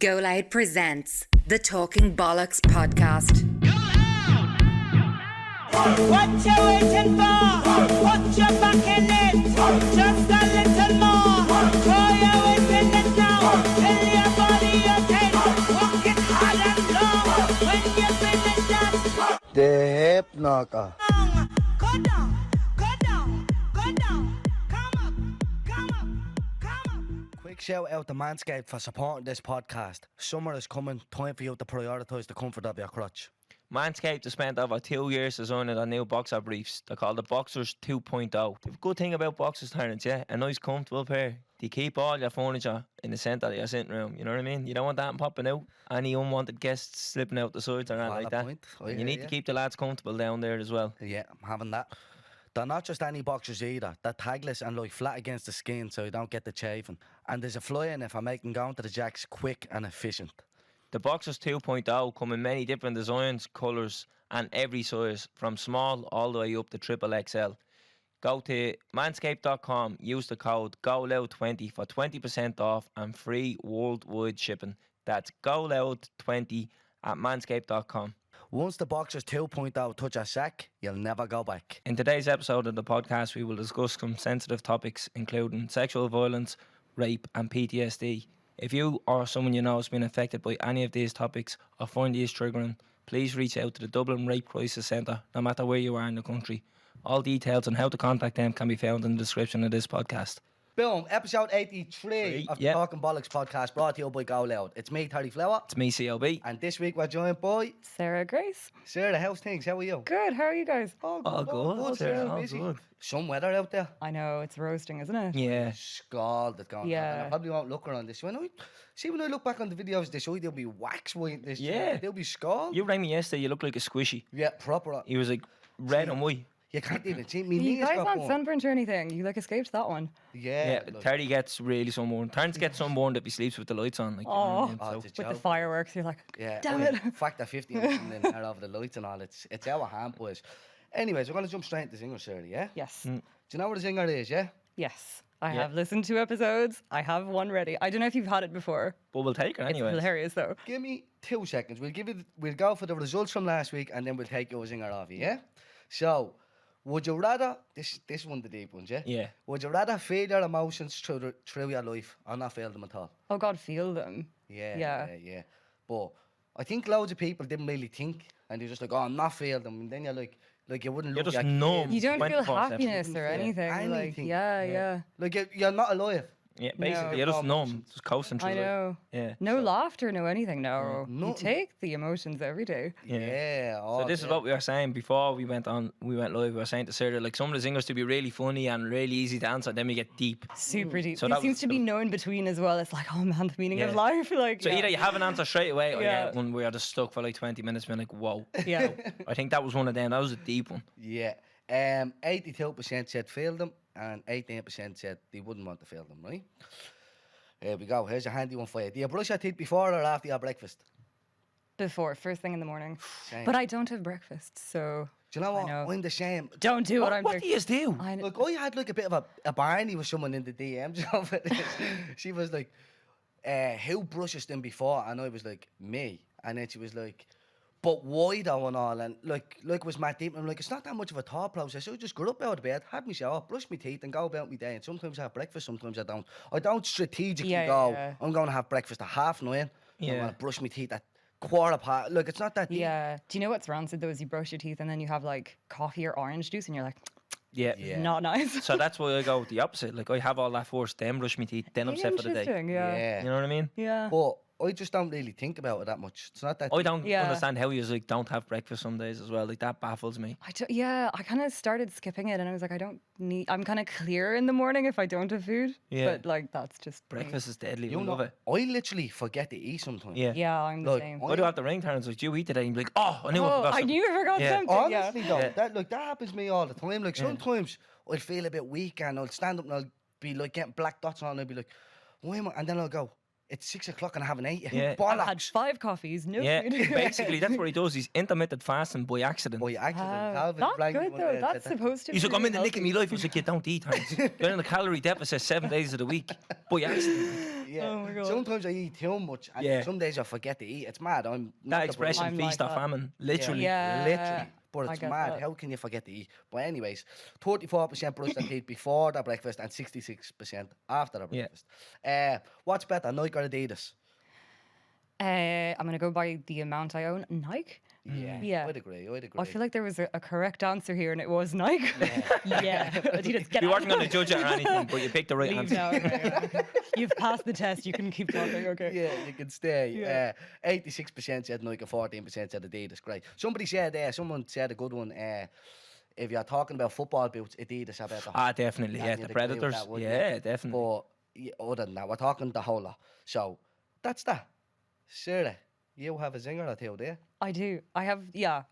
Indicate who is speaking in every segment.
Speaker 1: Go Loud presents the Talking Bollox podcast.
Speaker 2: What you waiting for? Put your back in it. Just a little more. Throw your weight in it now. Fill your body again. Walk it hard and long. When you finish that,
Speaker 3: The hip knocker.
Speaker 2: go down, go down, go down. Come up, come up, come up.
Speaker 3: Quick shout out to Manscaped for supporting this podcast. Summer is coming, time for you to prioritise the comfort of your crotch.
Speaker 4: Manscaped has spent over 2 years designing their new boxer briefs. They're called the Boxers 2.0. The good thing about boxers, Terence, yeah, a nice comfortable pair. They keep all your furniture in the centre of your sitting room, you know what I mean? You don't want that popping out. Any unwanted guests slipping out the sides or anything like that.
Speaker 3: Point.
Speaker 4: You need to keep the lads comfortable down there as well.
Speaker 3: Yeah, I'm having that. They're not just any boxers either. They're tagless and lie flat against the skin so you don't get the chafing. And there's a fly in it for making going to the jacks quick and efficient.
Speaker 4: The Boxers 2.0 come in many different designs, colours and every size, from small all the way up to triple XL. Go to manscaped.com, use the code GOLOUD20 for 20% off and free worldwide shipping. That's GOLOUD20 at manscaped.com.
Speaker 3: Once the Boxers 2.0 touch a sack, you'll never go back.
Speaker 4: In today's episode of the podcast, we will discuss some sensitive topics, including sexual violence, rape and PTSD. If you or someone you know has been affected by any of these topics or find these triggering, please reach out to the Dublin Rape Crisis Centre, no matter where you are in the country. All details on how to contact them can be found in the description of this podcast.
Speaker 3: Boom, episode 83 of the
Speaker 4: Yep.
Speaker 3: Talking Bollocks podcast, brought to you by Go Loud. It's me, Terry Flower,
Speaker 4: It's me, CLB.
Speaker 3: and this week we're joined by
Speaker 5: Sarah Grace.
Speaker 3: Sarah. How's things? How are you?
Speaker 5: Good, how are you guys?
Speaker 3: All
Speaker 4: All good, Sarah,
Speaker 3: Sarah,
Speaker 4: all
Speaker 3: busy.
Speaker 4: good.
Speaker 3: Some weather out there.
Speaker 5: I know, it's roasting, isn't it?
Speaker 4: Yeah.
Speaker 3: Scalded going.
Speaker 5: Yeah.
Speaker 3: And I probably won't look around this. When I look back on the videos this week, they'll be wax white. This
Speaker 4: Yeah.
Speaker 3: they'll be scalded.
Speaker 4: You rang me yesterday, you look like a squishy.
Speaker 3: Yeah, proper.
Speaker 4: He was like red and white.
Speaker 3: You can't even see me.
Speaker 5: You
Speaker 3: knees
Speaker 5: guys
Speaker 3: got
Speaker 5: aren't
Speaker 3: burned.
Speaker 5: sunburnt or anything. You escaped that one.
Speaker 3: Yeah.
Speaker 4: Yeah,
Speaker 3: look.
Speaker 4: Terry gets really sunburned. Terrence gets sunburned if he sleeps with the lights on. Like, you know what I
Speaker 5: Oh.
Speaker 4: mean?
Speaker 3: Oh,
Speaker 4: So-
Speaker 3: it's a
Speaker 5: With the
Speaker 3: joke.
Speaker 5: fireworks, you're like,
Speaker 3: Yeah.
Speaker 5: damn
Speaker 3: oh,
Speaker 5: it.
Speaker 3: yeah. Factor 50 and then out over the lights and all. It's our hand, boys. Anyways, we're gonna jump straight into Zinger, Sarah. Yeah.
Speaker 5: Yes,
Speaker 3: Do you know what a Zinger is? Yeah.
Speaker 5: yes. I
Speaker 4: Yeah.
Speaker 5: have listened to episodes. I have one ready. I don't know if you've had it before.
Speaker 4: But we'll take her anyway.
Speaker 5: It's hilarious though.
Speaker 3: Give me 2 seconds. We'll go for the results from last week, and then we'll take your Zinger off you. Yeah. So, would you rather this one the deep ones? Yeah.
Speaker 4: Yeah.
Speaker 3: Would you rather feel your emotions through your life or not feel them at all?
Speaker 5: Oh God, feel them.
Speaker 3: Yeah. But I think loads of people didn't really think, and they're just like, "Oh, I'm not feeling them," and then you're like you wouldn't
Speaker 4: You're
Speaker 3: look.
Speaker 4: just
Speaker 3: your
Speaker 4: numb.
Speaker 3: kids.
Speaker 5: You don't feel
Speaker 4: 24/7.
Speaker 5: happiness or
Speaker 3: feel
Speaker 5: anything. Like,
Speaker 3: anything.
Speaker 5: yeah.
Speaker 3: Like you're not alive.
Speaker 4: Yeah,
Speaker 5: No.
Speaker 4: basically, you're just numb, just coasting through
Speaker 5: I
Speaker 4: life.
Speaker 5: know.
Speaker 4: Yeah.
Speaker 5: No laughter, no anything. No, you
Speaker 3: nothing.
Speaker 5: take the emotions every day.
Speaker 3: Yeah.
Speaker 4: So this is what we were saying before we went live. We were saying to Sarah, like, some of the zingers to be really funny and really easy to answer, then we get deep.
Speaker 5: Super deep.
Speaker 4: So
Speaker 5: There
Speaker 4: that
Speaker 5: seems
Speaker 4: was
Speaker 5: to be
Speaker 4: the-
Speaker 5: no in between as well. It's like, oh man, the meaning of
Speaker 4: Yeah.
Speaker 5: life. Like,
Speaker 4: So
Speaker 5: yeah.
Speaker 4: either you have an answer straight away, or
Speaker 5: Yeah.
Speaker 4: when we are just stuck for like 20 minutes, being like, whoa.
Speaker 5: Yeah.
Speaker 4: I think that was one of them. That was a deep one.
Speaker 3: Yeah. 82% said fail them, and 18% said they wouldn't want to fail them. Right. Here we go. Here's a handy one for you. Do you brush your teeth before or after your breakfast?
Speaker 5: Before, first thing in the morning.
Speaker 3: Same.
Speaker 5: But I don't have breakfast, so
Speaker 3: Do you know what?
Speaker 5: know.
Speaker 3: I'm the same.
Speaker 5: don't do what I'm
Speaker 4: What
Speaker 5: doing.
Speaker 4: do you do?
Speaker 5: I know.
Speaker 3: Look, I had like a bit of a barney with someone in the DMs of it. She was like, who brushes them before? And I was like, me. And then she was like, but why though and all? And like it was mad deep. And I'm like, it's not that much of a thought process. So I just got up out of bed, had my shower, brush my teeth and go about my day. And sometimes I have breakfast, sometimes I don't. I don't strategically
Speaker 5: Yeah,
Speaker 3: go,
Speaker 5: yeah.
Speaker 3: I'm going to have breakfast at 9:30. I'm
Speaker 4: Yeah.
Speaker 3: going to brush my teeth at 9:15. Look, it's not that deep.
Speaker 5: Yeah. Do you know what's rancid though? Is you brush your teeth and then you have like coffee or orange juice and you're like,
Speaker 4: Yeah.
Speaker 3: Yeah.
Speaker 5: not nice.
Speaker 4: So that's why I go with the opposite. Like, I have all that first, then brush my teeth, then I'm set for the day.
Speaker 5: Interesting, yeah.
Speaker 3: Yeah.
Speaker 4: You know what I mean?
Speaker 5: Yeah.
Speaker 3: But I just don't really think about it that much. It's not that
Speaker 4: I
Speaker 3: deep.
Speaker 4: don't
Speaker 5: Yeah.
Speaker 4: understand how you like don't have breakfast some days as well. Like, that baffles me.
Speaker 5: I kind of started skipping it and I was like, I'm kind of clear in the morning if I don't have food.
Speaker 4: Yeah.
Speaker 5: But like, that's just me.
Speaker 4: Breakfast is deadly.
Speaker 3: You
Speaker 4: I
Speaker 3: know,
Speaker 4: love it.
Speaker 3: I literally forget to eat sometimes.
Speaker 4: Yeah.
Speaker 5: Yeah, I'm the
Speaker 3: Look,
Speaker 5: same.
Speaker 4: I do have the ring turns. Like, do you eat today? And be like, oh, I knew I
Speaker 5: Oh,
Speaker 4: forgot
Speaker 5: I
Speaker 4: something.
Speaker 5: knew I forgot
Speaker 4: Yeah.
Speaker 5: something.
Speaker 3: Honestly though,
Speaker 4: Yeah.
Speaker 3: that happens to me all the time. Like sometimes I'll feel a bit weak and I'll stand up and I'll be like getting black dots on and I'll be like, why am I? And then I'll go, it's 6 o'clock and I haven't eaten.
Speaker 4: Yeah.
Speaker 5: I've had
Speaker 3: Bollocks.
Speaker 5: 5 coffees, no
Speaker 4: Yeah,
Speaker 5: food.
Speaker 4: basically, that's what he does. He's intermittent fasting by accident.
Speaker 3: By accident.
Speaker 5: Wow.
Speaker 3: Calvin
Speaker 5: That's
Speaker 3: Blank
Speaker 5: good
Speaker 3: one
Speaker 5: though.
Speaker 3: day
Speaker 5: That's
Speaker 3: said that.
Speaker 5: supposed to
Speaker 4: He's
Speaker 5: be
Speaker 4: like, I'm in the
Speaker 5: really
Speaker 4: nick of my
Speaker 5: healthy.
Speaker 4: life. He's like, you don't eat, Terrence. You're in a calorie deficit 7 days of the week. By accident.
Speaker 3: Yeah.
Speaker 5: Oh my God.
Speaker 3: Sometimes I eat too much, and
Speaker 4: Yeah.
Speaker 3: some days I forget to eat. It's mad. I'm not
Speaker 4: That
Speaker 3: the
Speaker 4: expression,
Speaker 5: I'm
Speaker 4: feast
Speaker 5: like
Speaker 4: or
Speaker 5: that.
Speaker 4: famine, literally.
Speaker 5: Yeah.
Speaker 3: literally. But
Speaker 5: I
Speaker 3: it's
Speaker 5: get
Speaker 3: mad.
Speaker 5: that.
Speaker 3: How can you forget to eat? But anyways, 34% brush their teeth before their breakfast and 66% after their
Speaker 4: Yeah.
Speaker 3: breakfast. What's better, Nike or Adidas?
Speaker 5: I'm going to go by the amount I own. Nike? Yeah.
Speaker 3: I'd agree.
Speaker 5: I feel like there was a correct answer here and it was Nike. Yeah. Adidas, get
Speaker 4: You
Speaker 5: out.
Speaker 4: weren't going to judge it or anything, but you picked the right
Speaker 5: Leave
Speaker 4: answer.
Speaker 5: now. Okay. You've passed the test. You can keep talking. Okay.
Speaker 3: Yeah, you can stay.
Speaker 5: Yeah.
Speaker 3: 86% said Nike, 14% said Adidas. Great. Someone said a good one. If you're talking about football boots, Adidas are better.
Speaker 4: Ah, definitely. Yeah,
Speaker 3: You'd
Speaker 4: the
Speaker 3: agree with
Speaker 4: Predators.
Speaker 3: that, wouldn't
Speaker 4: Yeah,
Speaker 3: you?
Speaker 4: definitely.
Speaker 3: But other than that, we're talking the whole lot. So that's that. Sarah, you have a zinger or two there.
Speaker 5: I do. I have,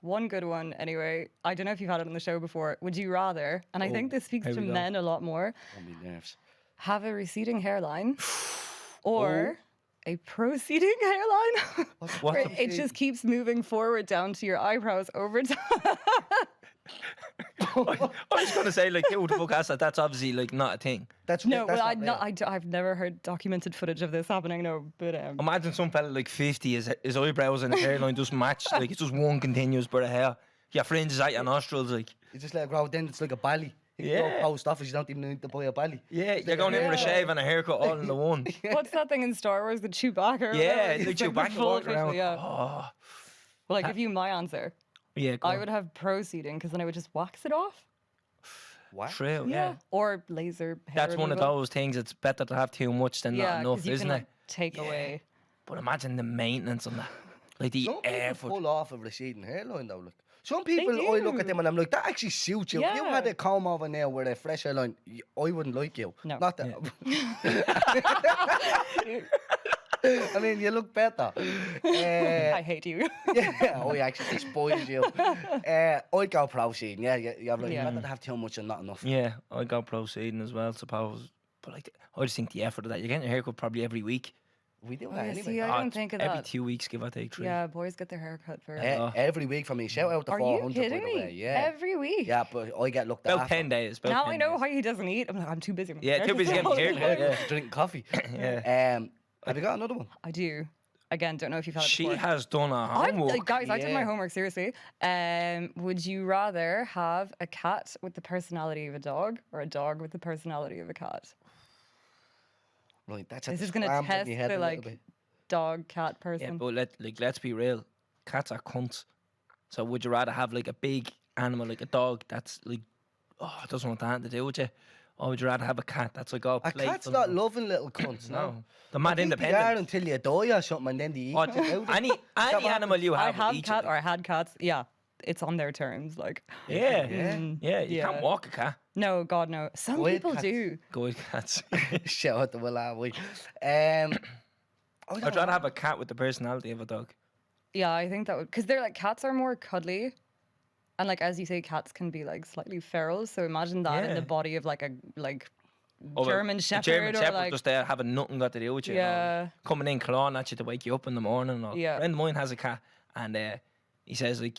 Speaker 5: one good one anyway. I don't know if you've had it on the show before. Would you rather, and I think this speaks
Speaker 4: here
Speaker 5: to
Speaker 4: we go.
Speaker 5: men a lot more,
Speaker 3: On my nerves.
Speaker 5: have a receding hairline or a proceeding hairline?
Speaker 4: What's
Speaker 5: Where
Speaker 4: the-
Speaker 5: it just keeps moving forward down to your eyebrows over time.
Speaker 4: I was going to say, like, who the fuck has that? That's obviously, like, not a thing.
Speaker 3: That's
Speaker 5: No,
Speaker 3: that's
Speaker 5: well,
Speaker 3: not real.
Speaker 5: I've never heard documented footage of this happening. No, but
Speaker 4: Imagine some fella like 50, his eyebrows and his hairline just match. Like, it's just one continuous bit of hair. Your fringes out your nostrils, like.
Speaker 3: You just let it grow, then it's like a belly. You can
Speaker 4: Yeah.
Speaker 3: go post office, you don't even need to buy a belly.
Speaker 4: Yeah, you're going in with a shave and a haircut all in the one.
Speaker 5: what's that thing in Star Wars? The Chewbacca? or
Speaker 4: Yeah,
Speaker 5: whatever?
Speaker 4: the
Speaker 5: It's like
Speaker 4: Chewbacca
Speaker 5: full
Speaker 4: walking
Speaker 5: facial,
Speaker 4: around.
Speaker 5: Yeah.
Speaker 4: Oh,
Speaker 5: Well, I give you my answer.
Speaker 4: yeah, go
Speaker 5: I
Speaker 4: on.
Speaker 5: would have proceeding because then I would just wax it off.
Speaker 3: What?
Speaker 4: True, yeah.
Speaker 5: Or laser hair
Speaker 4: That's one of
Speaker 5: removal.
Speaker 4: those things. It's better to have too much than
Speaker 5: Yeah,
Speaker 4: not enough,
Speaker 5: 'cause you
Speaker 4: isn't
Speaker 5: can,
Speaker 4: it?
Speaker 5: like, take away.
Speaker 4: But imagine the maintenance on that. Like the
Speaker 3: Some people
Speaker 4: effort.
Speaker 3: pull off a receding hairline though. Like some people, I look at
Speaker 5: do.
Speaker 3: them and I'm like, that actually suits you. If you had
Speaker 5: Yeah.
Speaker 3: a comb over now with a fresh hairline, I wouldn't like you.
Speaker 5: No.
Speaker 3: Not that. I mean, you look better.
Speaker 5: I hate you.
Speaker 3: Yeah, I actually despise you. I'd go proceeding. Yeah, you have like,
Speaker 5: Yeah.
Speaker 3: you better have too much and not enough.
Speaker 4: Yeah, I got proceeding as well, suppose. But like, I just think the effort of that. You're getting your haircut probably every week.
Speaker 3: We do
Speaker 5: Oh,
Speaker 3: that
Speaker 5: yeah,
Speaker 3: anyway.
Speaker 5: see, I don't think of
Speaker 4: every
Speaker 5: that.
Speaker 4: 2 weeks, give or take 3.
Speaker 5: Yeah, boys get their hair cut first.
Speaker 3: Every week for me. Shout out to
Speaker 5: Are
Speaker 3: 400
Speaker 5: you kidding
Speaker 3: by the way.
Speaker 5: me?
Speaker 3: Yeah.
Speaker 5: Every week.
Speaker 3: Yeah, but I get looked
Speaker 4: About
Speaker 3: after.
Speaker 4: 10 days. About
Speaker 5: Now
Speaker 4: 10
Speaker 5: I know
Speaker 4: days.
Speaker 5: why he doesn't eat. I'm like, I'm too busy. with my
Speaker 4: Yeah,
Speaker 5: hair
Speaker 4: too busy
Speaker 5: to
Speaker 4: getting
Speaker 5: all
Speaker 4: your
Speaker 5: the
Speaker 4: hair cut,
Speaker 5: time.
Speaker 4: yeah.
Speaker 3: Drinking coffee.
Speaker 4: Yeah.
Speaker 3: Have you got another one?
Speaker 5: I do. Again, don't know if you've had it
Speaker 4: She
Speaker 5: before.
Speaker 4: has done her
Speaker 5: I've,
Speaker 4: homework.
Speaker 5: guys, I did my
Speaker 3: Yeah.
Speaker 5: homework, seriously. Would you rather have a cat with the personality of a dog or a dog with the personality of a cat?
Speaker 3: Right, that's
Speaker 5: This
Speaker 3: a
Speaker 5: is going to
Speaker 3: scramble in
Speaker 5: test
Speaker 3: your head
Speaker 5: the,
Speaker 3: a little
Speaker 5: like,
Speaker 3: bit.
Speaker 5: dog cat
Speaker 4: Yeah,
Speaker 5: person.
Speaker 4: but let's be real. Cats are cunts. So would you rather have like a big animal like a dog that's like, it doesn't want that to do with you? Or would you rather have a cat that's like all
Speaker 3: A cat's
Speaker 4: playful?
Speaker 3: not loving little cunts, no.
Speaker 4: No. They're mad
Speaker 3: I think they are
Speaker 4: independent.
Speaker 3: until you die or something and then they eat
Speaker 4: Or
Speaker 3: you out.
Speaker 4: any animal you
Speaker 5: I
Speaker 4: have, will
Speaker 5: have
Speaker 4: eat
Speaker 5: cat
Speaker 4: you.
Speaker 5: or I had cats. Yeah, it's on their terms. Like,
Speaker 4: Yeah,
Speaker 3: Yeah.
Speaker 4: yeah. You
Speaker 5: Yeah.
Speaker 4: can't walk a cat.
Speaker 5: no, God, no. Some
Speaker 3: Wild
Speaker 5: people
Speaker 3: cats.
Speaker 5: do.
Speaker 4: Good cats.
Speaker 3: Shout out to Will Harvey.
Speaker 4: I'd rather have a cat with the personality of a dog.
Speaker 5: Yeah, I think that would, because they're like, cats are more cuddly. And like, as you say, cats can be like slightly feral. So imagine that in
Speaker 4: Yeah.
Speaker 5: the body of like a
Speaker 4: Or
Speaker 5: German
Speaker 4: a
Speaker 5: Shepherd
Speaker 4: German
Speaker 5: or
Speaker 4: Shepherd
Speaker 5: like,
Speaker 4: just there having nothing got to do with you.
Speaker 5: Yeah.
Speaker 4: Coming in clawing at you to wake you up in the morning. Or
Speaker 5: Yeah.
Speaker 4: A friend of mine has a cat and he says like,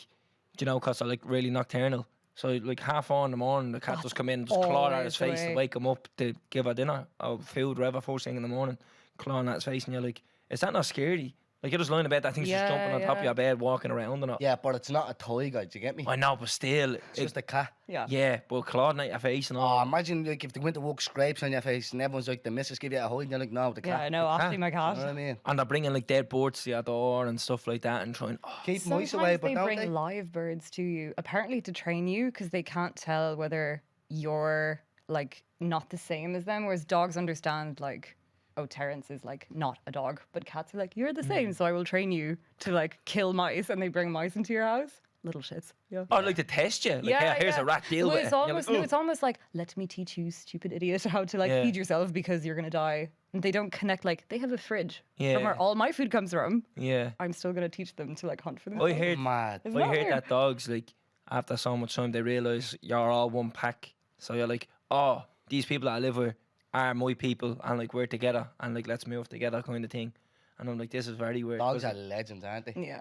Speaker 4: do you know, because they're like really nocturnal. So like 4:30 in the morning, the cat just come in and just claw at his
Speaker 5: always the
Speaker 4: face to
Speaker 5: way.
Speaker 4: wake him up to give her dinner or food, whatever, first thing in the morning, clawing at his face. And you're like, is that not scary? Like you're just lying in bed, that thing's just jumping on top of
Speaker 5: Yeah.
Speaker 4: your bed, walking around and all.
Speaker 3: Yeah, but it's not a toy, guy. Do you get me?
Speaker 4: I know, but still.
Speaker 3: It's just a cat.
Speaker 5: yeah.
Speaker 4: Yeah, but clawing at your face and
Speaker 3: Oh,
Speaker 4: all.
Speaker 3: imagine like if they went to walk scrapes on your face and everyone's like, the missus give you a hug and you're like, no, the cat.
Speaker 5: Yeah, I know. Actually, my
Speaker 3: You know what I
Speaker 5: cat.
Speaker 3: mean?
Speaker 4: And they're bringing like dead birds to your door and stuff like that and trying,
Speaker 3: Keep mice
Speaker 5: Sometimes
Speaker 3: away, but
Speaker 5: they
Speaker 3: don't
Speaker 5: bring
Speaker 3: they?
Speaker 5: live birds to you, apparently to train you, because they can't tell whether you're like not the same as them. Whereas dogs understand like, oh, Terence is like not a dog, but cats are like, you're the same, so I will train you to like kill mice, and they bring mice into your house. Little shits. Yeah.
Speaker 4: oh, like to test you. Like, here's a rat, deal
Speaker 5: Well,
Speaker 4: with
Speaker 5: it's
Speaker 4: it. You're
Speaker 5: almost,
Speaker 4: like,
Speaker 5: no, it's almost like, let me teach you, stupid idiot, how to like
Speaker 4: Yeah.
Speaker 5: feed yourself because you're gonna die. And they don't connect. Like they have a fridge
Speaker 4: Yeah.
Speaker 5: from where all my food comes from.
Speaker 4: yeah.
Speaker 5: I'm still gonna teach them to like hunt for
Speaker 4: I
Speaker 5: themselves.
Speaker 4: heard,
Speaker 3: Mad.
Speaker 5: Isn't
Speaker 4: I
Speaker 5: that
Speaker 4: heard
Speaker 5: weird?
Speaker 4: that dogs, like, after so much time, they realise you're all one pack. So you're like, oh, these people that I live with are my people, and like we're together, and like let's move together, kind of thing. And I'm like, this is very weird.
Speaker 3: Dogs
Speaker 4: 'cause,
Speaker 3: are legends, aren't they?
Speaker 5: Yeah.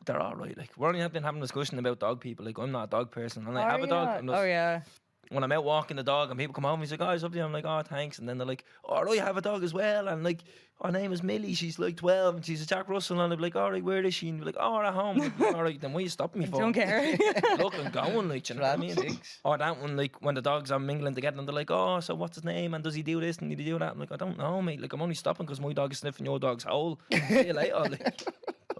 Speaker 4: they're all right. Like we're only been having a discussion about dog people. Like I'm not a dog person, and I
Speaker 5: Are
Speaker 4: have a
Speaker 5: you
Speaker 4: dog.
Speaker 5: not?
Speaker 4: I'm just,
Speaker 5: Oh yeah.
Speaker 4: when I'm out walking the dog and people come home, he's like, oh, it's up there. I'm like, oh, thanks. And then they're like, oh, I have a dog as well. And like, her name is Millie. She's like 12 and she's a Jack Russell. And I'm like, all right, where is she? And you're like, oh, we're at home. Like, all right, then why are you stopping me for?
Speaker 5: Don't care.
Speaker 4: Look, I'm going, like, you know what I mean? Or that one, like, when the dogs are mingling together and they're like, oh, so what's his name? And does he do this and did he do that? I'm like, I don't know, mate. Like, I'm only stopping because my dog is sniffing your dog's hole. See you later. Like,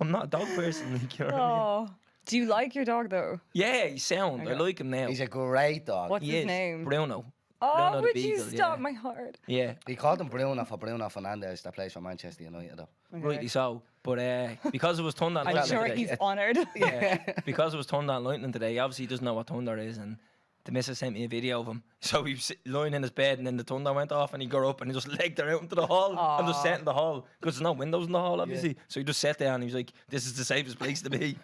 Speaker 4: I'm not a dog person. Like, you know what I mean?
Speaker 5: Oh. Do you like your dog though?
Speaker 4: Yeah, he's sound. I
Speaker 5: Okay.
Speaker 4: like him now.
Speaker 3: He's a great dog.
Speaker 5: What's
Speaker 4: He
Speaker 5: his
Speaker 4: is.
Speaker 5: name?
Speaker 4: Bruno.
Speaker 5: Oh,
Speaker 4: Bruno the
Speaker 5: would you
Speaker 4: Beagle,
Speaker 5: stop
Speaker 4: yeah.
Speaker 5: my heart?
Speaker 4: Yeah,
Speaker 3: He called him Bruno for Bruno Fernandes that plays for Manchester United, though.
Speaker 4: rightly so. But because it was thunder and
Speaker 5: I'm
Speaker 4: lightning
Speaker 5: sure
Speaker 4: today,
Speaker 5: he's honoured.
Speaker 4: yeah, because it was thunder and lightning today, obviously he doesn't know what thunder is, and the missus sent me a video of him. So he was lying in his bed, and then the thunder went off, and he got up and he just legged her out into the hall and just sat in the hall because there's no windows in the hall, obviously. So he just sat there and he was like, "This is the safest place to be."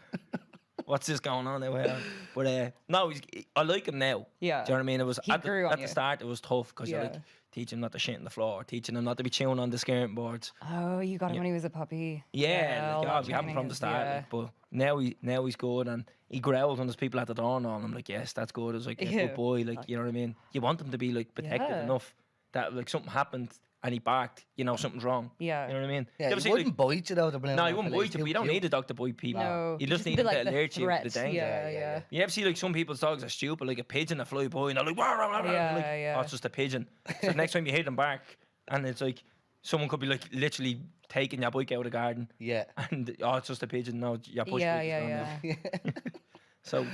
Speaker 4: What's this going on now? But no, I like him now.
Speaker 5: Yeah.
Speaker 4: Do you know what I mean? It was
Speaker 5: He
Speaker 4: at
Speaker 5: grew on
Speaker 4: the
Speaker 5: you.
Speaker 4: start. It was tough because you're
Speaker 5: Yeah.
Speaker 4: like teaching him not to shit on the floor, teaching him not to be chewing on the skirting boards.
Speaker 5: Oh, you got him when he was a puppy.
Speaker 4: Yeah,
Speaker 5: all
Speaker 4: like,
Speaker 5: that
Speaker 4: we have him
Speaker 5: training
Speaker 4: from the
Speaker 5: is-
Speaker 4: start.
Speaker 5: yeah.
Speaker 4: Like, but now he's good and he growls when there's people at the door and all. I'm like, yes, that's good. I was like, yeah,
Speaker 5: Yeah.
Speaker 4: good boy. Like, you know what I mean? You want him to be like protective
Speaker 5: Yeah.
Speaker 4: enough that like something happened and he barked, you know, something's wrong.
Speaker 5: Yeah.
Speaker 4: You know what I mean?
Speaker 3: Yeah,
Speaker 4: You
Speaker 3: he
Speaker 4: ever see,
Speaker 3: wouldn't bite you though. The
Speaker 4: no, he wouldn't bite you, but you don't need a dog to bite people.
Speaker 5: No,
Speaker 4: You just need
Speaker 5: be
Speaker 4: him to alert you to
Speaker 5: threat.
Speaker 4: the danger.
Speaker 5: Yeah.
Speaker 4: You ever see like some people's dogs are stupid, like a pigeon that fly by and they're like, wah, wah, wah, wah,
Speaker 5: Yeah,
Speaker 4: like,
Speaker 5: yeah.
Speaker 4: oh, it's just a pigeon. So the next time you hear them bark and it's like someone could be like literally taking your bike out of the garden
Speaker 3: Yeah.
Speaker 4: and oh, it's just a pigeon. No, your push
Speaker 5: Yeah,
Speaker 4: bike is gone now.
Speaker 5: yeah.
Speaker 4: So, yeah.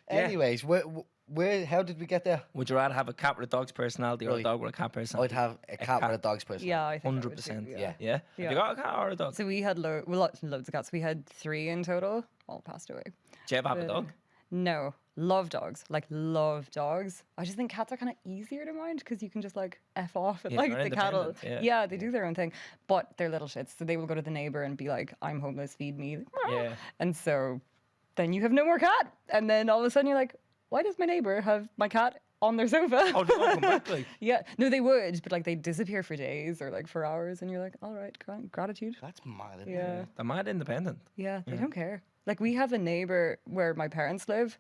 Speaker 3: Anyways, where? How did we get there?
Speaker 4: Would you rather have a cat with a dog's personality or a
Speaker 3: Right.
Speaker 4: dog with a cat personality?
Speaker 3: I'd have a cat with a dog's person.
Speaker 5: Yeah, I think I would too,
Speaker 4: 100%.
Speaker 5: yeah.
Speaker 4: Yeah.
Speaker 5: Yeah.
Speaker 4: Have you got a cat or a dog?
Speaker 5: So we had loads of cats. We had 3 in total. All passed away.
Speaker 4: Do you ever have a
Speaker 5: But,
Speaker 4: dog?
Speaker 5: No, love dogs. Like love dogs. I just think cats are kind of easier to mind because you can just like f off and
Speaker 4: Yeah,
Speaker 5: like
Speaker 4: they're
Speaker 5: the cat will.
Speaker 4: independent,
Speaker 5: Yeah, they do their own thing. But they're little shits, so they will go to the neighbor and be like, "I'm homeless, feed me."
Speaker 4: Yeah.
Speaker 5: And so then you have no more cat, and then all of a sudden you're like, "Why does my neighbor have my cat on their sofa?"
Speaker 4: Oh, they won't come back, like.
Speaker 5: Yeah, no, they would, but like they disappear for days or like for hours, and you're like, "All right, gratitude."
Speaker 3: That's mad. Isn't
Speaker 5: Yeah.
Speaker 3: It?
Speaker 4: They're mad independent.
Speaker 5: Yeah, they don't care. Like we have a neighbor where my parents live.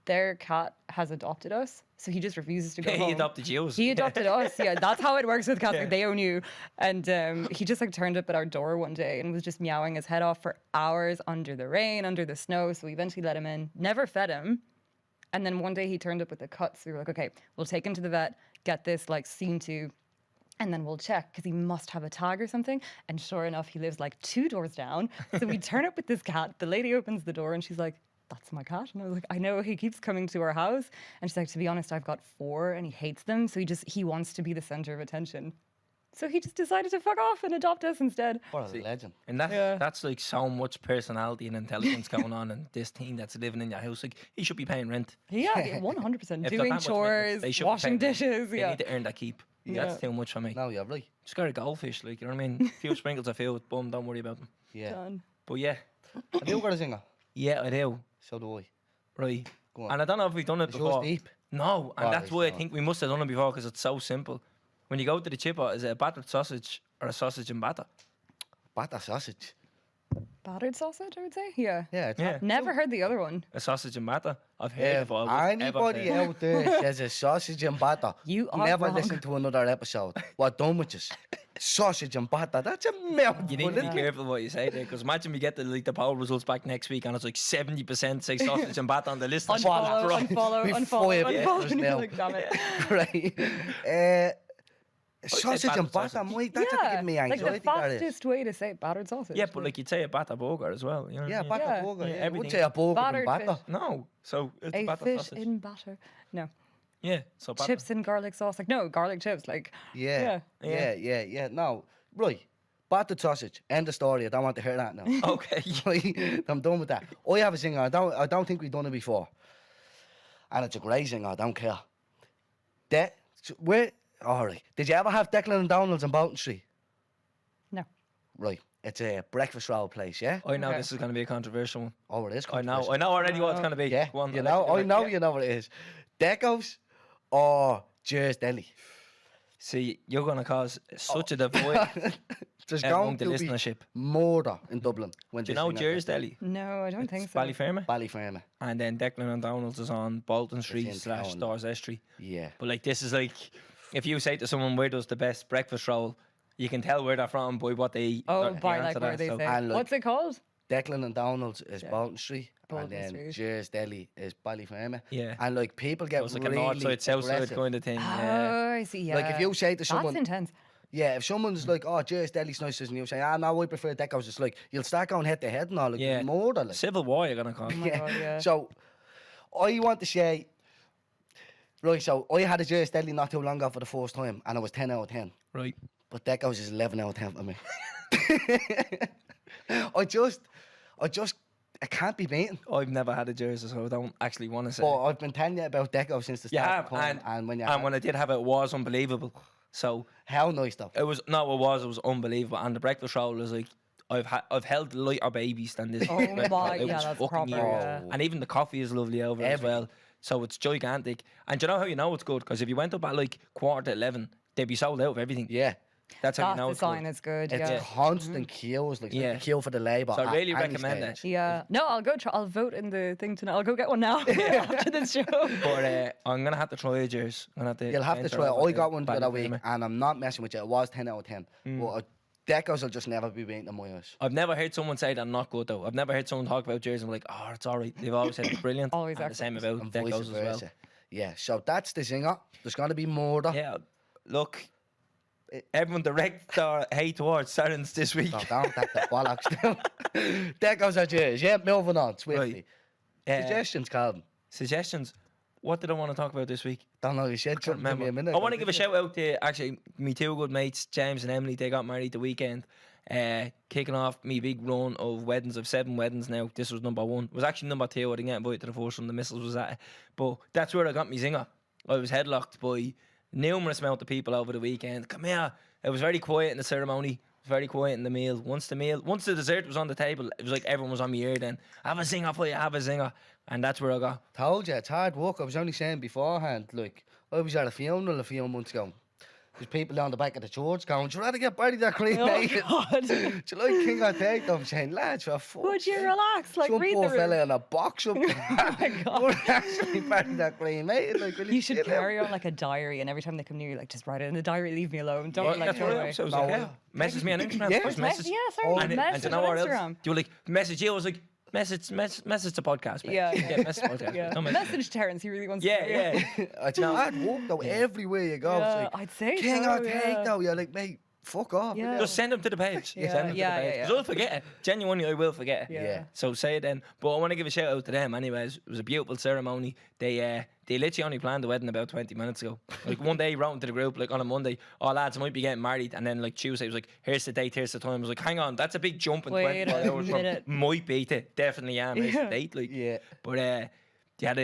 Speaker 5: Their cat has adopted us, so he just refuses to go
Speaker 4: He
Speaker 5: home.
Speaker 4: adopted you.
Speaker 5: He adopted us. Yeah, that's how it works with cats.
Speaker 4: Yeah.
Speaker 5: Like, they own you. And he just like turned up at our door one day and was just meowing his head off for hours under the rain, under the snow. So we eventually let him in. Never fed him. And then one day he turned up with a cut. So we were like, okay, we'll take him to the vet, get this like seen to. And then we'll check because he must have a tag or something. And sure enough, he lives like 2 doors down. So we turn up with this cat. The lady opens the door and she's like, "That's my cat." And I was like, "I know, he keeps coming to our house." And she's like, "To be honest, I've got 4 and he hates them. So he wants to be the center of attention." So he just decided to fuck off and adopt us instead.
Speaker 3: What a legend.
Speaker 4: And that's like so much personality and intelligence going on in this thing that's living in your house. Like, he should be paying rent.
Speaker 5: Yeah, 100%.
Speaker 4: If they're that
Speaker 5: Doing
Speaker 4: much maintenance,
Speaker 5: chores,
Speaker 4: they should be
Speaker 5: washing
Speaker 4: paying rent.
Speaker 5: dishes.
Speaker 4: They
Speaker 5: Yeah.
Speaker 4: need to earn that keep.
Speaker 5: Yeah.
Speaker 4: That's too much for me.
Speaker 3: No, you're right.
Speaker 4: Just got a goldfish, like, you know what I mean? A few sprinkles of food, boom, don't worry about them.
Speaker 3: Yeah.
Speaker 5: Done.
Speaker 4: But yeah,
Speaker 3: Have you got a singer?
Speaker 4: yeah, I do.
Speaker 3: So do I.
Speaker 4: Right.
Speaker 3: Go on.
Speaker 4: And I don't know if we've done it
Speaker 3: Is yours
Speaker 4: before.
Speaker 3: deep?
Speaker 4: No, and
Speaker 3: Oh,
Speaker 4: that's
Speaker 3: it's
Speaker 4: why I
Speaker 3: not.
Speaker 4: think we must have done it before because it's so simple. When you go to the chipper, is it a battered sausage or a sausage and batter?
Speaker 3: Batter sausage.
Speaker 5: Battered sausage, I would say. Yeah.
Speaker 3: Yeah. It's
Speaker 4: Yeah.
Speaker 5: Never heard the other one.
Speaker 4: A sausage and batter? I've heard it
Speaker 3: If
Speaker 4: before. I've never
Speaker 3: anybody
Speaker 4: heard it.
Speaker 3: out there says a sausage and batter,
Speaker 5: You are
Speaker 3: never
Speaker 5: wrong.
Speaker 3: listen to another episode. What done with us? Sausage and batter. That's a mouthful.
Speaker 4: You need to be
Speaker 3: isn't it?
Speaker 4: careful what you say there, because imagine we get the poll results back next week and it's like 70% say sausage and batter on the list. That's
Speaker 5: Unfollow,
Speaker 4: wrong.
Speaker 5: unfollow,
Speaker 3: We
Speaker 5: unfollow,
Speaker 3: five
Speaker 5: unfollow.
Speaker 3: years
Speaker 5: And you're
Speaker 3: now.
Speaker 5: like, damn it.
Speaker 3: Right. Sausage and
Speaker 4: battered
Speaker 3: batter,
Speaker 4: sausage.
Speaker 3: mate. That's what give me
Speaker 5: like
Speaker 3: anxiety.
Speaker 5: the
Speaker 3: that is.
Speaker 5: fastest way to say battered sausage.
Speaker 4: Yeah, but like you'd say a batter burger as well. You know what I
Speaker 3: Yeah,
Speaker 4: mean?
Speaker 3: batter
Speaker 5: Yeah.
Speaker 3: burger.
Speaker 4: Yeah,
Speaker 3: Yeah, I would
Speaker 4: everything.
Speaker 3: say a burger
Speaker 5: Battered
Speaker 3: and batter.
Speaker 5: fish.
Speaker 4: No, so it's
Speaker 5: A
Speaker 4: batter
Speaker 5: fish
Speaker 4: sausage.
Speaker 5: in batter. No.
Speaker 4: Yeah, so batter.
Speaker 5: Chips and garlic sauce. Like, no, garlic chips. Like,
Speaker 3: Yeah. Yeah. No, right. Battered sausage. End of story. I don't want to hear that now.
Speaker 4: Okay.
Speaker 3: Right, I'm done with that. I have a singer. I don't think we've done it before. And it's a great singer. I don't care. All right. Did you ever have Declan and Donald's on Bolton Street?
Speaker 5: no.
Speaker 3: Right. It's a breakfast roll place, yeah?
Speaker 4: I know
Speaker 5: Okay.
Speaker 4: this is going to be a controversial one.
Speaker 3: Oh, it is.
Speaker 4: I know
Speaker 3: controversial.
Speaker 4: already what it's going to be.
Speaker 3: Yeah.
Speaker 4: Go on,
Speaker 3: You
Speaker 4: I'll let
Speaker 3: know,
Speaker 4: do
Speaker 3: I
Speaker 4: it.
Speaker 3: know
Speaker 4: Yeah.
Speaker 3: you know what it is. Decos or Jer's Deli?
Speaker 4: See, you're going to cause such a
Speaker 3: Oh.
Speaker 4: divide.
Speaker 3: There's
Speaker 4: among
Speaker 3: going
Speaker 4: the
Speaker 3: to be
Speaker 4: listenership.
Speaker 3: murder in Dublin. When
Speaker 4: Do you know Jersey Deli?
Speaker 5: No, I don't think so.
Speaker 4: Ballyfermot.
Speaker 3: Ballyfermot.
Speaker 4: And then Declan and Donald's is on Bolton Street
Speaker 3: in
Speaker 4: /
Speaker 3: town.
Speaker 4: Dorset Street.
Speaker 3: Yeah.
Speaker 4: But like this is like, if you say to someone where does the best breakfast roll, you can tell where they're from by what they eat.
Speaker 5: Oh,
Speaker 4: or
Speaker 5: by
Speaker 4: answer
Speaker 5: like where
Speaker 4: that,
Speaker 5: they
Speaker 4: so-
Speaker 5: say.
Speaker 3: And, like,
Speaker 5: What's it called?
Speaker 3: Declan and Donald's is Bolton Street.
Speaker 5: Bolton
Speaker 3: and then
Speaker 5: Street.
Speaker 3: Jersey Deli is Ballyfermot.
Speaker 4: Yeah.
Speaker 3: And like people get
Speaker 4: So it's like
Speaker 3: really
Speaker 4: a north side, south side
Speaker 3: aggressive.
Speaker 4: kind of thing.
Speaker 5: Oh,
Speaker 4: Yeah.
Speaker 5: I see. Yeah.
Speaker 3: Like if you say to
Speaker 5: That's
Speaker 3: someone,
Speaker 5: intense.
Speaker 3: yeah, if someone's like, oh, Jersey Deli's nice, and you say, ah, no, I prefer Decos, it's like you'll start going head to head and all, like
Speaker 4: Yeah.
Speaker 3: murder. Like.
Speaker 4: Civil war, you're gonna call it.
Speaker 5: Oh my God, yeah.
Speaker 3: So I want to say, right, so I had a Jersey Deli not too long ago for the first time, and it was 10 out of 10.
Speaker 4: Right.
Speaker 3: But Decos is 11 out of 10 for me. I can't be beaten.
Speaker 4: I've never had a Jersey, so I don't actually want to say.
Speaker 3: But I've been telling you about Deco since the
Speaker 4: You
Speaker 3: start
Speaker 4: have,
Speaker 3: of time, and when you
Speaker 4: and when I did have it, it was unbelievable. So
Speaker 3: how nice though.
Speaker 4: it was unbelievable. And the breakfast roll was like, I've held lighter babies than this.
Speaker 5: Oh
Speaker 4: breakfast
Speaker 5: my,
Speaker 4: roll. It
Speaker 5: yeah,
Speaker 4: was
Speaker 5: that's
Speaker 4: fucking
Speaker 5: proper.
Speaker 4: huge.
Speaker 5: Yeah.
Speaker 4: And even the coffee is lovely over as
Speaker 3: Everything.
Speaker 4: well. So it's gigantic. And do you know how you know it's good? Because if you went up at like 11:15, they'd be sold out of everything.
Speaker 3: Yeah.
Speaker 4: That's how you
Speaker 5: That's
Speaker 4: know
Speaker 5: the
Speaker 4: it's
Speaker 5: sign
Speaker 4: good.
Speaker 5: it's good.
Speaker 3: It's
Speaker 5: Yeah.
Speaker 3: constant queues, like
Speaker 4: Yeah.
Speaker 3: the queue for the labour.
Speaker 4: So I
Speaker 3: at
Speaker 4: really
Speaker 3: any
Speaker 4: recommend it.
Speaker 3: stage.
Speaker 5: Yeah. No, I'll go. I'll vote in the thing tonight. I'll go get one now after this show.
Speaker 4: But I'm gonna have to try it, Jers.
Speaker 3: You'll have to
Speaker 4: enter
Speaker 3: try it.
Speaker 4: over
Speaker 3: I
Speaker 4: to
Speaker 3: got one the other week,
Speaker 4: Ballyfermot.
Speaker 3: and I'm not messing with you. It was 10 out of 10. But Decos will just never be beaten in my eyes.
Speaker 4: I've never heard someone say they're not good though. I've never heard someone talk about Jersey and be like, oh, it's alright. They've always said it's brilliant.
Speaker 5: Always
Speaker 4: and the same about
Speaker 3: And vice
Speaker 4: Decos as well.
Speaker 3: versa. Yeah, so that's the zinger. There's going to be murder.
Speaker 4: Yeah, look, everyone direct their hate towards Sarens this week.
Speaker 3: So don't take the bollocks down. Decos are Jersey. Yeah, moving on swiftly.
Speaker 4: Right.
Speaker 3: Suggestions, Calvin.
Speaker 4: Suggestions. What did I want to talk about this week?
Speaker 3: Don't know, you said something to me a minute
Speaker 4: I want to
Speaker 3: ago,
Speaker 4: give a
Speaker 3: didn't
Speaker 4: shout out to actually me two good mates, James and Emily. They got married the weekend. Kicking off me big run of weddings. I've 7 weddings now. This was number 1. It was actually number 2. I didn't get invited to the first one. The missus was at it. But that's where I got me zinger. I was headlocked by numerous amount of people over the weekend. Come here. It was very quiet in the ceremony. It was very quiet in the meal. Once the dessert was on the table, it was like everyone was on my ear then. Have a zinger for you, have a zinger. And that's where I got.
Speaker 3: you? Told you, it's hard work. I was only saying beforehand, like, I was at a funeral a few months ago. There's people down the back of the church going, do you rather get buried or cremated?
Speaker 5: Oh, God.
Speaker 3: Do you like King or Take? I'm saying, lads, for fuck's
Speaker 5: Would you
Speaker 3: sake,
Speaker 5: relax? Like,
Speaker 3: some
Speaker 5: read
Speaker 3: poor
Speaker 5: the room.
Speaker 3: fella in a box up there.
Speaker 5: Oh my God.
Speaker 3: We're actually buried or cremated. Like, will
Speaker 5: You should
Speaker 3: chill out?
Speaker 5: carry on like a diary, and every time they come near you, like just write it in the diary. Leave me alone. Don't
Speaker 4: Well,
Speaker 5: like
Speaker 4: that's
Speaker 5: throw
Speaker 4: what
Speaker 5: it
Speaker 4: I
Speaker 5: away.
Speaker 4: was. I was
Speaker 3: No,
Speaker 4: like,
Speaker 3: well,
Speaker 4: yeah. Message me on Instagram.
Speaker 3: Yeah.
Speaker 4: First
Speaker 5: Mess-
Speaker 4: message.
Speaker 5: yeah, sorry.
Speaker 4: And,
Speaker 5: Message
Speaker 4: do you know
Speaker 5: on
Speaker 4: what else?
Speaker 5: Instagram.
Speaker 4: You were like, message you. I was like, message the podcast. Mate.
Speaker 5: Yeah.
Speaker 4: Message podcast.
Speaker 5: Yeah.
Speaker 4: Don't message.
Speaker 5: Message Terence. He really wants
Speaker 4: Yeah,
Speaker 5: to. hear you.
Speaker 4: yeah.
Speaker 3: It's hard work though. Everywhere you go,
Speaker 5: Yeah,
Speaker 3: it's like,
Speaker 5: I'd say
Speaker 3: King
Speaker 5: so,
Speaker 3: or Take
Speaker 5: yeah.
Speaker 3: though. You're like, mate, fuck off.
Speaker 5: Yeah.
Speaker 4: Just send them to the page.
Speaker 5: Yeah.
Speaker 4: Send them
Speaker 5: Yeah,
Speaker 4: to the
Speaker 5: yeah,
Speaker 4: page.
Speaker 5: yeah.
Speaker 4: 'Cause I'll forget it. Genuinely, I will forget it.
Speaker 5: Yeah.
Speaker 4: So say it then. But I want to give a shout out to them anyways. It was a beautiful ceremony. They literally only planned the wedding about 20 minutes ago. Like one day, wrote into the group, like on a Monday, oh lads, I might be getting married. And then like Tuesday, it was like, here's the date, here's the time. I was like, hang on, that's a big jump in
Speaker 5: Wait
Speaker 4: 24
Speaker 5: a
Speaker 4: hours.
Speaker 5: minute.
Speaker 4: Might beat it. Definitely am. Here's the date. Like,
Speaker 3: Yeah.
Speaker 4: But they had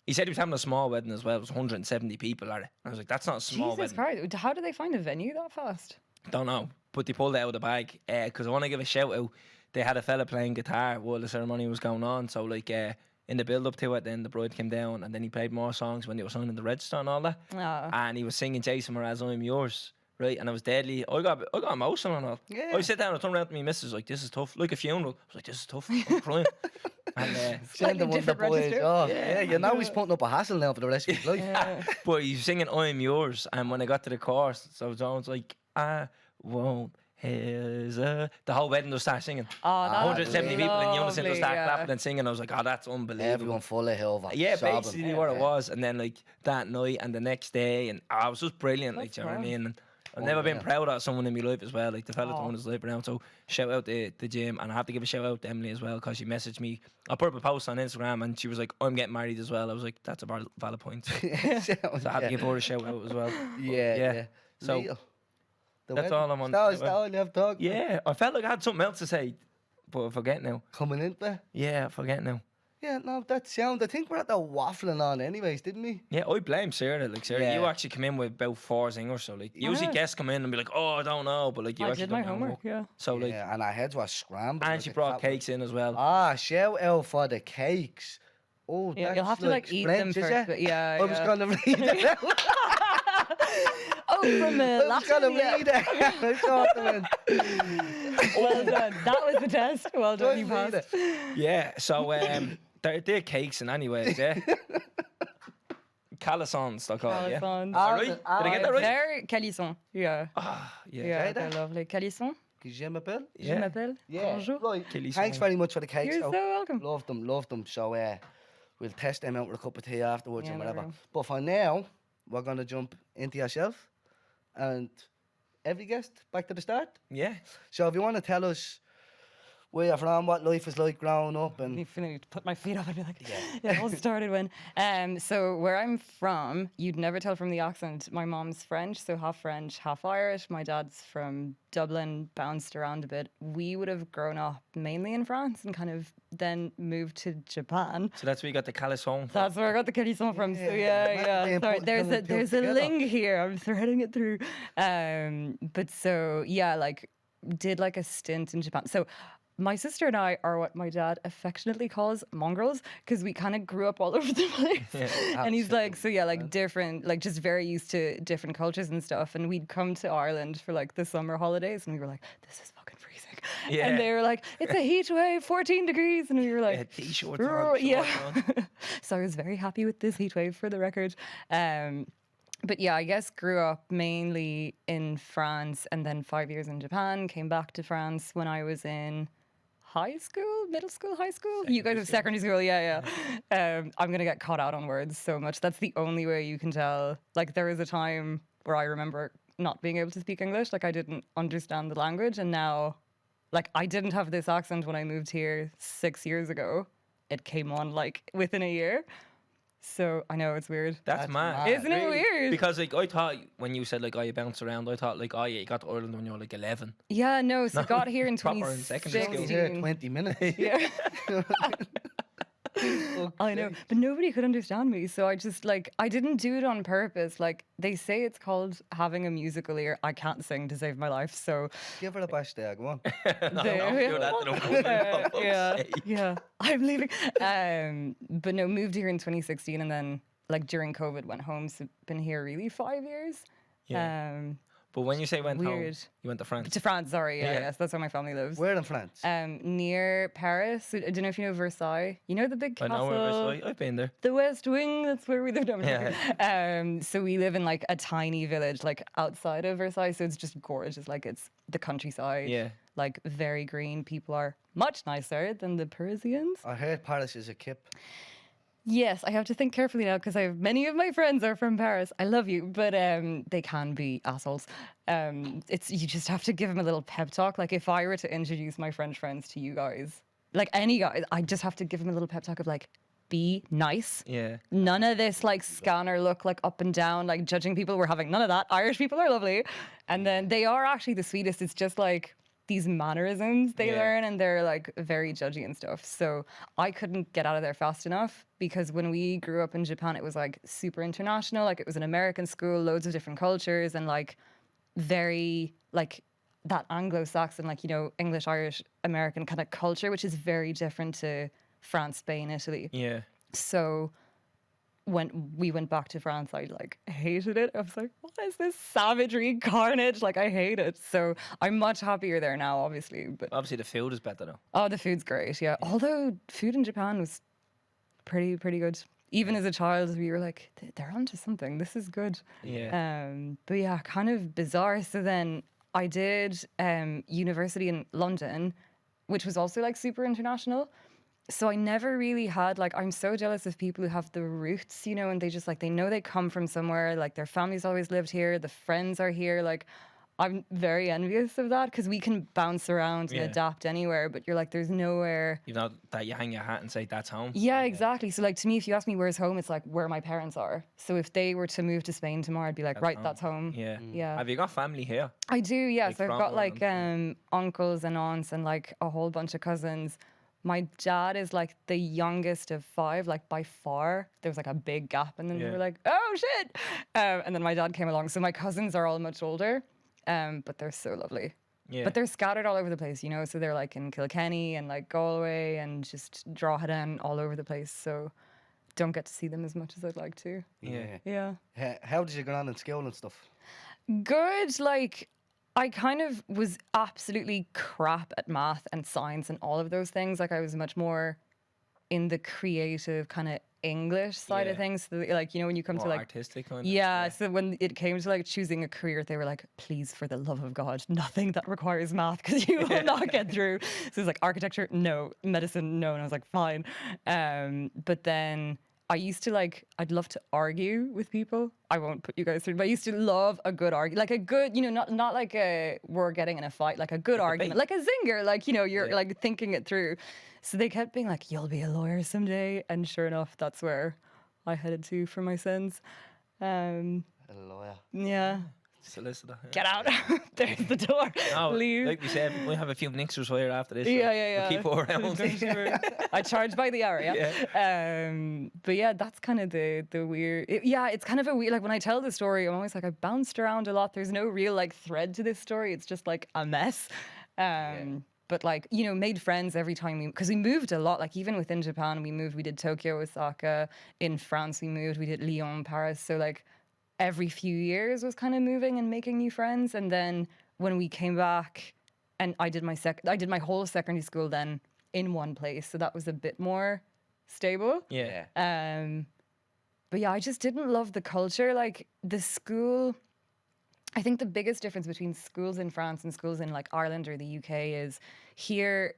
Speaker 4: he said he was having a small wedding as well. It was 170 people at it. I was like, that's not a small
Speaker 5: Jesus
Speaker 4: wedding.
Speaker 5: Christ! How do they find a venue that fast?
Speaker 4: Don't know, but they pulled it out of the bag because I want to give a shout out. They had a fella playing guitar while the ceremony was going on. So like in the build up to it, then the bride came down and then he played more songs when they were signing the register and all that.
Speaker 5: Ah.
Speaker 4: And he was singing Jason Mraz, I'm Yours. Right, and I was deadly. I got emotional and all.
Speaker 3: Yeah.
Speaker 4: I sit down and turned around to me missus like, this is tough, like a funeral. I was like, this is tough. I'm crying. And
Speaker 3: Send
Speaker 5: Slightly
Speaker 3: them one of the
Speaker 5: different
Speaker 3: boys
Speaker 5: register.
Speaker 3: off. Yeah, you know he's putting up a hassle now for the rest of his life.
Speaker 4: but he's singing I'm Yours. And when I got to the chorus, so I was like, I won't hesitate. The whole wedding just started singing.
Speaker 5: Oh, that's
Speaker 4: 170 people in unison just
Speaker 5: lovely,
Speaker 4: start
Speaker 5: yeah.
Speaker 4: clapping and singing. I was like, oh, that's unbelievable.
Speaker 3: Everyone full of Hilver.
Speaker 4: Yeah,
Speaker 3: sobbing.
Speaker 4: basically what it was. And then like that night and the next day, and it was just brilliant. Like,
Speaker 5: That's
Speaker 4: do you know what I
Speaker 5: grand.
Speaker 4: mean? And I've never been
Speaker 3: yeah.
Speaker 4: proud of someone in my life as well. Like the fella
Speaker 5: Aw.
Speaker 4: throwing his life around. So shout out to Jim, and I have to give a shout out to Emily as well because she messaged me. I put up a post on Instagram and she was like, "I'm getting married as well." I was like, "That's a valid point." So I had to give her a shout out as well.
Speaker 3: Yeah,
Speaker 4: Yeah.
Speaker 3: yeah.
Speaker 4: So,
Speaker 3: Leo, the
Speaker 4: that's
Speaker 3: wedding.
Speaker 4: all I'm on-
Speaker 3: That's all you have to talk about.
Speaker 4: Yeah, I felt like I had something else to say, but I forget now.
Speaker 3: Coming into it.
Speaker 4: Yeah, I forget now.
Speaker 3: Yeah, no, that sound. I think we're at the waffling on anyways, didn't we?
Speaker 4: Yeah, I blame Sarah. Like Sarah,
Speaker 3: Yeah.
Speaker 4: you actually come in with about 4 singers, so like usually
Speaker 5: Yeah.
Speaker 4: guests come in and be like, "Oh, I don't know," but like you
Speaker 5: I
Speaker 4: actually
Speaker 5: did my
Speaker 4: don't know.
Speaker 5: homework. Yeah.
Speaker 4: So like,
Speaker 3: Yeah, and our heads were scrambled.
Speaker 4: and
Speaker 3: like
Speaker 4: she
Speaker 3: a
Speaker 4: brought
Speaker 3: cat.
Speaker 4: cakes in as well.
Speaker 3: Ah, shout out for the cakes. Oh,
Speaker 5: Yeah,
Speaker 3: that's
Speaker 5: you'll have to like eat them
Speaker 3: splendid,
Speaker 5: first.
Speaker 3: yeah?
Speaker 5: But yeah.
Speaker 3: I was
Speaker 5: yeah.
Speaker 3: going to read it out.
Speaker 5: Oh, from
Speaker 3: I was gonna
Speaker 5: Latin. Yeah.
Speaker 3: read it. I thought it
Speaker 5: Well done. That was the test. Well done. You
Speaker 3: Don't read
Speaker 5: passed.
Speaker 4: Yeah, so they're cakes in anyways, yeah. Calisons, they're called, yeah.
Speaker 5: Calisons.
Speaker 4: All right, did I get that right?
Speaker 5: They're calisson. Yeah.
Speaker 4: Yeah.
Speaker 5: Yeah,
Speaker 3: Say
Speaker 5: they're
Speaker 3: that.
Speaker 5: lovely. Calisson.
Speaker 3: Je m'appelle?
Speaker 5: Je m'appelle. Bonjour.
Speaker 3: Right.
Speaker 4: Kelly
Speaker 3: Thanks
Speaker 4: song.
Speaker 3: very much for the cakes.
Speaker 5: You're
Speaker 3: though.
Speaker 5: so welcome.
Speaker 3: Love them. So we'll test them out with a cup of tea afterwards
Speaker 5: Yeah,
Speaker 3: and
Speaker 5: no
Speaker 3: whatever.
Speaker 5: problem.
Speaker 3: But for now, we're gonna jump into yourself and every guest back to the start.
Speaker 4: Yeah.
Speaker 3: So if you want to tell us where you're from, what life is like growing up, and
Speaker 5: If I put my feet up, I'd be like, yeah, it all started when. So where I'm from, you'd never tell from the accent. My mom's French, so half French, half Irish. My dad's from Dublin, bounced around a bit. We would have grown up mainly in France and kind of then moved to Japan.
Speaker 4: So that's where you got the Calisson from.
Speaker 5: That's where I got the Calisson from. So
Speaker 3: Yeah,
Speaker 5: yeah. Sorry,
Speaker 3: put
Speaker 5: there's
Speaker 3: them
Speaker 5: a
Speaker 3: two
Speaker 5: there's a
Speaker 3: together.
Speaker 5: link here. I'm threading it through. But so yeah, like did like a stint in Japan. So my sister and I are what my dad affectionately calls mongrels because we kind of grew up all over the place. And he's like, so yeah, like different, like just very used to different cultures and stuff. And we'd come to Ireland for like the summer holidays and we were like, this is fucking freezing.
Speaker 4: Yeah.
Speaker 5: And they were like, it's a heat wave, 14 degrees. And we were like,
Speaker 4: T-shirts
Speaker 5: "Grr,"
Speaker 4: on,
Speaker 5: yeah.
Speaker 4: shorts on.
Speaker 5: So I was very happy with this heat wave for the record. But yeah, I guess grew up mainly in France and then 5 years in Japan, came back to France when I was in high school, middle school, high school. You guys have secondary school, yeah. I'm going to get caught out on words so much. That's the only way you can tell. Like there was a time where I remember not being able to speak English. Like I didn't understand the language. And now, like I didn't have this accent when I moved here 6 years ago. It came on like within a year. So I know it's weird.
Speaker 4: That's mad.
Speaker 5: Isn't it weird?
Speaker 4: Because like I thought when you said like you bounce around, I thought like yeah, you got to Ireland when you were like 11.
Speaker 5: Yeah, no. So got here in
Speaker 4: Proper in secondary school.
Speaker 3: only here
Speaker 5: 2016.
Speaker 3: 20 minutes.
Speaker 5: Yeah. I know, but nobody could understand me. So I just like I didn't do it on purpose. Like they say it's called having a musical ear. I can't sing to save my life. So
Speaker 3: Give her a bash there, go on.
Speaker 4: No,
Speaker 5: there-
Speaker 4: don't do that to the woman, for fuck's
Speaker 5: yeah,
Speaker 4: sake.
Speaker 5: yeah. I'm leaving. But no, moved here in 2016, and then like during COVID went home. So been here really 5 years.
Speaker 4: Yeah. But when you say went home,
Speaker 5: Weird.
Speaker 4: you went to France.
Speaker 5: To France, sorry. Yeah,
Speaker 4: Yeah.
Speaker 5: yes, that's where my family lives.
Speaker 3: Where in France?
Speaker 5: Near Paris. I don't know if you know Versailles. You know the big
Speaker 4: I
Speaker 5: castle.
Speaker 4: know where it is. I've been there.
Speaker 5: The West Wing, that's where we live. No, I'm
Speaker 4: Yeah.
Speaker 5: joking. So we live in like a tiny village, like outside of Versailles. So it's just gorgeous. Like it's the countryside.
Speaker 4: Yeah.
Speaker 5: Like very green. People are much nicer than the Parisians.
Speaker 3: I heard Paris is a kip.
Speaker 5: Yes, I have to think carefully now because I have many of my friends are from Paris. I love you, but they can be assholes. It's you just have to give them a little pep talk. Like if I were to introduce my French friends to you guys, like any guys, I just have to give them a little pep talk of like, be nice.
Speaker 4: Yeah.
Speaker 5: None of this like scanner look like up and down, like judging people. We're having none of that. Irish people are lovely, and then they are actually the sweetest. It's just like these mannerisms they
Speaker 4: Yeah.
Speaker 5: learn, and they're like very judgy and stuff. So I couldn't get out of there fast enough because when we grew up in Japan, it was like super international. Like it was an American school, loads of different cultures, and like very like that Anglo-Saxon, like, you know, English, Irish, American kind of culture, which is very different to France, Spain, Italy.
Speaker 4: Yeah.
Speaker 5: So when we went back to France, I like hated it. I was like, what is this savagery, carnage? Like I hate it. So I'm much happier there now, obviously. But
Speaker 4: Obviously, the food is better though.
Speaker 5: oh, the food's great. Yeah. Although food in Japan was pretty good. Even as a child, we were like, they're onto something. This is good.
Speaker 4: Yeah.
Speaker 5: But yeah, kind of bizarre. So then I did university in London, which was also like super international. So I never really had like, I'm so jealous of people who have the roots, you know, and they just like, they know they come from somewhere, like their families always lived here, the friends are here. Like I'm very envious of that because we can bounce around and
Speaker 4: Yeah.
Speaker 5: adapt anywhere, but you're like, there's nowhere.
Speaker 4: You know that you hang your hat and say that's home.
Speaker 5: Yeah, exactly. So like to me, if you ask me where's home, it's like where my parents are. So if they were to move to Spain tomorrow, I'd be like, right,
Speaker 4: home.
Speaker 5: that's home.
Speaker 4: Yeah.
Speaker 5: Yeah.
Speaker 4: Have you got family here?
Speaker 5: I do, yeah.
Speaker 4: Like
Speaker 5: So I've
Speaker 4: from
Speaker 5: got like
Speaker 4: Ireland,
Speaker 5: uncles and aunts and like a whole bunch of cousins. My dad is like the youngest of 5, like by far. There was like a big gap, and then we
Speaker 4: Yeah.
Speaker 5: were like, oh shit! And then my dad came along. So my cousins are all much older, but they're so lovely.
Speaker 4: Yeah.
Speaker 5: But they're scattered all over the place, you know. So they're like in Kilkenny and like Galway and just Drogheda and all over the place. So don't get to see them as much as I'd like to.
Speaker 4: Yeah.
Speaker 5: Yeah.
Speaker 3: How did you get on in school and stuff?
Speaker 5: Good. Like, I kind of was absolutely crap at math and science and all of those things. Like, I was much more in the creative kind of English side of
Speaker 4: Yeah.
Speaker 5: things. So, like, you know, when you come
Speaker 4: More
Speaker 5: to like
Speaker 4: artistic kind of.
Speaker 5: yeah, so when it came to like choosing a career, they were like, please, for the love of God, nothing that requires math because you will not get through. So it's like architecture, no, medicine, no. And I was like, fine. But then I used to like, I'd love to argue with people. I won't put you guys through, but I used to love a good argument, like a good, you know, not like a, we're getting in a fight, like a good argument, like a zinger, like, you know, you're like thinking it through. So they kept being like, you'll be a lawyer someday. And sure enough, that's where I headed to for my sins.
Speaker 3: A lawyer.
Speaker 5: Yeah.
Speaker 4: Solicitor. Yeah.
Speaker 5: Get out. There's the door.
Speaker 4: No,
Speaker 5: Leave.
Speaker 4: like we said, we have a few mixers here after this.
Speaker 5: Yeah.
Speaker 4: We'll keep her around.
Speaker 5: I charge by the hour, yeah. But yeah, that's kind of the weird. It's kind of a weird. Like when I tell the story, I'm always like, I bounced around a lot. There's no real like thread to this story. It's just like a mess. But like, you know, made friends every time because we moved a lot. Like even within Japan, we did Tokyo, Osaka. In France, we did Lyon, Paris. So like every few years was kind of moving and making new friends. And then when we came back, and I did my whole secondary school then in one place, so that was a bit more stable.
Speaker 4: Yeah.
Speaker 5: But yeah, I just didn't love the culture. Like the school, I think the biggest difference between schools in France and schools in like Ireland or the UK is here,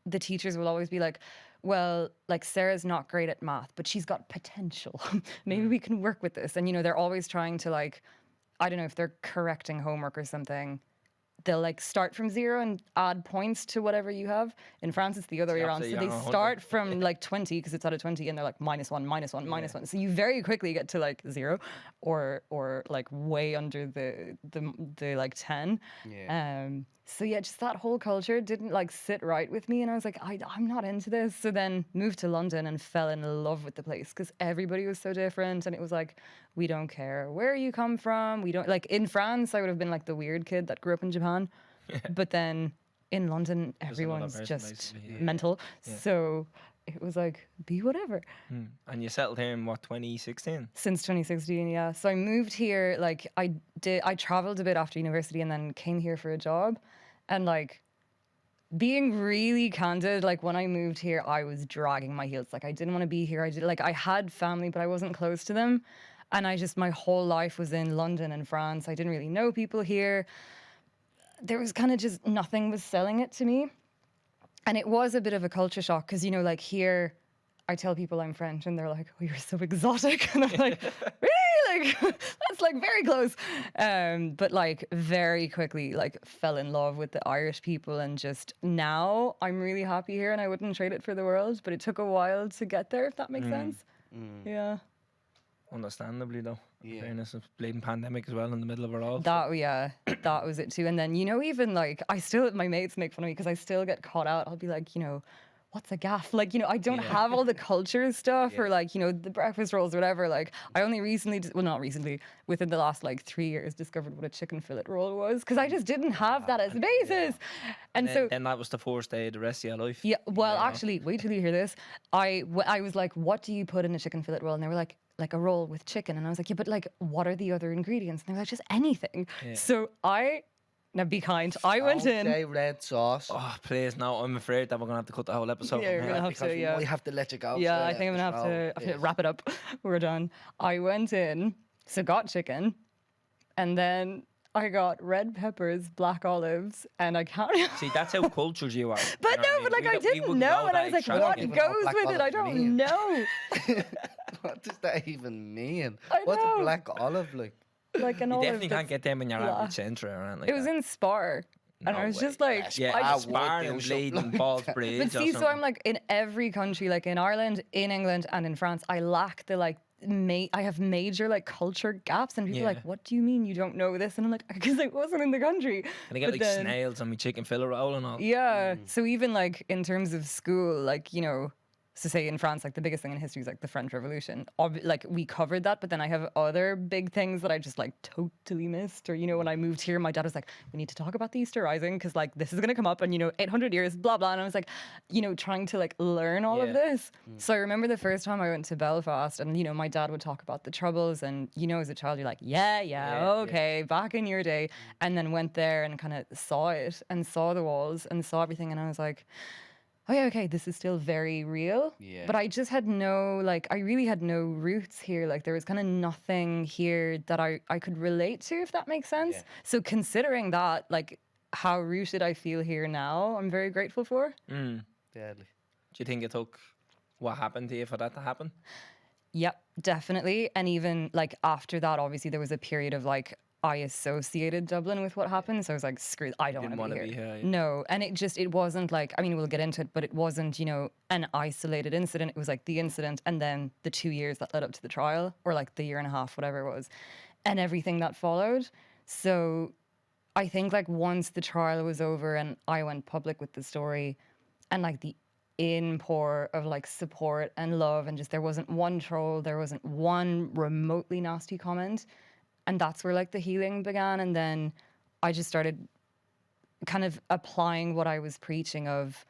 Speaker 5: the teachers will always be like, well, like Sarah's not great at math, but she's got potential. Maybe we can work with this. And, you know, they're always trying to like, I don't know if they're correcting homework or something. They'll like start from 0 and add points to whatever you have. In France, it's the other way around. So they start from like 20 because it's out of 20 and they're like -1, -1, -1. So you very quickly get to like 0 or like way under the like 10.
Speaker 3: Yeah.
Speaker 5: So yeah, just that whole culture didn't like sit right with me. And I was like, I'm not into this. So then moved to London and fell in love with the place because everybody was so different. And it was like, we don't care where you come from. We don't like in France, I would have been like the weird kid that grew up in Japan. But then in London, everyone's
Speaker 4: person,
Speaker 5: just
Speaker 4: basically, yeah.
Speaker 5: mental. So it was like, be whatever.
Speaker 4: And you settled here in what, 2016?
Speaker 5: Since 2016, yeah. So I moved here, like I traveled a bit after university and then came here for a job. And like being really candid, like when I moved here, I was dragging my heels. Like I didn't want to be here. I had family, but I wasn't close to them. And my whole life was in London and France. I didn't really know people here. There was kind of just nothing was selling it to me. And it was a bit of a culture shock because, you know, like here, I tell people I'm French and they're like, oh, you're so exotic. And I'm like, really? Like, that's like very close. But like very quickly, like fell in love with the Irish people. And just now I'm really happy here and I wouldn't trade it for the world. But it took a while to get there, if that makes sense. Yeah.
Speaker 4: Understandably, though.
Speaker 3: Yeah.
Speaker 4: Fairness of bleeding pandemic as well in the middle of it all.
Speaker 5: That was it too. And then, you know, even like my mates make fun of me because I still get caught out. I'll be like, you know, what's a gaff? Like, you know, I don't have all the culture stuff or like, you know, the breakfast rolls or whatever. Like I only recently, not recently, within the last like 3 years discovered what a chicken fillet roll was because I just didn't have that as a basis. And so
Speaker 4: then that was the first day of the rest of your life.
Speaker 5: yeah, well, actually, wait till you hear this. I was like, what do you put in a chicken fillet roll? And they were like a roll with chicken. And I was like, yeah, but like, what are the other ingredients? And they were like, just anything.
Speaker 4: Yeah.
Speaker 5: So now be kind. I went in.
Speaker 3: Say red sauce.
Speaker 4: Oh, please, no, I'm afraid that we're going to have to cut the whole episode.
Speaker 5: Yeah, you're
Speaker 4: from
Speaker 5: gonna
Speaker 4: here.
Speaker 5: have
Speaker 3: Because
Speaker 5: to,
Speaker 3: we
Speaker 5: yeah.
Speaker 3: might have to let you go.
Speaker 5: Yeah,
Speaker 3: so
Speaker 5: I think I'm gonna have to
Speaker 3: yes.
Speaker 5: wrap it up. We're done. I went in, so got chicken, and then I got red peppers, black olives, and I can't.
Speaker 4: See, that's how cultured you are.
Speaker 5: But
Speaker 4: you know
Speaker 5: no,
Speaker 4: what
Speaker 5: but like
Speaker 4: I
Speaker 5: I
Speaker 4: mean? We
Speaker 5: didn't
Speaker 4: wouldn't
Speaker 5: know, and I
Speaker 4: that
Speaker 5: was like,
Speaker 3: I don't
Speaker 5: what
Speaker 3: even know
Speaker 5: goes
Speaker 3: what black
Speaker 5: with it? I
Speaker 3: olives
Speaker 5: don't
Speaker 3: mean.
Speaker 5: know.
Speaker 3: What does that even mean?
Speaker 5: I
Speaker 3: What's
Speaker 5: know.
Speaker 3: a black olive like?
Speaker 5: Like an
Speaker 4: You
Speaker 5: olive.
Speaker 4: definitely can't
Speaker 5: that's
Speaker 4: get them in your
Speaker 5: black.
Speaker 4: average centre or anything like
Speaker 5: It was
Speaker 4: that.
Speaker 5: in Spar, and
Speaker 4: No
Speaker 5: I was
Speaker 4: way.
Speaker 5: just like,
Speaker 4: Yeah,
Speaker 3: I
Speaker 4: Spar
Speaker 3: would
Speaker 4: and
Speaker 3: do
Speaker 4: Bleed
Speaker 3: something
Speaker 4: and Balls
Speaker 5: But
Speaker 4: Bridge or
Speaker 5: see, so I'm
Speaker 4: something.
Speaker 5: like in every country, like in Ireland, in England, and in France, I lack the like. I have major like culture gaps, and people are
Speaker 4: Yeah.
Speaker 5: like, "What do you mean you don't know this?" And I'm like, "Because I wasn't in the country."
Speaker 4: And I get
Speaker 5: But
Speaker 4: like
Speaker 5: then-
Speaker 4: snails on my chicken fillet roll and all.
Speaker 5: Yeah. So even like in terms of school, like, you know, So say in France, like the biggest thing in history is like the French Revolution. Like we covered that, but then I have other big things that I just like totally missed. Or, you know, when I moved here, my dad was like, we need to talk about the Easter Rising because like this is going to come up and, you know, 800 years, blah, blah. And I was like, you know, trying to like learn all of this. So I remember the first time I went to Belfast and, you know, my dad would talk about the Troubles and, you know, as a child, you're like, yeah, okay, back in your day. And then went there and kind of saw it and saw the walls and saw everything. And I was like, oh yeah, okay, this is still very real.
Speaker 3: Yeah.
Speaker 5: But I just had no, like, I really had no roots here. Like, there was kind of nothing here that I could relate to, if that makes sense.
Speaker 3: Yeah.
Speaker 5: So considering that, like, how rooted I feel here now, I'm very grateful for.
Speaker 3: Deadly.
Speaker 4: Do you think it took what happened to you for that to happen?
Speaker 5: Yep, definitely. And even, like, after that, obviously, there was a period of, like, I associated Dublin with what happened. So I was like, screw it, I don't
Speaker 4: Didn't
Speaker 5: want to
Speaker 4: wanna
Speaker 5: be
Speaker 4: be
Speaker 5: here.
Speaker 4: here, yeah.
Speaker 5: No. And it wasn't like, I mean, we'll get into it, but it wasn't, you know, an isolated incident. It was like the incident and then the 2 years that led up to the trial, or like the year and a half, whatever it was, and everything that followed. So I think like once the trial was over and I went public with the story and like the inpour of like support and love and just there wasn't one troll, there wasn't one remotely nasty comment. And that's where like the healing began. And then I just started kind of applying what I was preaching of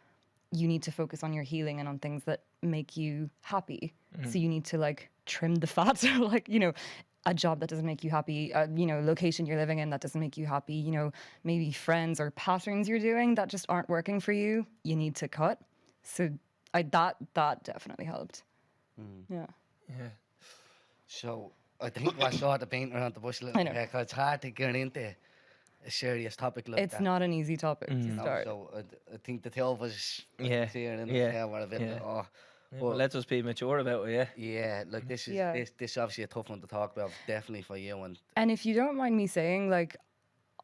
Speaker 5: you need to focus on your healing and on things that make you happy. So you need to like trim the fat, like, you know, a job that doesn't make you happy, you know, location you're living in that doesn't make you happy, you know, maybe friends or patterns you're doing that just aren't working for you, you need to cut. So that definitely helped. Yeah.
Speaker 4: Yeah.
Speaker 3: So I think we're sort of painting around the bush a little
Speaker 5: I know.
Speaker 3: bit because it's hard to get into a serious topic like
Speaker 5: It's
Speaker 3: that.
Speaker 5: not an easy topic to
Speaker 3: you know,
Speaker 5: start.
Speaker 3: so I think the two of us
Speaker 4: Yeah,
Speaker 3: here in
Speaker 4: yeah,
Speaker 3: were a bit
Speaker 4: yeah.
Speaker 3: like, oh,
Speaker 4: Yeah,
Speaker 3: but
Speaker 4: well, let's just be mature about it, yeah.
Speaker 3: yeah, like this is
Speaker 5: Yeah.
Speaker 3: this is obviously a tough one to talk about, definitely for you. And
Speaker 5: And if you don't mind me saying, like,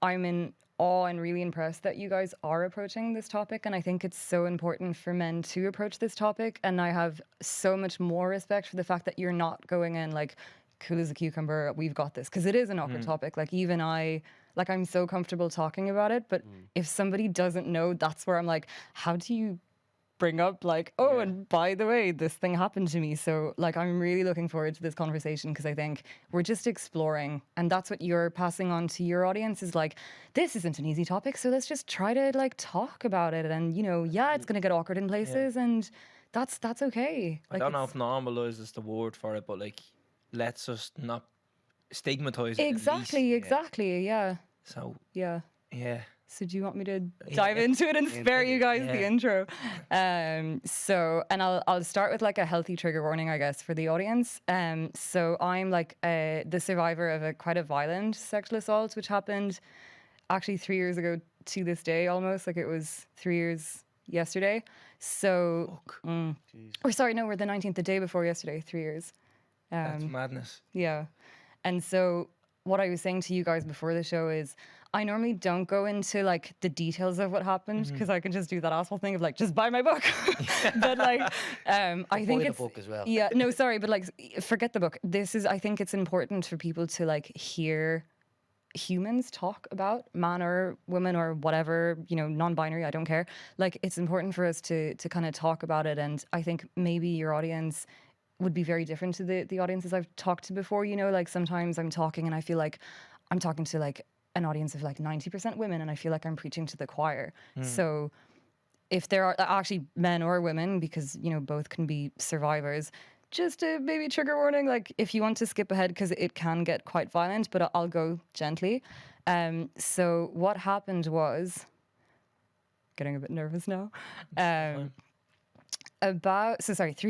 Speaker 5: I'm in awe and really impressed that you guys are approaching this topic. And I think it's so important for men to approach this topic. And I have so much more respect for the fact that you're not going in like, cool as a cucumber, we've got this. Because it is an awkward topic. Like, even I'm so comfortable talking about it. But if somebody doesn't know, that's where I'm like, how do you bring up like, oh, and by the way, this thing happened to me. So like, I'm really looking forward to this conversation because I think we're just exploring, and that's what you're passing on to your audience is like, this isn't an easy topic, so let's just try to like talk about it. And you know, yeah, it's gonna get awkward in places, and that's okay.
Speaker 4: I don't know if normalise is the word for it, but like, let's just not stigmatise it.
Speaker 5: Exactly, yeah.
Speaker 4: So,
Speaker 5: Yeah.
Speaker 4: yeah.
Speaker 5: So do you want me to dive into it and spare you guys the intro? So, and I'll start with like a healthy trigger warning, I guess, for the audience. So I'm like the survivor of quite a violent sexual assault, which happened actually 3 years ago to this day, almost like it was 3 years yesterday. So, or sorry, no, we're the 19th, the day before yesterday, 3 years.
Speaker 4: That's madness.
Speaker 5: Yeah. And so what I was saying to you guys before the show is I normally don't go into like the details of what happened because I can just do that asshole thing of like, just buy my book. But like, I think
Speaker 3: buy the
Speaker 5: it's
Speaker 3: book as well.
Speaker 5: Yeah, no, sorry, but like, forget the book. I think it's important for people to like hear humans talk about man or woman or whatever, you know, non-binary, I don't care. Like, it's important for us to kind of talk about it. And I think maybe your audience would be very different to the audiences I've talked to before. You know, like sometimes I'm talking and I feel like I'm talking to like an audience of like 90% women and I feel like I'm preaching to the choir. So if there are actually men or women, because, you know, both can be survivors, just a maybe trigger warning, like if you want to skip ahead because it can get quite violent, but I'll go gently. So what happened was, getting a bit nervous now. 3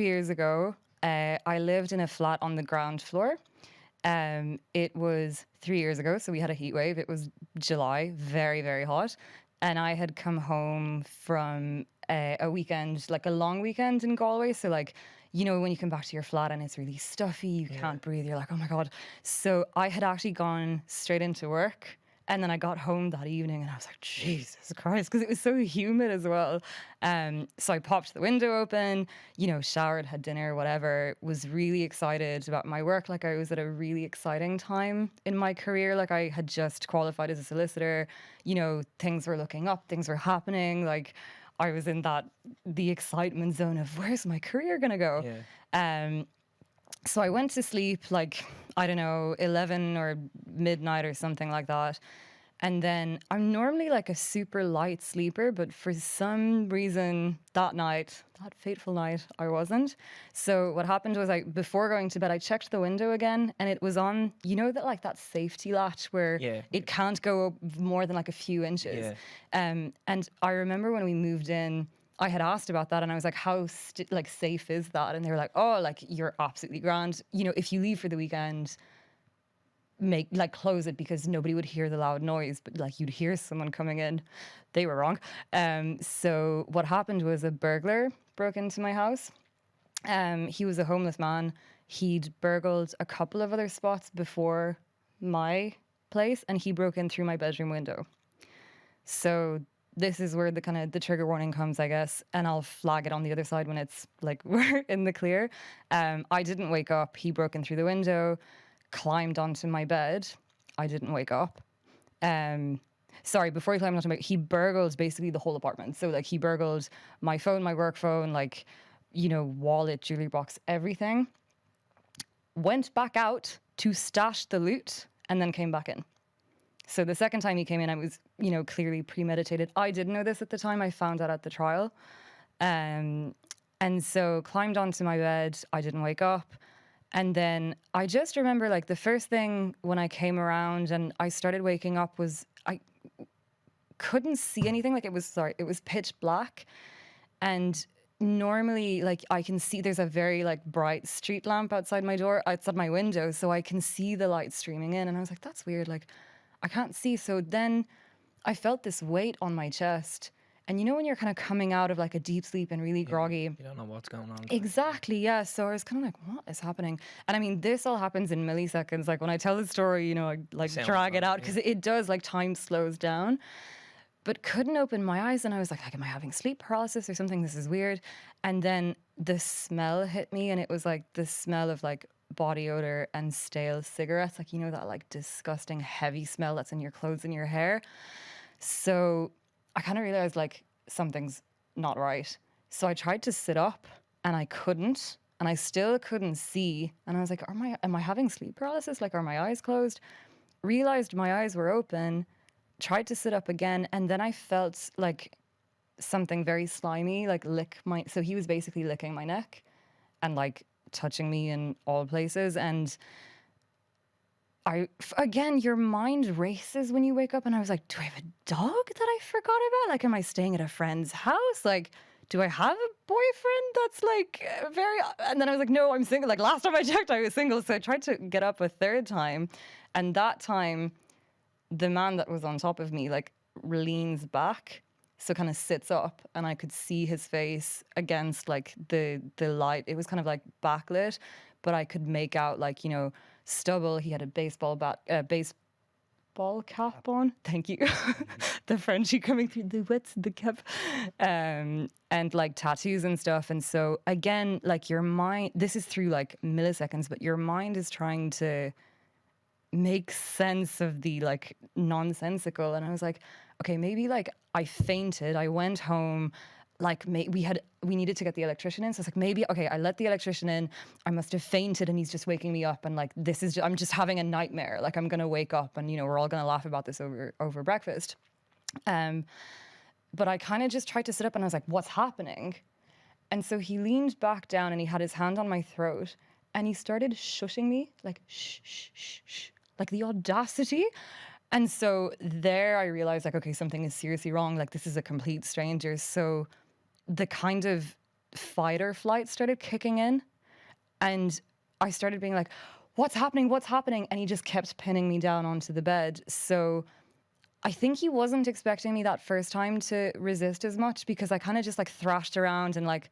Speaker 5: years ago, I lived in a flat on the ground floor. It was 3 years ago, so we had a heat wave. It was July, very, very hot. And I had come home from a weekend, like a long weekend in Galway. So like, you know, when you come back to your flat and it's really stuffy, you can't breathe, you're like, oh my God. So I had actually gone straight into work. And then I got home that evening and I was like, Jesus Christ, because it was so humid as well. So I popped the window open, you know, showered, had dinner, whatever, was really excited about my work. Like I was at a really exciting time in my career. Like I had just qualified as a solicitor, you know, things were looking up, things were happening. Like I was in the excitement zone of where's my career gonna go. So I went to sleep like, I don't know, 11 or midnight or something like that. And then I'm normally like a super light sleeper, but for some reason that night, that fateful night, I wasn't. So what happened was before going to bed, I checked the window again and it was on, you know, that safety latch where it can't go up more than like a few inches. And I remember when we moved in, I had asked about that and I was like, how safe is that? And they were like, oh, like you're absolutely grand. You know, if you leave for the weekend, close it because nobody would hear the loud noise, but like you'd hear someone coming in. They were wrong. So what happened was a burglar broke into my house. He was a homeless man. He'd burgled a couple of other spots before my place and he broke in through my bedroom window. So this is where the trigger warning comes, I guess, and I'll flag it on the other side when it's like we're in the clear. I didn't wake up. He broke in through the window, climbed onto my bed. I didn't wake up. Sorry, before he climbed onto my bed, he burgled basically the whole apartment. So like he burgled my phone, my work phone, like, you know, wallet, jewelry box, everything. Went back out to stash the loot and then came back in. So the second time he came in, I was, you know, clearly premeditated. I didn't know this at the time. I found out at the trial. And so climbed onto my bed. I didn't wake up. And then I just remember like the first thing when I came around and I started waking up was I couldn't see anything. Like it was pitch black. And normally like I can see there's a very like bright street lamp outside my window. So I can see the light streaming in. And I was like, that's weird. Like I can't see. So then I felt this weight on my chest. And you know when you're kind of coming out of like a deep sleep and really groggy?
Speaker 4: You don't know what's going on.
Speaker 5: Exactly, yeah. So I was kind of like, what is happening? And I mean, this all happens in milliseconds. Like when I tell the story, you know, I like drag it out because it does, like time slows down. But couldn't open my eyes and I was like, am I having sleep paralysis or something? This is weird. And then the smell hit me and it was like the smell of like body odor and stale cigarettes. Like, you know, that like disgusting heavy smell that's in your clothes and your hair. So I kind of realized like something's not right. So I tried to sit up and I couldn't, and I still couldn't see. And I was like, am I having sleep paralysis? Like, are my eyes closed? Realized my eyes were open, tried to sit up again. And then I felt like something very slimy, like so he was basically licking my neck and like touching me in all places. And again, your mind races when you wake up and I was like, do I have a dog that I forgot about? Like, am I staying at a friend's house? Like, do I have a boyfriend that's like and then I was like, no, I'm single. Like last time I checked, I was single. So I tried to get up a third time. And that time, the man that was on top of me, like leans back. So kind of sits up and I could see his face against like the light. It was kind of like backlit, but I could make out like, you know, stubble. He had a baseball cap on. Thank you. The Frenchie coming through the cap. And like tattoos and stuff. And so again, like your mind, this is through like milliseconds, but your mind is trying to make sense of the like nonsensical. And I was like, okay, maybe like I fainted. I went home. Like we needed to get the electrician in. So it's like, maybe, okay, I let the electrician in. I must have fainted and he's just waking me up. And like, I'm just having a nightmare. Like I'm going to wake up and, you know, we're all going to laugh about this over breakfast. But I kind of just tried to sit up and I was like, what's happening? And so he leaned back down and he had his hand on my throat and he started shushing me like, shh, shh, shh, shh, like the audacity. And so there I realized like, okay, something is seriously wrong. Like this is a complete stranger. So the kind of fight or flight started kicking in and I started being like, what's happening? What's happening? And he just kept pinning me down onto the bed. So I think he wasn't expecting me that first time to resist as much because I kind of just like thrashed around and like,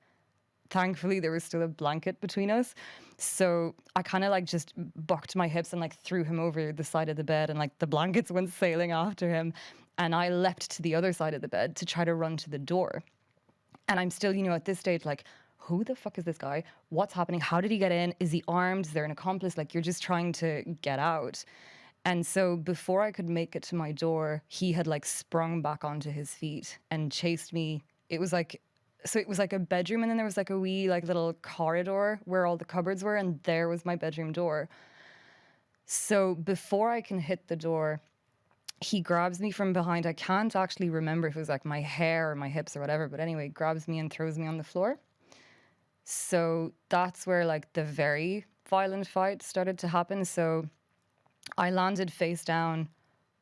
Speaker 5: thankfully there was still a blanket between us. So I kind of like just bucked my hips and like threw him over the side of the bed and like the blankets went sailing after him. And I leapt to the other side of the bed to try to run to the door. And I'm still, you know, at this stage, like, who the fuck is this guy? What's happening? How did he get in? Is he armed? Is there an accomplice? Like, you're just trying to get out. And so before I could make it to my door, he had like sprung back onto his feet and chased me it was like, so it was like a bedroom, and then there was like a wee like little corridor where all the cupboards were, and there was my bedroom door. So before I can hit the door, he grabs me from behind. I can't actually remember if it was like my hair or my hips or whatever, but anyway, grabs me and throws me on the floor. So that's where like the very violent fight started to happen. So I landed face down.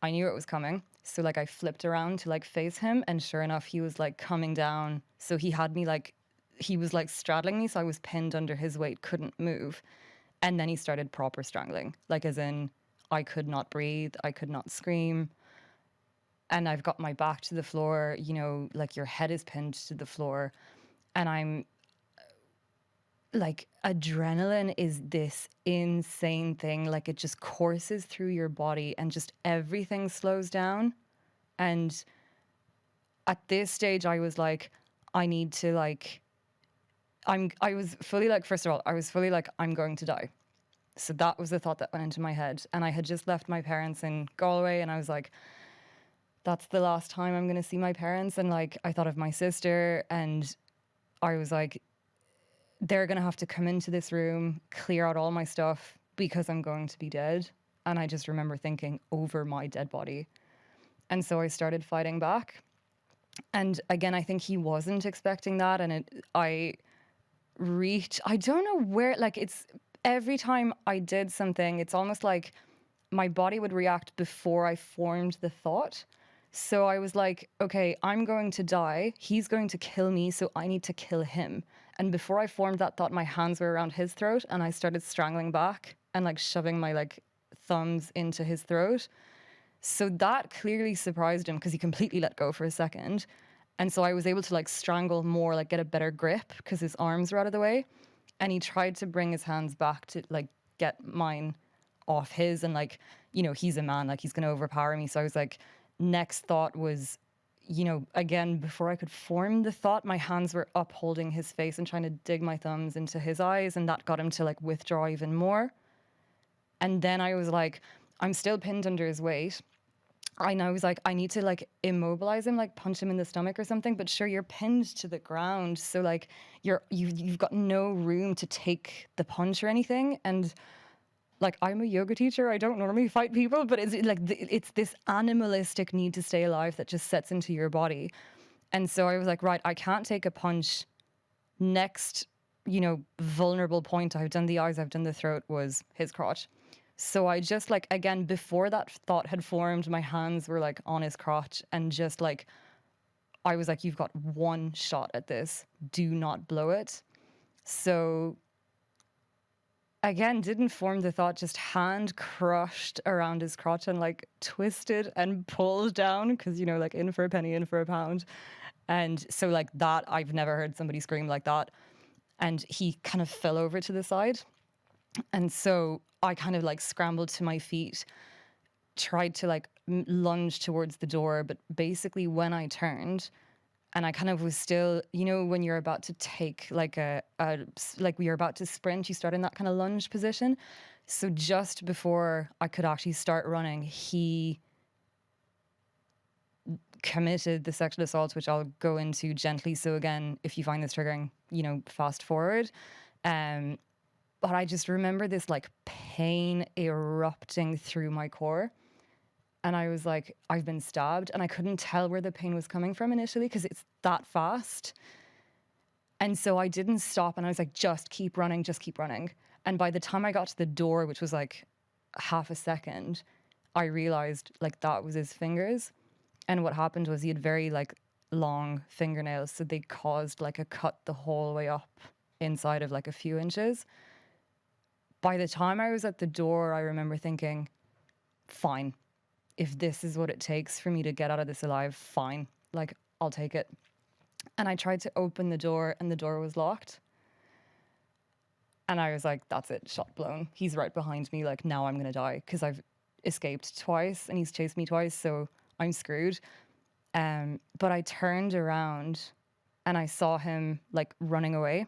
Speaker 5: I knew it was coming. So like I flipped around to like face him, and sure enough, he was like coming down. So he had me like, he was like straddling me. So I was pinned under his weight, couldn't move. And then he started proper strangling, like as in I could not breathe, I could not scream. And I've got my back to the floor, you know, like your head is pinned to the floor. And I'm like, adrenaline is this insane thing. Like it just courses through your body and just everything slows down. And at this stage, I was like, I need to like, I was fully like, first of all, I was fully like, I'm going to die. So that was the thought that went into my head. And I had just left my parents in Galway, and I was like, that's the last time I'm going to see my parents. And like, I thought of my sister, and I was like, they're going to have to come into this room, clear out all my stuff because I'm going to be dead. And I just remember thinking over my dead body. And so I started fighting back. And again, I think he wasn't expecting that. And I don't know where, like, it's every time I did something, it's almost like my body would react before I formed the thought. So I was like, okay, I'm going to die. He's going to kill me. So I need to kill him. And before I formed that thought, my hands were around his throat, and I started strangling back and like shoving my like thumbs into his throat. So that clearly surprised him because he completely let go for a second. And so I was able to like strangle more, like get a better grip because his arms were out of the way. And he tried to bring his hands back to like get mine off his. And like, you know, he's a man, like he's going to overpower me. So I was like, next thought was, you know, again, before I could form the thought, my hands were up holding his face and trying to dig my thumbs into his eyes. And that got him to like withdraw even more. And then I was like, I'm still pinned under his weight. And I was like, I need to like immobilize him, like punch him in the stomach or something. But sure, you're pinned to the ground. So like you've got no room to take the punch or anything. And like, I'm a yoga teacher. I don't normally fight people, but it's like, it's this animalistic need to stay alive that just sets into your body. And so I was like, right, I can't take a punch. Next, you know, vulnerable point, I've done the eyes, I've done the throat, was his crotch. So I just like, again, before that thought had formed, my hands were like on his crotch, and just like, I was like, you've got one shot at this. Do not blow it. So again, didn't form the thought, just hand crushed around his crotch and like twisted and pulled down because, you know, like in for a penny, in for a pound. And so like that, I've never heard somebody scream like that. And he kind of fell over to the side. And so I kind of like scrambled to my feet, tried to like lunge towards the door. But basically when I turned, and I kind of was still, you know, when you're about to take like like we are about to sprint, you start in that kind of lunge position. So just before I could actually start running, he committed the sexual assault, which I'll go into gently. So again, if you find this triggering, you know, fast forward. But I just remember this like pain erupting through my core. And I was like, I've been stabbed. And I couldn't tell where the pain was coming from initially because it's that fast. And so I didn't stop. And I was like, just keep running, just keep running. And by the time I got to the door, which was like half a second, I realized like that was his fingers. And what happened was he had very like long fingernails. So they caused like a cut the whole way up inside of like a few inches. By the time I was at the door, I remember thinking, fine. If this is what it takes for me to get out of this alive, fine. Like, I'll take it. And I tried to open the door, and the door was locked. And I was like, that's it, shot blown. He's right behind me, like, now I'm going to die. Because I've escaped twice, and he's chased me twice, so I'm screwed. But I turned around, and I saw him, like, running away.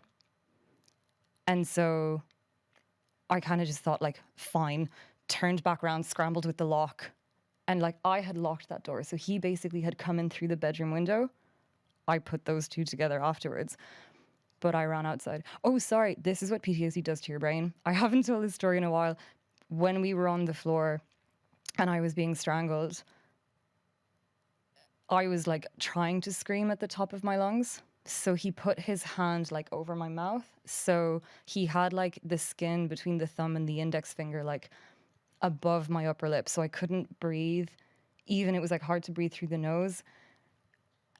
Speaker 5: And so I kind of just thought, like, fine. Turned back around, scrambled with the lock. And like I had locked that door. So he basically had come in through the bedroom window. I put those two together afterwards. But I ran outside. Oh, sorry. This is what PTSD does to your brain. I haven't told this story in a while. When we were on the floor and I was being strangled, I was like trying to scream at the top of my lungs. So he put his hand like over my mouth. So he had like the skin between the thumb and the index finger like above my upper lip. So I couldn't breathe. Even it was like hard to breathe through the nose.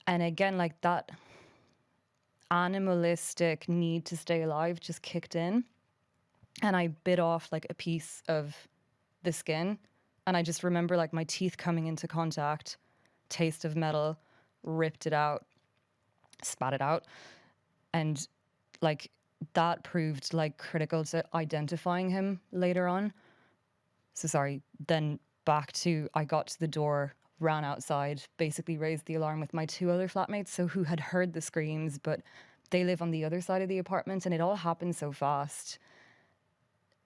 Speaker 5: And again, like that animalistic need to stay alive just kicked in. And I bit off like a piece of the skin. And I just remember like my teeth coming into contact, taste of metal, ripped it out, spat it out. And like that proved like critical to identifying him later on. So sorry, then back to, I got to the door, ran outside, basically raised the alarm with my two other flatmates, so who had heard the screams, but they live on the other side of the apartment, and it all happened so fast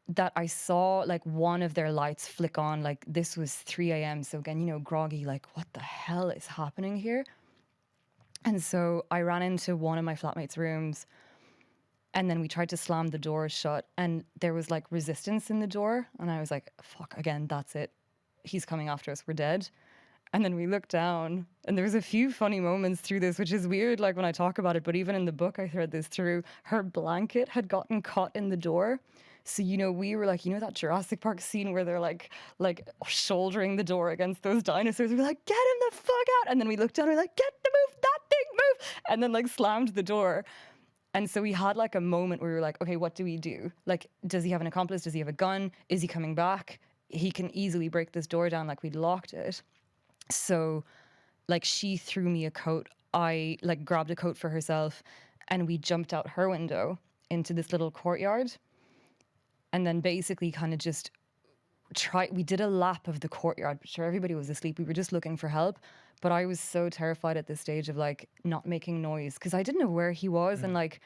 Speaker 5: that I saw like one of their lights flick on. Like this was 3 a.m. So again, you know, groggy, like what the hell is happening here? And so I ran into one of my flatmates' rooms, and then we tried to slam the door shut, and there was like resistance in the door. And I was like, fuck, again, that's it. He's coming after us. We're dead. And then we looked down, and there was a few funny moments through this, which is weird, like when I talk about it, but even in the book, I thread this through. Her blanket had gotten caught in the door. So, you know, we were like, you know, that Jurassic Park scene where they're like shouldering the door against those dinosaurs. We were like, get him the fuck out. And then we looked down, and we were like, get the move, that thing, move. And then like slammed the door. And so we had like a moment where we were like, okay, what do we do? Like, does he have an accomplice? Does he have a gun? Is he coming back? He can easily break this door down, like we'd locked it. So like she threw me a coat. I like grabbed a coat for herself, and we jumped out her window into this little courtyard. And then basically kind of just we did a lap of the courtyard. Sure, everybody was asleep. We were just looking for help. But I was so terrified at this stage of like not making noise because I didn't know where he was. And like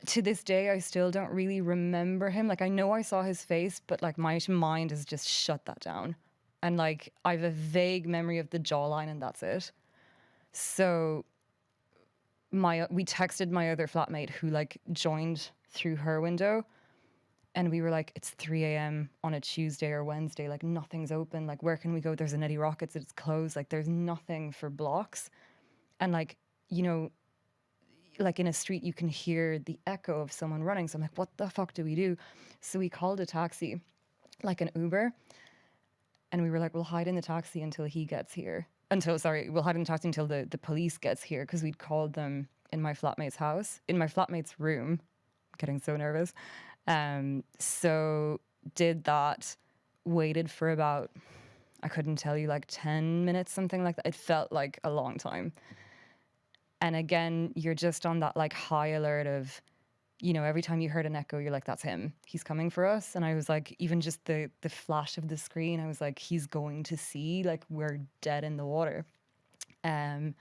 Speaker 5: to this day, I still don't really remember him. Like I know I saw his face, but like my mind has just shut that down. And like I have a vague memory of the jawline, and that's it. So we texted my other flatmate who like joined through her window. And we were like, it's 3 a.m. on a Tuesday or Wednesday. Like, nothing's open. Like, where can we go? There's an Eddie Rockets. It's closed. Like, there's nothing for blocks. And, like, you know, like in a street, you can hear the echo of someone running. So I'm like, what the fuck do we do? So we called a taxi, like an Uber. And we were like, we'll hide in the taxi until he gets here. We'll hide in the taxi until the police gets here. Because we'd called them in my flatmate's house, in my flatmate's room. I'm getting so nervous. So did that, waited for about, I couldn't tell you, like 10 minutes, something like that. It felt like a long time. And again, you're just on that like high alert of, you know, every time you heard an echo, you're like, that's him. He's coming for us. And I was like, even just the flash of the screen, I was like, he's going to see, like, we're dead in the water. But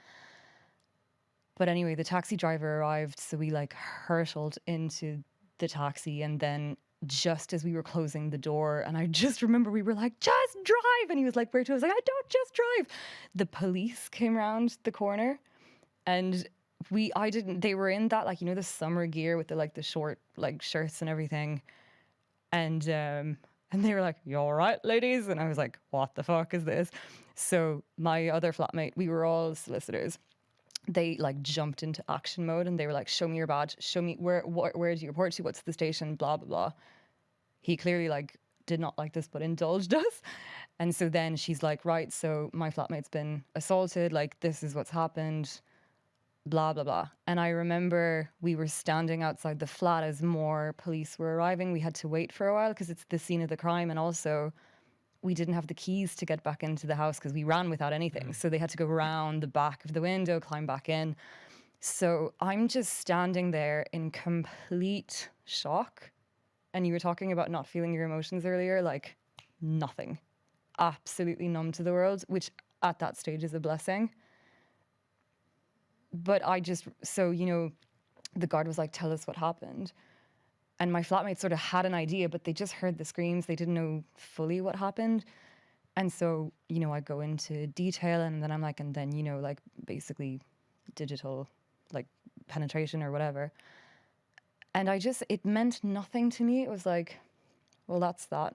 Speaker 5: anyway, the taxi driver arrived. So we like hurtled into the taxi, and then just as we were closing the door, and I just remember we were like, just drive, and he was like, where to? I was like, I don't, just drive. The police came around the corner, and they were in that, like, you know, the summer gear with the short like shirts and everything, and they were like, you all right, ladies? And I was like, what the fuck is this? So my other flatmate, we were all solicitors. They like jumped into action mode, and they were like, show me your badge, show me where do you report to, what's the station, blah blah blah. He clearly like did not like this but indulged us. And so then she's like, right, so my flatmate's been assaulted, like this is what's happened, blah blah blah. And I remember we were standing outside the flat as more police were arriving. We had to wait for a while because it's the scene of the crime, and also we didn't have the keys to get back into the house because we ran without anything. So they had to go around the back of the window, climb back in. So I'm just standing there in complete shock. And you were talking about not feeling your emotions earlier, like nothing. Absolutely numb to the world, which at that stage is a blessing. But so, you know, the guard was like, tell us what happened. And my flatmates sort of had an idea, but they just heard the screams. They didn't know fully what happened. And so, you know, I go into detail, and then I'm like, and then, you know, like basically digital like penetration or whatever. And it meant nothing to me. It was like, well, that's that,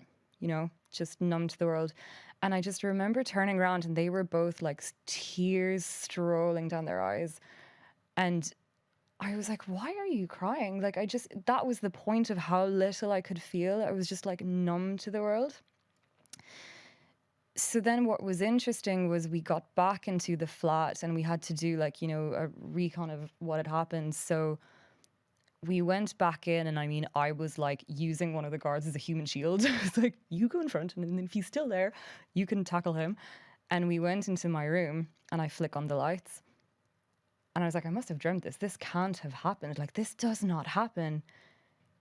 Speaker 5: just numb to the world. And I just remember turning around and they were both like tears strolling down their eyes. And I was like, why are you crying? Like, that was the point of how little I could feel. I was just like numb to the world. So then what was interesting was we got back into the flat and we had to do like, a recon of what had happened. So we went back in and I was like using one of the guards as a human shield. I was like, you go in front and then if he's still there, you can tackle him. And we went into my room and I flick on the lights. And I was like, I must have dreamt this. This can't have happened. Like, this does not happen.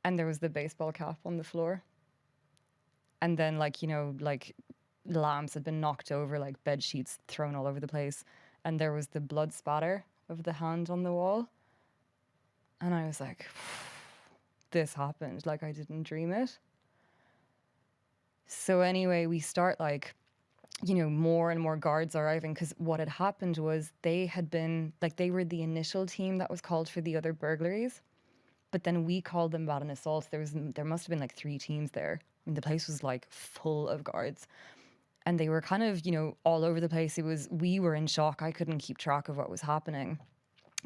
Speaker 5: And there was the baseball cap on the floor. And then like, lamps had been knocked over, like bed sheets thrown all over the place. And there was the blood spatter of the hand on the wall. And I was like, this happened. Like, I didn't dream it. So anyway, we start like, more and more guards arriving, because what had happened was they were the initial team that was called for the other burglaries. But then we called them about an assault. There must have been like 3 teams there. I mean, the place was like full of guards. And they were kind of, all over the place. We were in shock. I couldn't keep track of what was happening.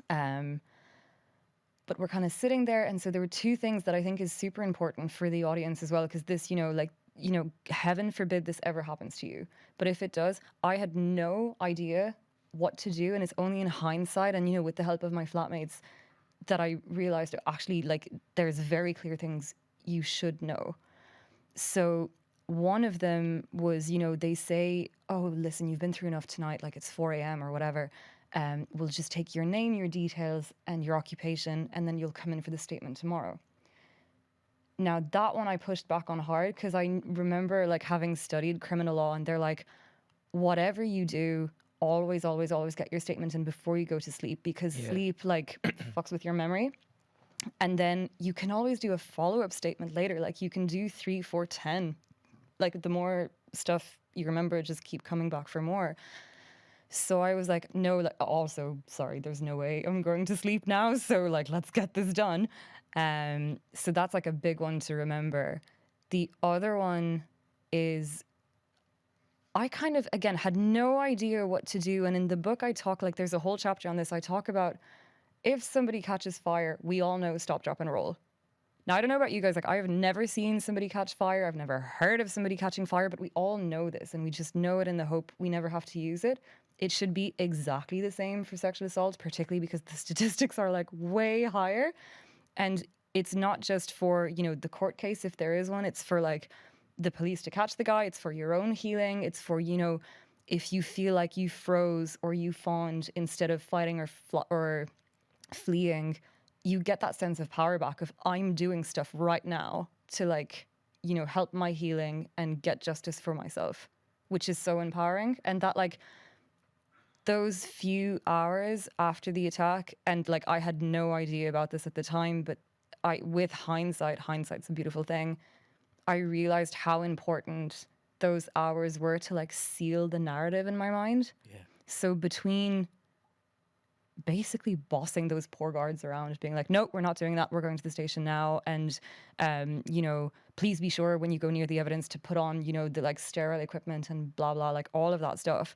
Speaker 5: But we're kind of sitting there. And so there were 2 things that I think is super important for the audience as well, because this, heaven forbid this ever happens to you. But if it does, I had no idea what to do. And it's only in hindsight and, with the help of my flatmates that I realized actually, like, there's very clear things you should know. So one of them was, they say, oh, listen, you've been through enough tonight, like it's 4 a.m. or whatever. We'll just take your name, your details, and your occupation, and then you'll come in for the statement tomorrow. Now, that one I pushed back on hard, because I remember like having studied criminal law, and they're like, whatever you do, always, always, always get your statement in before you go to sleep, because sleep like fucks with your memory. And then you can always do a follow-up statement later. Like you can do 3, 4, 10. Like the more stuff you remember, just keep coming back for more. So I was like, no, like, also, sorry, there's no way I'm going to sleep now. So like, let's get this done. So that's like a big one to remember. The other one is I kind of, again, had no idea what to do. And in the book I talk, like there's a whole chapter on this. I talk about if somebody catches fire, we all know stop, drop and roll. Now, I don't know about you guys, like I have never seen somebody catch fire. I've never heard of somebody catching fire, but we all know this and we just know it in the hope we never have to use it. It should be exactly the same for sexual assault, particularly because the statistics are like way higher. And it's not just for, the court case, if there is one, it's for like the police to catch the guy. It's for your own healing. It's for, if you feel like you froze or you fawned instead of fighting or fleeing, you get that sense of power back of I'm doing stuff right now to like, help my healing and get justice for myself, which is so empowering. And that like those few hours after the attack, and like I had no idea about this at the time, but with hindsight's a beautiful thing. I realized how important those hours were to like seal the narrative in my mind. Yeah. So between basically bossing those poor guards around, being like, no, we're not doing that. We're going to the station now. And, please be sure when you go near the evidence to put on, the like sterile equipment and blah, blah, like all of that stuff.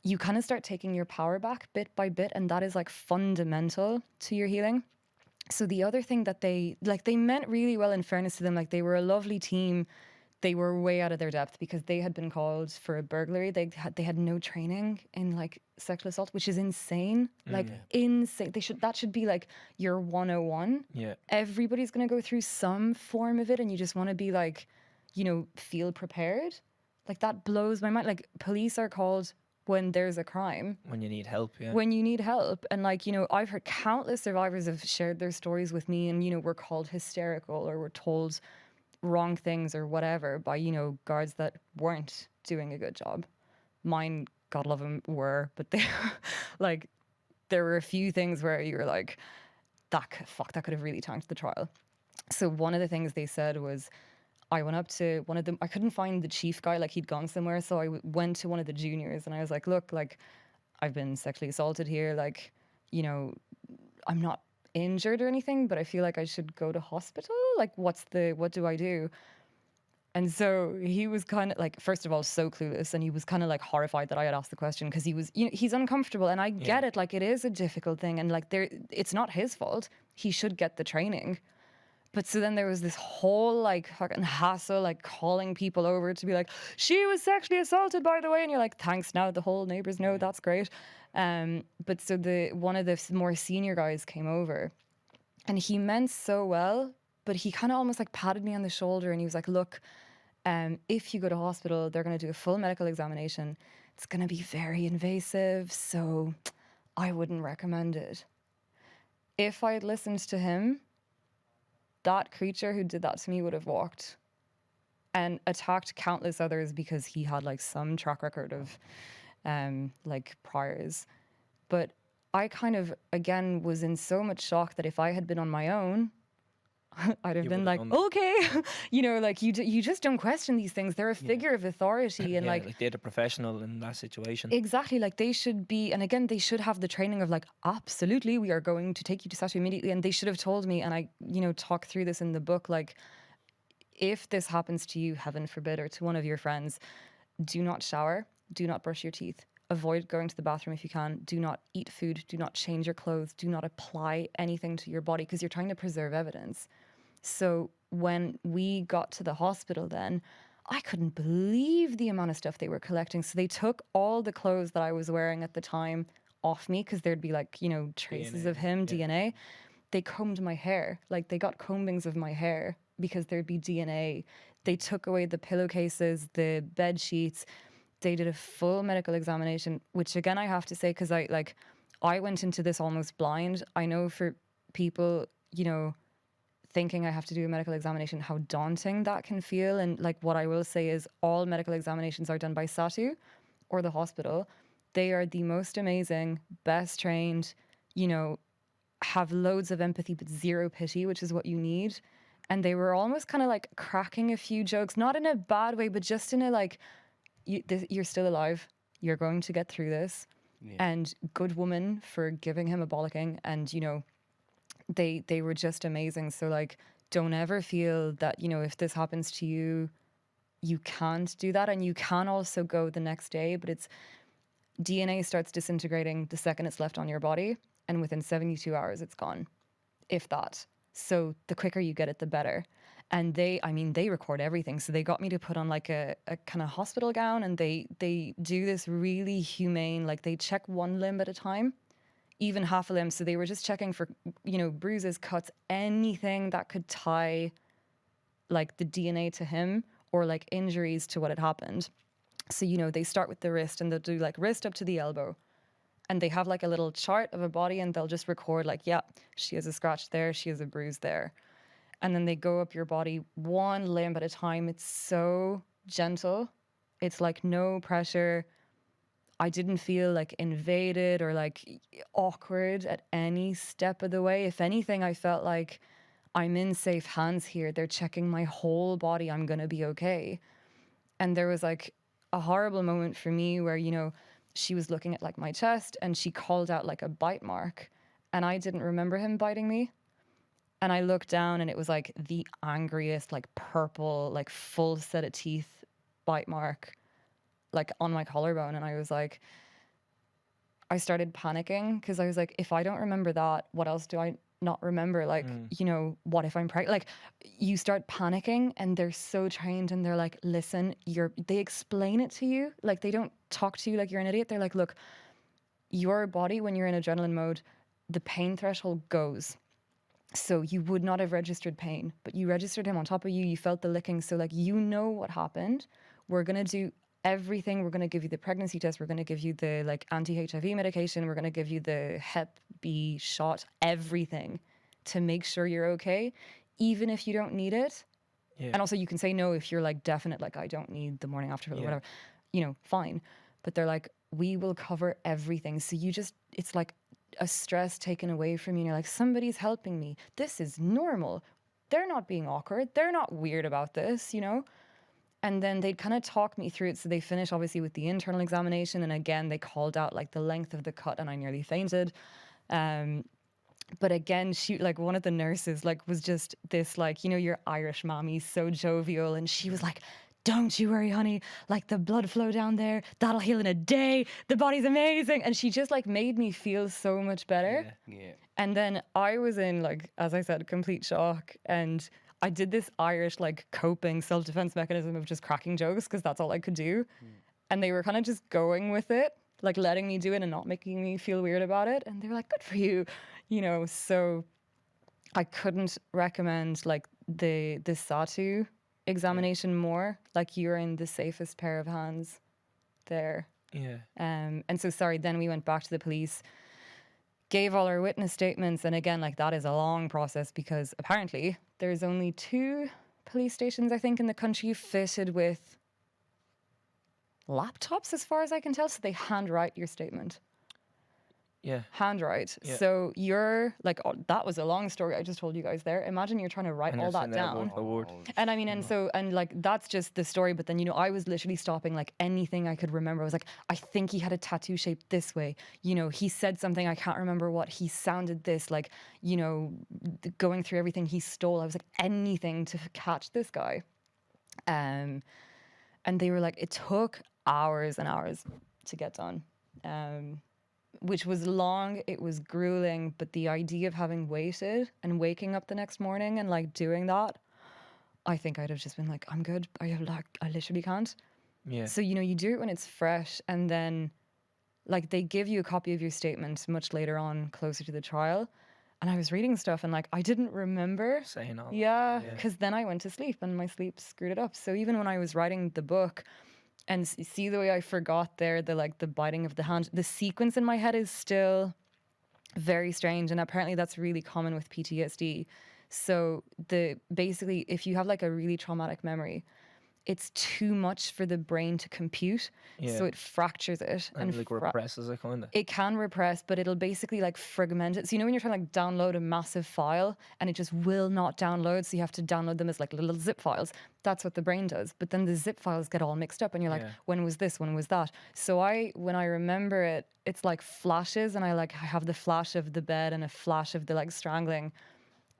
Speaker 5: You kind of start taking your power back bit by bit. And that is like fundamental to your healing. So the other thing that they meant really well, in fairness to them, like they were a lovely team. They were way out of their depth because they had been called for a burglary. They had no training in like sexual assault, which is insane. Insane. That should be like your 101. Yeah. Everybody's going to go through some form of it, and you just want to be like, feel prepared. Like that blows my mind. Like police are called when there's a crime.
Speaker 4: When you need help, yeah.
Speaker 5: When you need help. And like, I've heard countless survivors have shared their stories with me, and, we're called hysterical or we're told wrong things or whatever by, guards that weren't doing a good job. Mine, God love them, were, but they like, there were a few things where you were like, that could have really tanked the trial. So one of the things they said was, I went up to one of them. I couldn't find the chief guy, like he'd gone somewhere. So I went to one of the juniors and I was like, look, like I've been sexually assaulted here. Like, you know, I'm not injured or anything, but I feel like I should go to hospital. Like, what do I do? And so he was kind of like, first of all, so clueless. And he was kind of like horrified that I had asked the question because he was, you know, he's uncomfortable. And I get it. Like, it is a difficult thing. And like, it's not his fault. He should get the training. But so then there was this whole like fucking hassle, like calling people over to be like, she was sexually assaulted, by the way. And you're like, thanks, now the whole neighbors know, that's great. But so one of the more senior guys came over and he meant so well, but he kind of almost like patted me on the shoulder and he was like, look, if you go to hospital, they're going to do a full medical examination. It's going to be very invasive, so I wouldn't recommend it. If I had listened to him, that creature who did that to me would have walked and attacked countless others because he had like some track record of like priors. But I kind of, again, was in so much shock that if I had been on my own, I'd have been like, okay, you know, like you just don't question these things. They're a figure of authority, and like
Speaker 4: they're the professional in that situation.
Speaker 5: Exactly, like they should be, and again, they should have the training of like, absolutely, we are going to take you to SATU immediately, and they should have told me, and I, you know, talk through this in the book, like, if this happens to you, heaven forbid, or to one of your friends, do not shower, do not brush your teeth. Avoid going to the bathroom if you can. Do not eat food. Do not change your clothes. Do not apply anything to your body because you're trying to preserve evidence. So when we got to the hospital then, I couldn't believe the amount of stuff they were collecting. So they took all the clothes that I was wearing at the time off me because there'd be like, you know, traces
Speaker 4: DNA,
Speaker 5: of him, DNA. They combed my hair. Like they got combings of my hair because there'd be DNA. They took away the pillowcases, the bed sheets. They did a full medical examination, which again, I have to say, because I went into this almost blind. I know for people, you know, thinking I have to do a medical examination, how daunting that can feel. And like what I will say is all medical examinations are done by SATU or the hospital. They are the most amazing, best trained, you know, have loads of empathy but zero pity, which is what you need. And they were almost kind of like cracking a few jokes, not in a bad way, but just in a like, you're still alive. You're going to get through this. Yeah. And good woman for giving him a bollocking. And, you know, they were just amazing. So like, don't ever feel that, you know, if this happens to you, you can't do that. And you can also go the next day, but it's DNA starts disintegrating the second it's left on your body. And within 72 hours, it's gone, if that. So the quicker you get it, the better. And they record everything. So they got me to put on like a kind of hospital gown, and they do this really humane, like they check one limb at a time, even half a limb. So they were just checking for, you know, bruises, cuts, anything that could tie like the DNA to him or like injuries to what had happened. So, you know, they start with the wrist and they'll do like wrist up to the elbow. And they have like a little chart of a body and they'll just record like, yeah, she has a scratch there, she has a bruise there. And then they go up your body one limb at a time. It's so gentle. It's like no pressure. I didn't feel like invaded or like awkward at any step of the way. If anything, I felt like I'm in safe hands here. They're checking my whole body. I'm going to be okay. And there was like a horrible moment for me where, you know, she was looking at like my chest and she called out like a bite mark, and I didn't remember him biting me. And I looked down and it was like the angriest, like purple, like full set of teeth bite mark, like on my collarbone. And I was like, I started panicking because I was like, if I don't remember that, what else do I not remember? Like, you know, what if I'm pregnant? Like, you start panicking, and they're so trained and they're like, listen, they explain it to you. Like, they don't talk to you like you're an idiot. They're like, look, your body, when you're in adrenaline mode, the pain threshold goes. So you would not have registered pain, but you registered him on top of you. You felt the licking. So like, you know what happened. We're going to do everything. We're going to give you the pregnancy test. We're going to give you the like anti-HIV medication. We're going to give you the Hep B shot, everything to make sure you're okay, even if you don't need it. Yeah. And also you can say no if you're like definite, like I don't need the morning after or whatever, you know, fine. But they're like, we will cover everything. So you just, it's like a stress taken away from you. And you're like, somebody's helping me. This is normal. They're not being awkward. They're not weird about this, you know? And then they'd kind of talk me through it. So they finished obviously with the internal examination. And again, they called out like the length of the cut and I nearly fainted. But again, she, like one of the nurses, like was just this, like, you know, your Irish mommy, so jovial. And she was like, don't you worry, honey. Like the blood flow down there, that'll heal in a day. The body's amazing. And she just like made me feel so much better.
Speaker 3: Yeah.
Speaker 5: And then I was in, like, as I said, complete shock. And I did this Irish, like, coping self-defense mechanism of just cracking jokes because that's all I could do. And they were kind of just going with it, like letting me do it and not making me feel weird about it. And they were like, good for you, you know. So I couldn't recommend, like, the SATU examination more. Like, you're in the safest pair of hands there.
Speaker 4: Yeah.
Speaker 5: And so, sorry, then we went back to the police, gave all our witness statements. And again, like, that is a long process because apparently there's only 2 police stations, I think, in the country fitted with laptops, as far as I can tell. So they handwrite your statement.
Speaker 4: Yeah.
Speaker 5: Handwrite.
Speaker 4: Yeah.
Speaker 5: So you're like, oh, that was a long story I just told you guys there. Imagine you're trying to write
Speaker 4: And
Speaker 5: all
Speaker 4: you're
Speaker 5: that
Speaker 4: saying that
Speaker 5: down.
Speaker 4: word for word.
Speaker 5: And I mean, and so, and like, that's just the story. But then, you know, I was literally stopping like anything I could remember. I was like, I think he had a tattoo shaped this way. You know, he said something, I can't remember what. He sounded this, like, you know, going through everything he stole. I was like, anything to catch this guy. And they were like, it took hours and hours to get done. Which was long, it was grueling, but the idea of having waited and waking up the next morning and like doing that, I think I'd have just been like, I'm good. I literally can't.
Speaker 4: Yeah.
Speaker 5: So, you know, you do it when it's fresh, and then like they give you a copy of your statement much later on, closer to the trial. And I was reading stuff and like I didn't remember.
Speaker 4: Saying all that.
Speaker 5: Yeah, because then I went to sleep and my sleep screwed it up. So even when I was writing the book, and see the way I forgot there, the like the biting of the hand, the sequence in my head is still very strange. And apparently that's really common with PTSD. So basically, if you have like a really traumatic memory, it's too much for the brain to compute.
Speaker 4: Yeah.
Speaker 5: So it fractures it.
Speaker 4: And like represses it, kind of.
Speaker 5: It can repress, but it'll basically like fragment it. So you know when you're trying to like download a massive file and it just will not download, so you have to download them as like little zip files. That's what the brain does. But then the zip files get all mixed up and you're like, when was this? When was that? So when I remember it, it's like flashes, and I have the flash of the bed and a flash of the like strangling.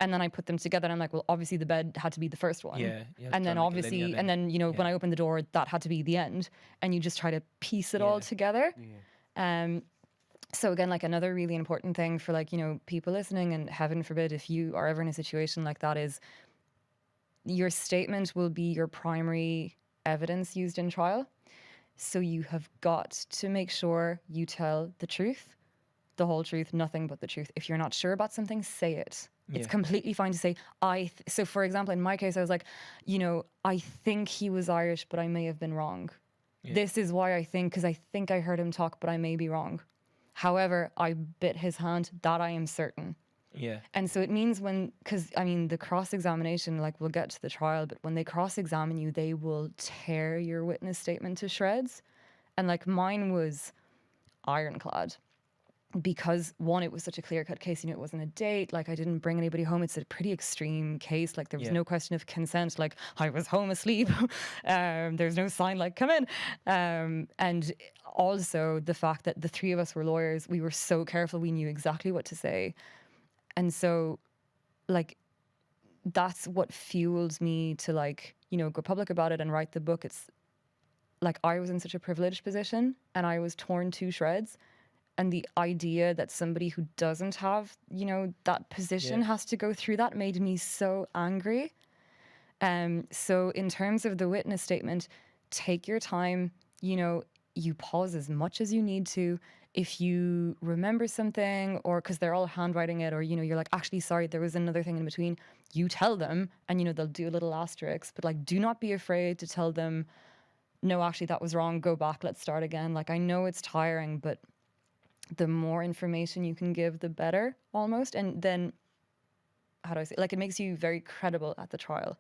Speaker 5: And then I put them together and I'm like, well, obviously the bed had to be the first one.
Speaker 4: Yeah.
Speaker 5: And then obviously, and then, you know, when I opened the door, that had to be the end. And you just try to piece it all together. So again, like another really important thing for like, you know, people listening, and heaven forbid if you are ever in a situation like that, is your statement will be your primary evidence used in trial. So you have got to make sure you tell the truth, the whole truth, nothing but the truth. If you're not sure about something, say it. It's completely fine to say, so for example, in my case, I was like, you know, I think he was Irish, but I may have been wrong. This is why I think, because I think I heard him talk, but I may be wrong. However, I bit his hand, that I am certain.
Speaker 4: Yeah.
Speaker 5: And so it means because I mean, the cross-examination, like we'll get to the trial, but when they cross-examine you, they will tear your witness statement to shreds. And like mine was ironclad. Because one, it was such a clear-cut case, you know, it wasn't a date, like I didn't bring anybody home. It's a pretty extreme case, like there was no question of consent, like I was home asleep. There's no sign like, come in. And also the fact that the 3 of us were lawyers, we were so careful, we knew exactly what to say. And so, like, that's what fuels me to, like, you know, go public about it and write the book. It's like I was in such a privileged position and I was torn to shreds. And the idea that somebody who doesn't have, you know, that position has to go through that made me so angry. So in terms of the witness statement, take your time, you know, you pause as much as you need to. If you remember something, or because they're all handwriting it, or, you know, you're like, actually, sorry, there was another thing in between, you tell them, and, you know, they'll do a little asterisk, but like, do not be afraid to tell them, no, actually, that was wrong, go back, let's start again. Like, I know it's tiring, but the more information you can give, the better, almost. And then, how do I say, like, it makes you very credible at the trial,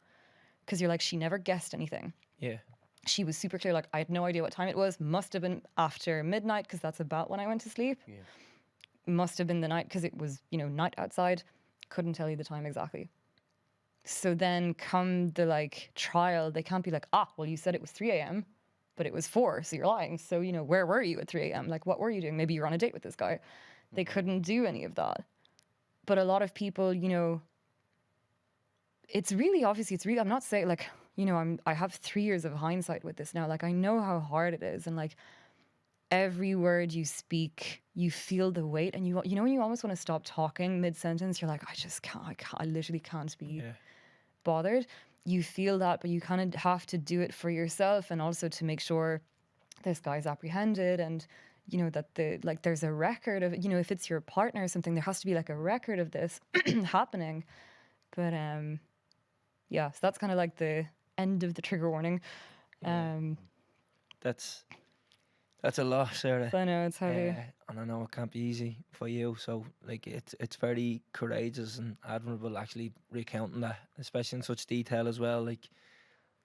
Speaker 5: because you're like, she never guessed anything.
Speaker 4: Yeah.
Speaker 5: She was super clear, like, I had no idea what time it was. Must have been after midnight, because that's about when I went to sleep. Yeah. Must have been the night, because it was, you know, night outside. Couldn't tell you the time exactly. So then come the like trial, they can't be like, well, you said it was 3 a.m., but it was 4, so you're lying. So, you know, where were you at 3 a.m.? Like, what were you doing? Maybe you were on a date with this guy. They couldn't do any of that. But a lot of people, you know, it's really, I'm not saying like, you know, I have 3 years of hindsight with this now. Like, I know how hard it is. And like, every word you speak, you feel the weight, and you know when you almost want to stop talking mid-sentence, you're like, I literally can't be bothered. You feel that, but you kind of have to do it for yourself, and also to make sure this guy's apprehended, and you know that there's a record of, you know, if it's your partner or something, there has to be like a record of this happening. But yeah, so that's kind of like the end of the trigger warning.
Speaker 4: That's a lot, Sarah.
Speaker 5: So I know it's heavy.
Speaker 4: And I know it can't be easy for you. So like it's very courageous and admirable actually recounting that, especially in such detail as well. Like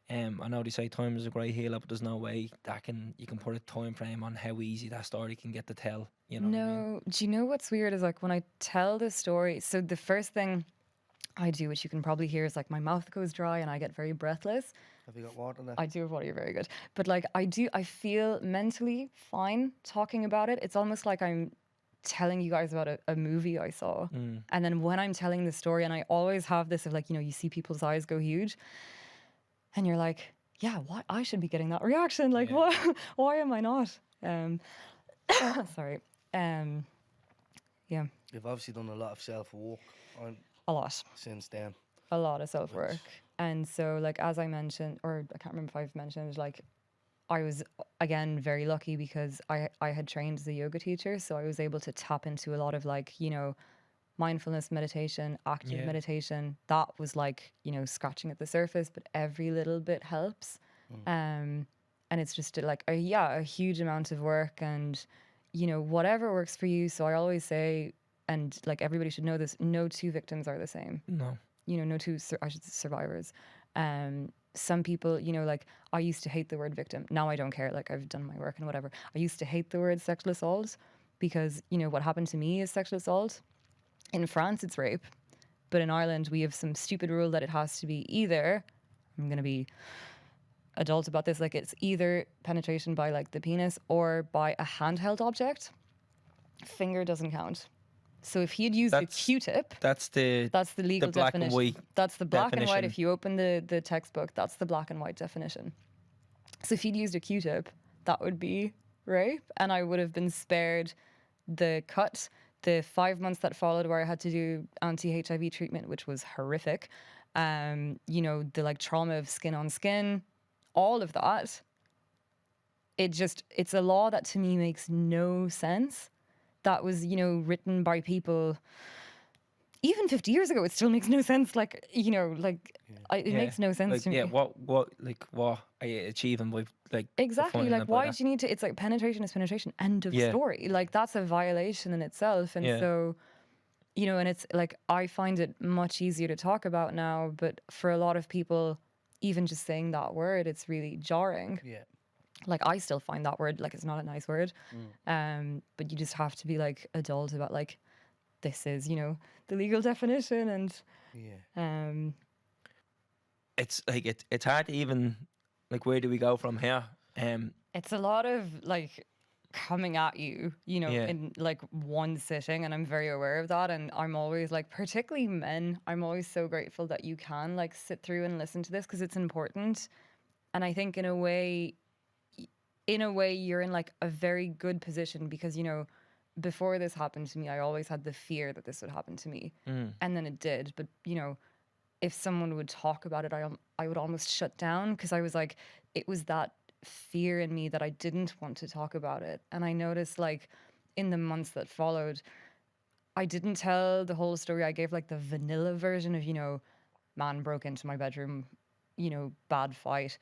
Speaker 4: I know they say time is a great healer, but there's no way that you can put a time frame on how easy that story can get to tell. You know.
Speaker 5: No,
Speaker 4: what I mean?
Speaker 5: do you know what's weird is like when I tell the story, so the first thing I do, which you can probably hear, is like my mouth goes dry and I get very breathless.
Speaker 3: Have you got water there?
Speaker 5: I do have water, you're very good. But like I feel mentally fine talking about it. It's almost like I'm telling you guys about a movie I saw. And then when I'm telling the story, and I always have this of like, you know, you see people's eyes go huge and you're like, yeah, why I should be getting that reaction. Like, why am I not? Sorry. Yeah.
Speaker 3: You've obviously done a lot of self-work
Speaker 5: A lot.
Speaker 3: since then.
Speaker 5: A lot of self-work. And so like, as I mentioned, or I can't remember if I've mentioned, like I was again very lucky because I had trained as a yoga teacher, so I was able to tap into a lot of like, you know, mindfulness meditation, active meditation. That was like, you know, scratching at the surface, but every little bit helps. And it's just like a huge amount of work, and you know, whatever works for you. So I always say, and like everybody should know this, no two victims are the same.
Speaker 4: No.
Speaker 5: You know, no two survivors. Some people, you know, like I used to hate the word victim. Now I don't care. Like I've done my work and whatever. I used to hate the word sexual assault because, you know, what happened to me is sexual assault. In France, it's rape. But in Ireland, we have some stupid rule that it has to be either, I'm going to be adult about this, like it's either penetration by like the penis or by a handheld object. Finger doesn't count. So if he had used a Q-tip,
Speaker 4: that's the
Speaker 5: legal
Speaker 4: black
Speaker 5: definition.
Speaker 4: and white.
Speaker 5: That's the black and white.
Speaker 4: definition.
Speaker 5: If you open the textbook, that's the black and white definition. So if he'd used a Q-tip, that would be rape, and I would have been spared the cut, the 5 months that followed where I had to do anti-HIV treatment, which was horrific. You know, the like trauma of skin on skin, all of that. It's a law that to me makes no sense. That was, you know, written by people even 50 years ago. It still makes no sense. Like, you know, like it makes no sense
Speaker 4: like,
Speaker 5: to me.
Speaker 4: Yeah, what are you achieving by like
Speaker 5: Exactly.
Speaker 4: defining
Speaker 5: Like,
Speaker 4: it by
Speaker 5: why
Speaker 4: that?
Speaker 5: do you need to? It's like penetration is penetration. End of story. Like, that's a violation in itself. And so, you know, and it's like I find it much easier to talk about now. But for a lot of people, even just saying that word, it's really jarring.
Speaker 3: Yeah.
Speaker 5: Like I still find that word like it's not a nice word, but you just have to be like adult about like this is, you know, the legal definition, and
Speaker 4: It's like it's hard to even like where do we go from here?
Speaker 5: it's a lot of like coming at you, you know, in like one sitting, and I'm very aware of that, and I'm always like, particularly men, I'm always so grateful that you can like sit through and listen to this because it's important, and I think in a way you're in like a very good position because, you know, before this happened to me, I always had the fear that this would happen to me. And then it did. But, you know, if someone would talk about it, I would almost shut down because I was like, it was that fear in me that I didn't want to talk about it. And I noticed like in the months that followed, I didn't tell the whole story. I gave like the vanilla version of, you know, man broke into my bedroom, you know, bad fight,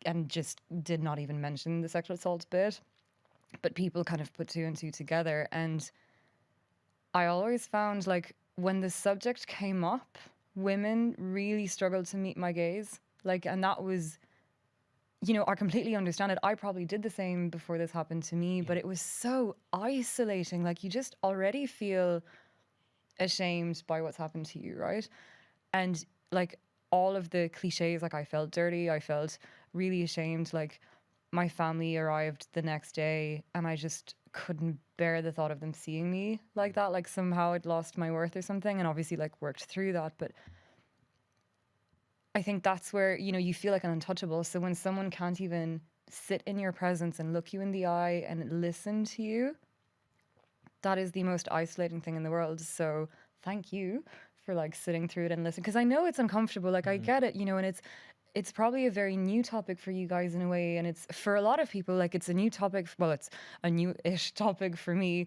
Speaker 5: and just did not even mention the sexual assault bit. But people kind of put two and two together. And I always found like when the subject came up, women really struggled to meet my gaze. Like, and that was, you know, I completely understand it. I probably did the same before this happened to me, but it was so isolating. Like you just already feel ashamed by what's happened to you, right? And like all of the cliches. Like I felt dirty, I felt really ashamed. Like my family arrived the next day and I just couldn't bear the thought of them seeing me like that. Like somehow I'd lost my worth or something, and obviously like worked through that. But I think that's where, you know, you feel like an untouchable. So when someone can't even sit in your presence and look you in the eye and listen to you, that is the most isolating thing in the world. So thank you for like sitting through it and listening, because I know it's uncomfortable. Like I get it, you know, and it's probably a very new topic for you guys in a way, and it's for a lot of people like it's a new topic. Well, it's a new-ish topic for me,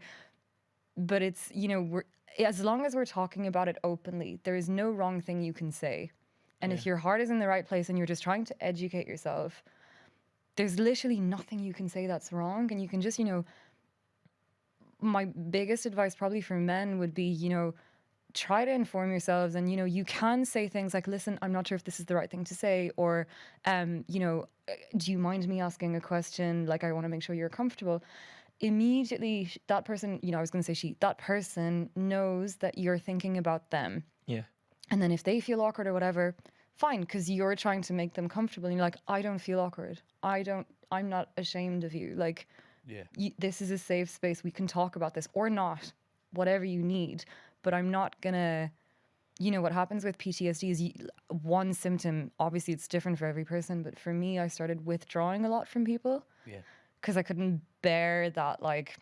Speaker 5: but it's, you know, we're, as long as we're talking about it openly, there is no wrong thing you can say. And if your heart is in the right place and you're just trying to educate yourself, there's literally nothing you can say that's wrong. And you can just, you know, my biggest advice probably for men would be, you know, try to inform yourselves. And, you know, you can say things like, listen, I'm not sure if this is the right thing to say, or, you know, do you mind me asking a question? Like, I want to make sure you're comfortable. Immediately, that person, you know, I was going to say that person knows that you're thinking about them.
Speaker 4: Yeah.
Speaker 5: And then if they feel awkward or whatever, fine, because you're trying to make them comfortable. And you're like, I don't feel awkward. I'm not ashamed of you. Like, this is a safe space. We can talk about this or not, whatever you need. But I'm not going to, you know, what happens with PTSD is one symptom. Obviously, it's different for every person. But for me, I started withdrawing a lot from people. Yeah. Because I couldn't bear that, like,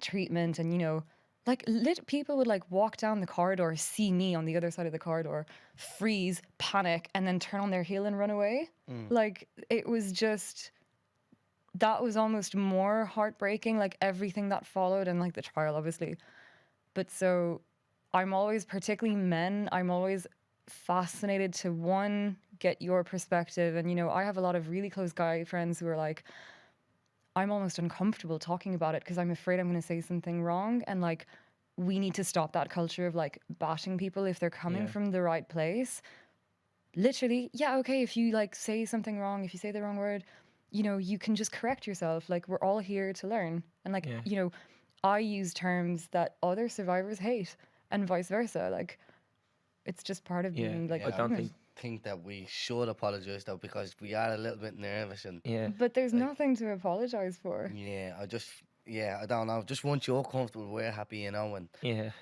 Speaker 5: treatment. And, you know, like people would like walk down the corridor, see me on the other side of the corridor, freeze, panic, and then turn on their heel and run away. Like it was just, that was almost more heartbreaking, like everything that followed, and like the trial obviously. But so I'm always, particularly men, I'm always fascinated to one, get your perspective. And, you know, I have a lot of really close guy friends who are like, I'm almost uncomfortable talking about it because I'm afraid I'm going to say something wrong. And like, we need to stop that culture of like bashing people if they're coming from the right place. Literally, yeah, okay, if you like say something wrong, if you say the wrong word, you know, you can just correct yourself. Like, we're all here to learn. And like, you know, I use terms that other survivors hate and vice versa. Like, it's just part of being like,
Speaker 4: I don't
Speaker 3: think that we should apologize though, because we are a little bit nervous and
Speaker 5: but there's nothing to apologize for.
Speaker 3: I don't know, just once you're comfortable, we're happy, you know. And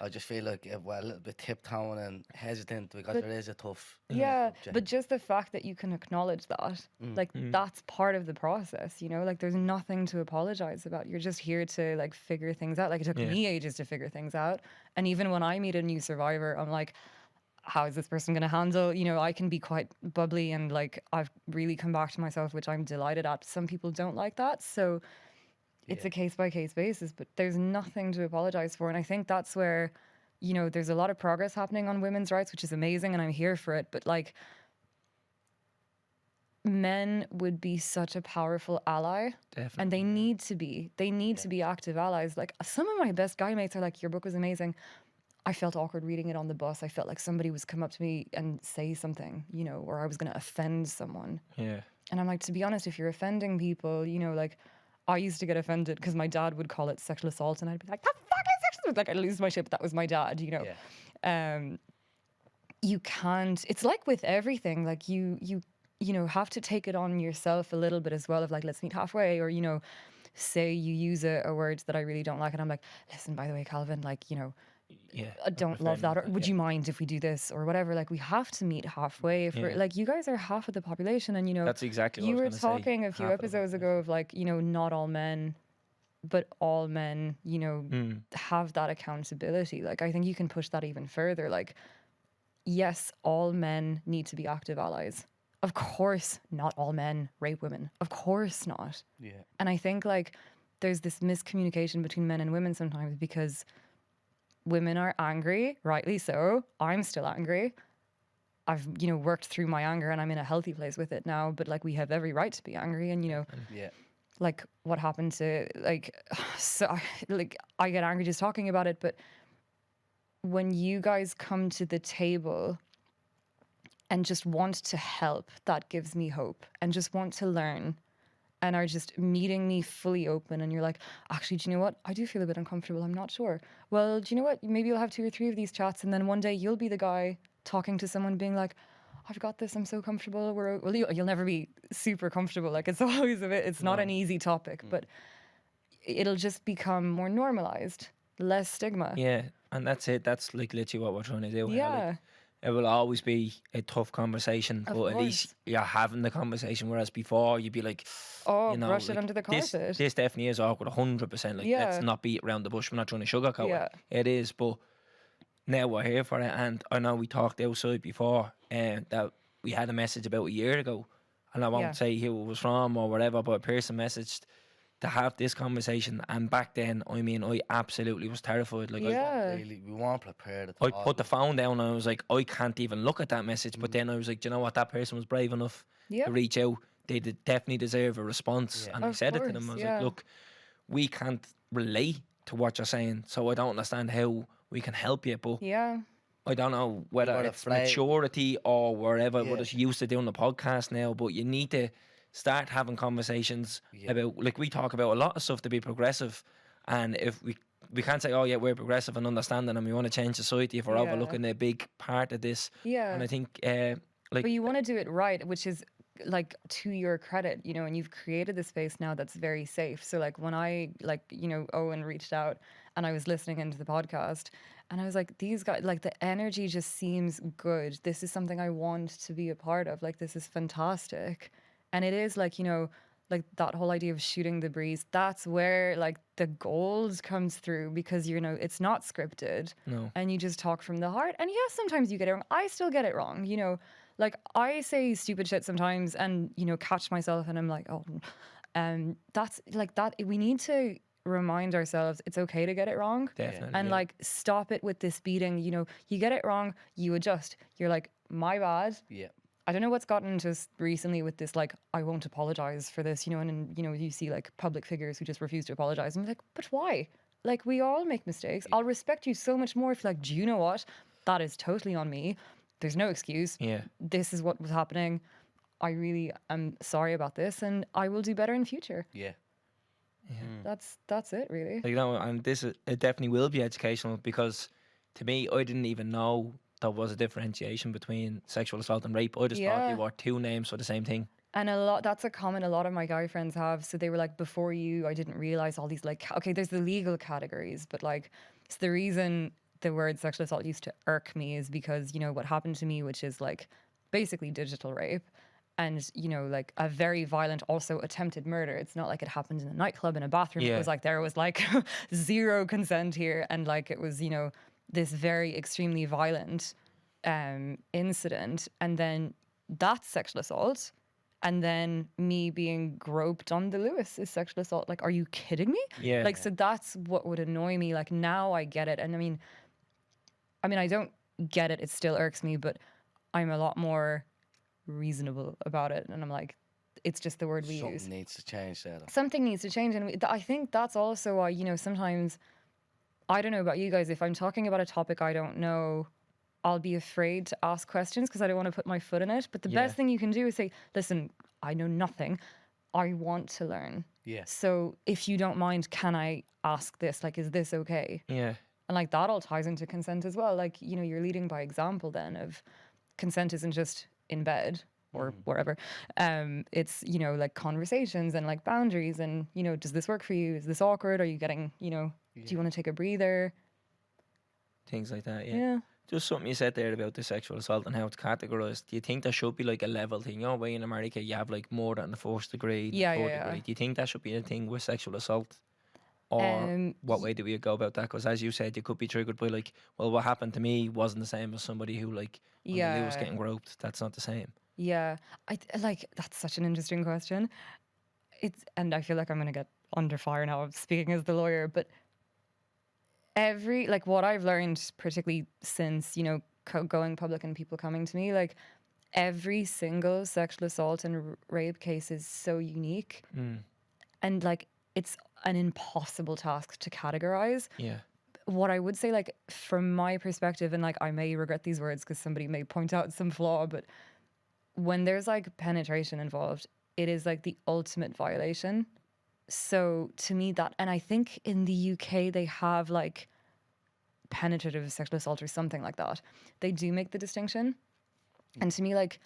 Speaker 3: I just feel like we're a little bit tiptoeing and hesitant because it is a tough subject.
Speaker 5: But just the fact that you can acknowledge that, like that's part of the process, you know. Like, there's nothing to apologize about. You're just here to like figure things out. Like, it took me ages to figure things out, and even when I meet a new survivor, I'm like, how is this person going to handle, you know, I can be quite bubbly and like I've really come back to myself, which I'm delighted at. Some people don't like that. So it's a case by case basis, but there's nothing to apologize for. And I think that's where, you know, there's a lot of progress happening on women's rights, which is amazing and I'm here for it. But like, men would be such a powerful ally. Definitely. And they need to be. They need to be active allies. Like, some of my best guy mates are like, your book was amazing. I felt awkward reading it on the bus. I felt like somebody was come up to me and say something, you know, or I was going to offend someone. Yeah. And I'm like, to be honest, if you're offending people, you know, like, I used to get offended because my dad would call it sexual assault, and I'd be like, "The fuck is sexual?" Like, I'd lose my shit, but that was my dad, you know. Yeah. You can't. It's like with everything. Like, you know, have to take it on yourself a little bit as well. Of like, let's meet halfway, or, you know, say you use a word that I really don't like, and I'm like, listen, by the way, Calvin, like, you know, I don't love that, or would you mind if we do this or whatever. Like, we have to meet halfway. If we're like, you guys are half of the population, and, you know,
Speaker 4: that's exactly what
Speaker 5: you
Speaker 4: I
Speaker 5: were
Speaker 4: was gonna
Speaker 5: talking
Speaker 4: say,
Speaker 5: a few episodes ago of like, you know, not all men, but all men, you know, have that accountability. Like, I think you can push that even further. Like, yes, all men need to be active allies. Of course, not all men rape women. Of course not. Yeah. And I think like there's this miscommunication between men and women sometimes, because women are angry, rightly so. I'm still angry. I've, you know, worked through my anger and I'm in a healthy place with it now, but like, we have every right to be angry. And, you know, like, what happened to, like, so like, I get angry just talking about it, but when you guys come to the table and just want to help, that gives me hope, and just want to learn, and are just meeting me fully open, and you're like, actually, do you know what? I do feel a bit uncomfortable. I'm not sure. Well, do you know what? Maybe you'll have 2 or 3 of these chats, and then one day you'll be the guy talking to someone being like, I've got this, I'm so comfortable. Well, you'll never be super comfortable. Like, it's always it's not an easy topic, but it'll just become more normalized, less stigma.
Speaker 4: Yeah, and that's it. That's like literally what we're trying to do. here.
Speaker 5: Yeah.
Speaker 4: Like, it will always be a tough conversation,
Speaker 5: Of
Speaker 4: but at least
Speaker 5: course.
Speaker 4: you're having the conversation. Whereas before, you'd be like,
Speaker 5: Oh,
Speaker 4: you know,
Speaker 5: brush it
Speaker 4: like,
Speaker 5: under the carpet.
Speaker 4: This definitely is awkward, 100%. Like,
Speaker 5: Yeah.
Speaker 4: let's not beat around the bush. We're not trying to sugarcoat
Speaker 5: Yeah.
Speaker 4: it. It is, but now we're here for it. And I know we talked outside before, that we had a message about a year ago, and I won't
Speaker 5: Yeah.
Speaker 4: say who it was from or whatever, but a person messaged to have this conversation. And back then, I mean, I absolutely was terrified. Like,
Speaker 5: Yeah.
Speaker 3: Really, we weren't prepared at
Speaker 4: I
Speaker 3: all.
Speaker 4: put the phone down and I was like, I can't even look at that message. But then I was like, do you know what? That person was brave enough
Speaker 5: Yeah.
Speaker 4: to reach out. They definitely deserve a response.
Speaker 3: Yeah.
Speaker 4: And I
Speaker 5: Of
Speaker 4: said it to
Speaker 5: course,
Speaker 4: them. I was
Speaker 5: yeah.
Speaker 4: like, look, we can't relate to what you're saying, so I don't understand how we can help you. But
Speaker 5: Yeah.
Speaker 4: I don't know whether
Speaker 3: were
Speaker 4: it's
Speaker 3: afraid.
Speaker 4: maturity or wherever we're
Speaker 3: Yeah.
Speaker 4: just used to doing the podcast now. But you need to start having conversations about, like, we talk about a lot of stuff to be progressive. And if we can't say, oh yeah, we're progressive and understanding and we want to change society if we're
Speaker 5: Yeah.
Speaker 4: overlooking a big part of this.
Speaker 5: Yeah.
Speaker 4: And I think like,
Speaker 5: But you want to do it right, which is like to your credit, you know, and you've created the space now that's very safe. So like when I like, you know, Owen reached out and I was listening into the podcast and I was like, these guys, like the energy just seems good. This is something I want to be a part of. Like, this is fantastic. And it is like, you know, like that whole idea of shooting the breeze, that's where like the gold comes through because, you know, it's not scripted.
Speaker 4: No.
Speaker 5: And you just talk from the heart. And yes, sometimes you get it wrong. I still get it wrong, you know. Like, I say stupid shit sometimes and, you know, catch myself and I'm like, oh, that's like that. We need to remind ourselves it's okay to get it wrong.
Speaker 4: Definitely,
Speaker 5: And
Speaker 4: yeah.
Speaker 5: like, stop it with this beating. You know, you get it wrong, you adjust. You're like, my bad.
Speaker 3: Yeah.
Speaker 5: I don't know what's gotten into us recently with this, like, I won't apologize for this, you know, and then, you know, you see like public figures who just refuse to apologize. And you're like, but why? Like, we all make mistakes. I'll respect you so much more if you're like, do you know what? That is totally on me. There's no excuse.
Speaker 4: Yeah.
Speaker 5: This is what was happening. I really am sorry about this and I will do better in future.
Speaker 3: Yeah.
Speaker 5: That's it, really.
Speaker 4: Like, you know, and it definitely will be educational because to me, I didn't even know there was a differentiation between sexual assault and rape. I just thought they
Speaker 5: Yeah.
Speaker 4: were two names for the same thing.
Speaker 5: And that's a comment a lot of my guy friends have. So they were like, before you, I didn't realize all these, like, okay, there's the legal categories, but like, it's the reason the word sexual assault used to irk me is because, you know, what happened to me, which is like basically digital rape and, you know, like a very violent, also attempted murder. It's not like it happened in a nightclub in a bathroom.
Speaker 4: Yeah.
Speaker 5: It was like, there was like zero consent here. And like, it was, you know, this very extremely violent incident. And then that's sexual assault. And then me being groped on the Lewis is sexual assault. Like, are you kidding me?
Speaker 4: Yeah.
Speaker 5: Like, so that's what would annoy me. Like, now I get it. And I mean, I don't get it. It still irks me, but I'm a lot more reasonable about it. And I'm like, it's just the word we use.
Speaker 3: Something needs to change there.
Speaker 5: Something needs to change. And I think that's also why, you know, sometimes, I don't know about you guys, if I'm talking about a topic I don't know, I'll be afraid to ask questions because I don't want to put my foot in it. But the best thing you can do is say, listen, I know nothing. I want to learn.
Speaker 3: Yeah.
Speaker 5: So if you don't mind, can I ask this? Like, is this okay?
Speaker 4: Yeah.
Speaker 5: And like, that all ties into consent as well. Like, you know, you're leading by example then of consent isn't just in bed or wherever. It's, you know, like conversations and like boundaries and, you know, does this work for you? Is this awkward? Are you getting, you know, do you want to take a breather?
Speaker 4: Things like that, yeah.
Speaker 5: Yeah.
Speaker 4: Just something you said there about the sexual assault and how it's categorised. Do you think there should be like a level thing? You know, way in America you have like more than the first degree, the
Speaker 5: Yeah,
Speaker 4: third
Speaker 5: yeah,
Speaker 4: degree.
Speaker 5: yeah.
Speaker 4: Do you think that should be a thing with sexual assault? Or what way do we go about that? Because as you said, you could be triggered by like, well, what happened to me wasn't the same as somebody who like, when the loo was
Speaker 5: Yeah.
Speaker 4: getting groped. That's not the same.
Speaker 5: Yeah, like, that's such an interesting question. And I feel like I'm gonna get under fire now of speaking as the lawyer, but like what I've learned, particularly since, you know, going public and people coming to me, like every single sexual assault and rape case is so unique, and like it's an impossible task to categorize.
Speaker 4: Yeah.
Speaker 5: What I would say, like, from my perspective, and like I may regret these words because somebody may point out some flaw, but when there's like penetration involved, it is like the ultimate violation. So to me, that, and I think in the UK they have like penetrative sexual assault or something like that. They do make the distinction. And to me, like,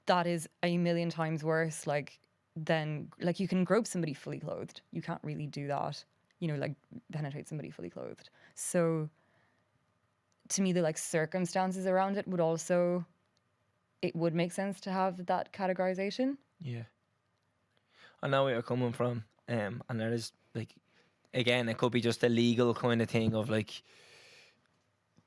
Speaker 5: that is a million times worse, like, than, like, you can grope somebody fully clothed. You can't really do that, you know, like, penetrate somebody fully clothed. So to me, the, like, circumstances around it would also, it would make sense to have that categorization.
Speaker 4: Yeah. I know where you're coming from. And there is, like, again, it could be just a legal kind of thing of, like,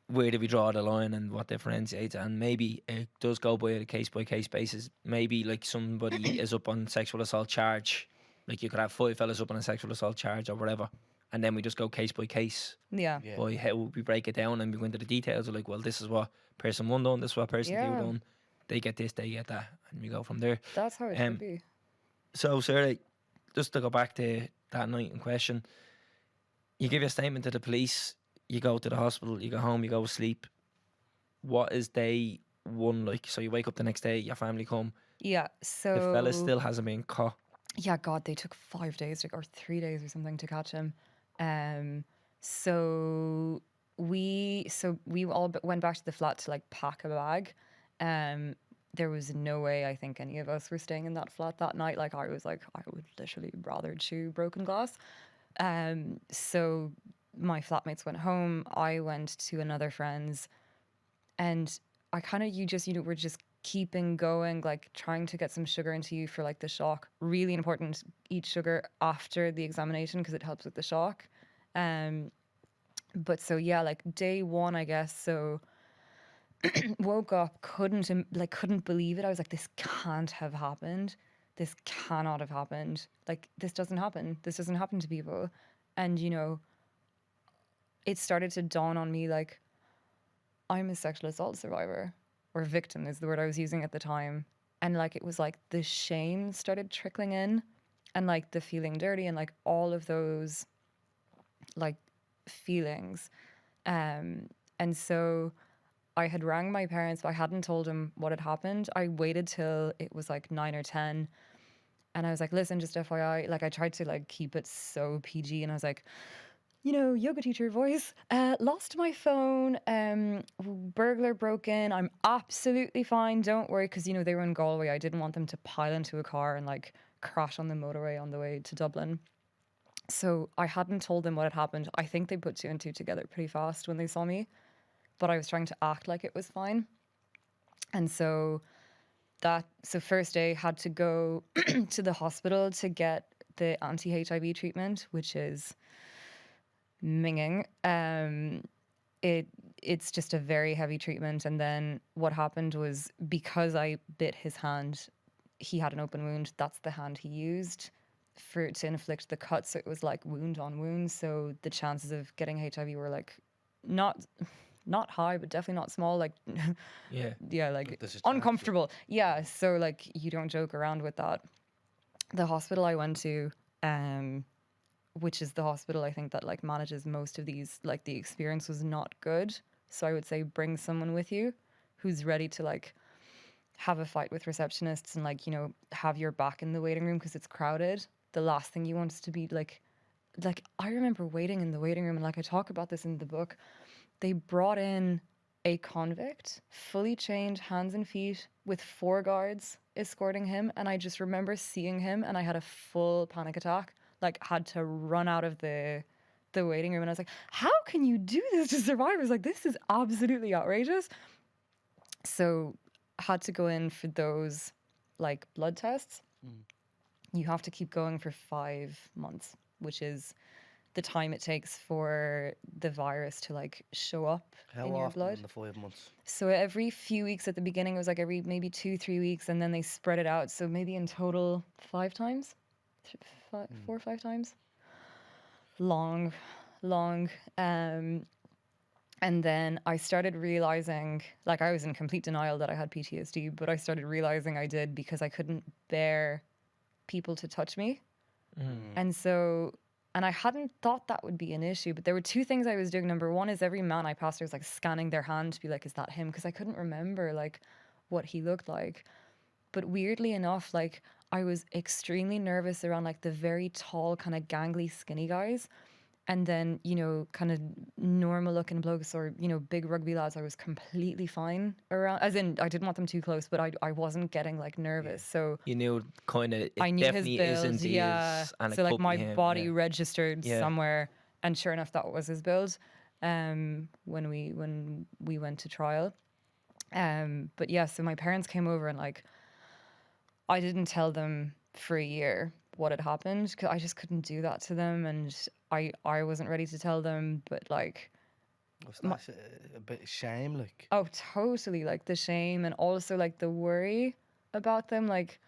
Speaker 4: where do we draw the line and what differentiates, and maybe it does go by a case basis. Maybe like somebody is up on sexual assault charge, like you could have 5 fellas up on a sexual assault charge or whatever, and then we just go case by case
Speaker 5: Yeah.
Speaker 3: Yeah.
Speaker 4: by how we break it down, and we go into the details of like, well, this is what person 1 done, this is what person 2
Speaker 5: Yeah.
Speaker 4: done, they get this, they get that, and we go from there.
Speaker 5: That's how it should be.
Speaker 4: So Sarah, just to go back to that night in question, you give your statement to the police, you go to the hospital, you go home, you go to sleep. What is day 1 like? So you wake up the next day, your family come.
Speaker 5: Yeah. So
Speaker 4: The fella still hasn't been caught.
Speaker 5: yeah, God, they took 5 days or 3 days or something to catch him. So we all went back to the flat to like pack a bag. There was no way I think any of us were staying in that flat that night. Like I was like, I would literally rather chew broken glass. So my flatmates went home. I went to another friend's, and I kind of, we're just keeping going, like trying to get some sugar into you for like the shock. Really important, eat sugar after the examination because it helps with the shock. But so yeah, like day 1, I guess. So woke up, couldn't believe it. I was like, this can't have happened. This cannot have happened. Like this doesn't happen. This doesn't happen to people. And you know, it started to dawn on me like, I'm a sexual assault survivor, or victim is the word I was using at the time. And like, it was like the shame started trickling in, and like the feeling dirty, and like all of those like feelings. And so I had rang my parents, but I hadn't told them what had happened. I waited till it was like 9 or 10. And I was like, listen, just FYI, like I tried to like keep it so PG, and I was like, you know, yoga teacher voice, lost my phone, burglar broke in, I'm absolutely fine, don't worry, because, you know, they were in Galway. I didn't want them to pile into a car and like crash on the motorway on the way to Dublin. So I hadn't told them what had happened. I think they put 2 and 2 together pretty fast when they saw me, but I was trying to act like it was fine. And so first day had to go to the hospital to get the anti-HIV treatment, which is minging. It's just a very heavy treatment. And then what happened was, because I bit his hand, he had an open wound. That's the hand he used to inflict the cut. So it was like wound on wound. So the chances of getting HIV were like not high, but definitely not small. Like yeah, like
Speaker 3: There's a chance,
Speaker 5: uncomfortable. Yeah. So like you don't joke around with that. The hospital I went to, which is the hospital I think that like manages most of these, like the experience was not good. So I would say bring someone with you who's ready to like have a fight with receptionists and like, you know, have your back in the waiting room because it's crowded. The last thing you want is to be like I remember waiting in the waiting room, and like I talk about this in the book. They brought in a convict, fully chained, hands and feet, with 4 guards escorting him. And I just remember seeing him and I had a full panic attack. Like had to run out of the waiting room, and I was like, how can you do this to survivors? Like this is absolutely outrageous. So had to go in for those like blood tests. You have to keep going for 5 months, which is the time it takes for the virus to like show up
Speaker 3: How
Speaker 5: in your
Speaker 3: often
Speaker 5: blood.
Speaker 3: in the 5 months?
Speaker 5: So every few weeks at the beginning, it was like every maybe 2-3 weeks, and then they spread it out. So maybe in total 5 times. 4 or 5 times. Long. And then I started realizing, like I was in complete denial that I had PTSD, but I started realizing I did because I couldn't bear people to touch me. And so, and I hadn't thought that would be an issue, but there were 2 things I was doing. Number 1 is every man I passed, I was like scanning their hand to be like, is that him? Because I couldn't remember like what he looked like. But weirdly enough, like I was extremely nervous around like the very tall, kind of gangly, skinny guys. And then, you know, kind of normal looking blokes or, you know, big rugby lads, I was completely fine around. As in, I didn't want them too close, but I wasn't getting like nervous. So
Speaker 4: You knew kind of it
Speaker 5: I knew his
Speaker 4: definitely
Speaker 5: build.
Speaker 4: isn't
Speaker 5: Yeah.
Speaker 4: his, and it
Speaker 5: So like
Speaker 4: could
Speaker 5: my
Speaker 4: be him.
Speaker 5: body
Speaker 4: Yeah.
Speaker 5: registered
Speaker 4: Yeah.
Speaker 5: somewhere, and sure enough, that was his build. When we went to trial. But yeah, so my parents came over and like I didn't tell them for a year what had happened because I just couldn't do that to them, and I wasn't ready to tell them. But like,
Speaker 3: Was that a bit of shame, like?
Speaker 5: oh, totally, like the shame and also like the worry about them. Like,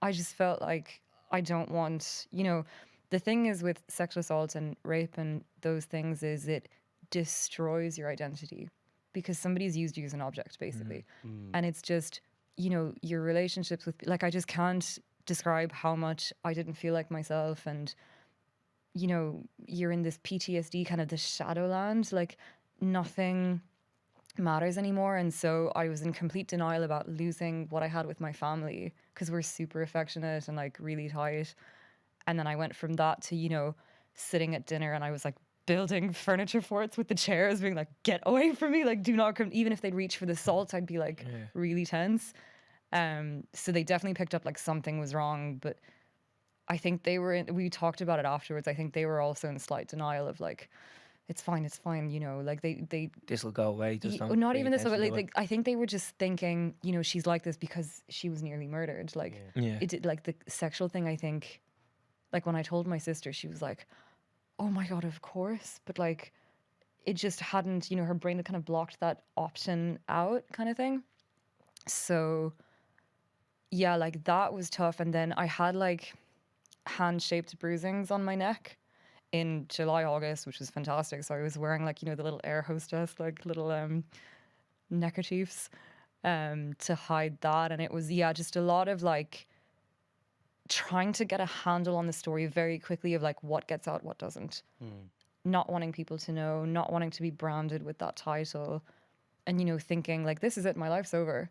Speaker 5: I just felt like I don't want, you know, the thing is with sexual assault and rape and those things is it destroys your identity because somebody's used you as an object basically. And it's just, you know, your relationships with, like, I just can't describe how much I didn't feel like myself. And, you know, you're in this PTSD kind of the shadowland, like nothing matters anymore. And so I was in complete denial about losing what I had with my family because we're super affectionate and like really tight. And then I went from that to, you know, sitting at dinner and I was like building furniture forts with the chairs, being like, get away from me, like do not come. Even if they'd reach for the salt, I'd be like really tense. So they definitely picked up like something was wrong, but I think we talked about it afterwards. I think they were also in slight denial of like, it's fine, you know, like they
Speaker 4: This will go away. Just don't
Speaker 5: not
Speaker 4: pay
Speaker 5: even this, but
Speaker 4: attention
Speaker 5: like
Speaker 4: to it.
Speaker 5: I think they were just thinking, you know, she's like this because she was nearly murdered. Like
Speaker 4: Yeah.
Speaker 5: it did, like the sexual thing. I think, like when I told my sister, she was like, "Oh my god, of course," but like it just hadn't, you know, her brain had kind of blocked that option out, kind of thing. So yeah, like that was tough. And then I had like hand-shaped bruisings on my neck in July, August, which was fantastic. So I was wearing like, you know, the little air hostess, like little neckerchiefs to hide that. And it was, yeah, just a lot of like trying to get a handle on the story very quickly of like what gets out, what doesn't. Not wanting people to know, not wanting to be branded with that title. And, you know, thinking like, this is it, my life's over.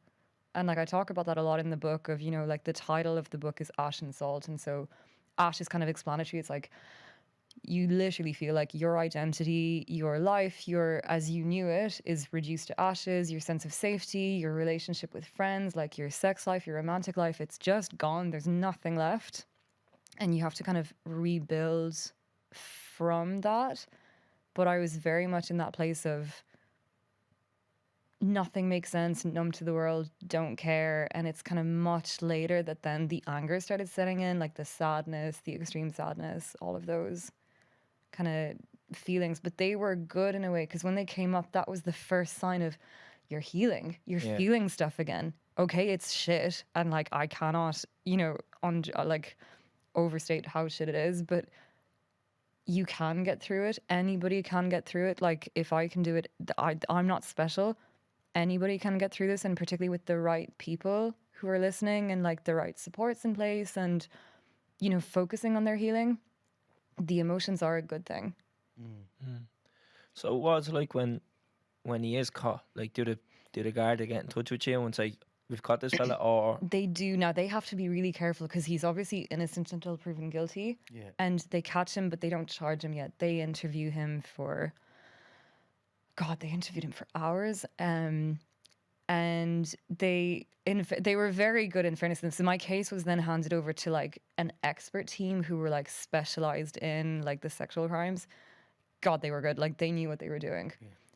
Speaker 5: And like I talk about that a lot in the book of, you know, like the title of the book is Ash and Salt. And so ash is kind of explanatory. It's like you literally feel like your identity, your life, your as you knew it is reduced to ashes, your sense of safety, your relationship with friends, like your sex life, your romantic life, it's just gone. There's nothing left. And you have to kind of rebuild from that. But I was very much in that place of nothing makes sense, numb to the world, don't care. And it's kind of much later that then the anger started setting in, like the sadness, the extreme sadness, all of those kind of feelings. But they were good in a way because when they came up, that was the first sign of you're healing, you're feeling stuff again. Okay, it's shit. And like, I cannot, you know, like overstate how shit it is, but you can get through it. Anybody can get through it. Like if I can do it, I'm not special. Anybody can get through this, and particularly with the right people who are listening and like the right supports in place and, you know, focusing on their healing, the emotions are a good thing.
Speaker 4: So what's it like when he is caught? Like, do the guard get in touch with you and say, we've caught this fella, or
Speaker 5: They do. Now they have to be really careful because he's obviously innocent until proven guilty.
Speaker 3: Yeah.
Speaker 5: And they catch him, but they don't charge him yet. They interview him for, God, they interviewed him for hours. And they were very good in fairness. So my case was then handed over to like an expert team who were like specialized in like the sexual crimes. God, they were good. Like they knew what they were doing.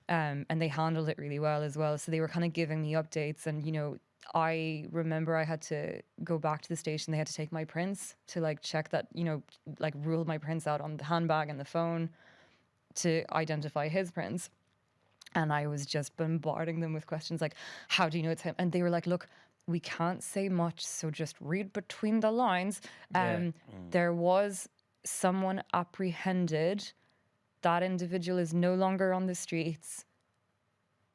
Speaker 5: And they handled it really well as well. So they were kind of giving me updates. And, you know, I remember I had to go back to the station. They had to take my prints to like check that, you know, like rule my prints out on the handbag and the phone to identify his prints. And I was just bombarding them with questions like, how do you know it's him? And they were like, look, we can't say much, so just read between the lines. There was someone apprehended. That individual is no longer on the streets.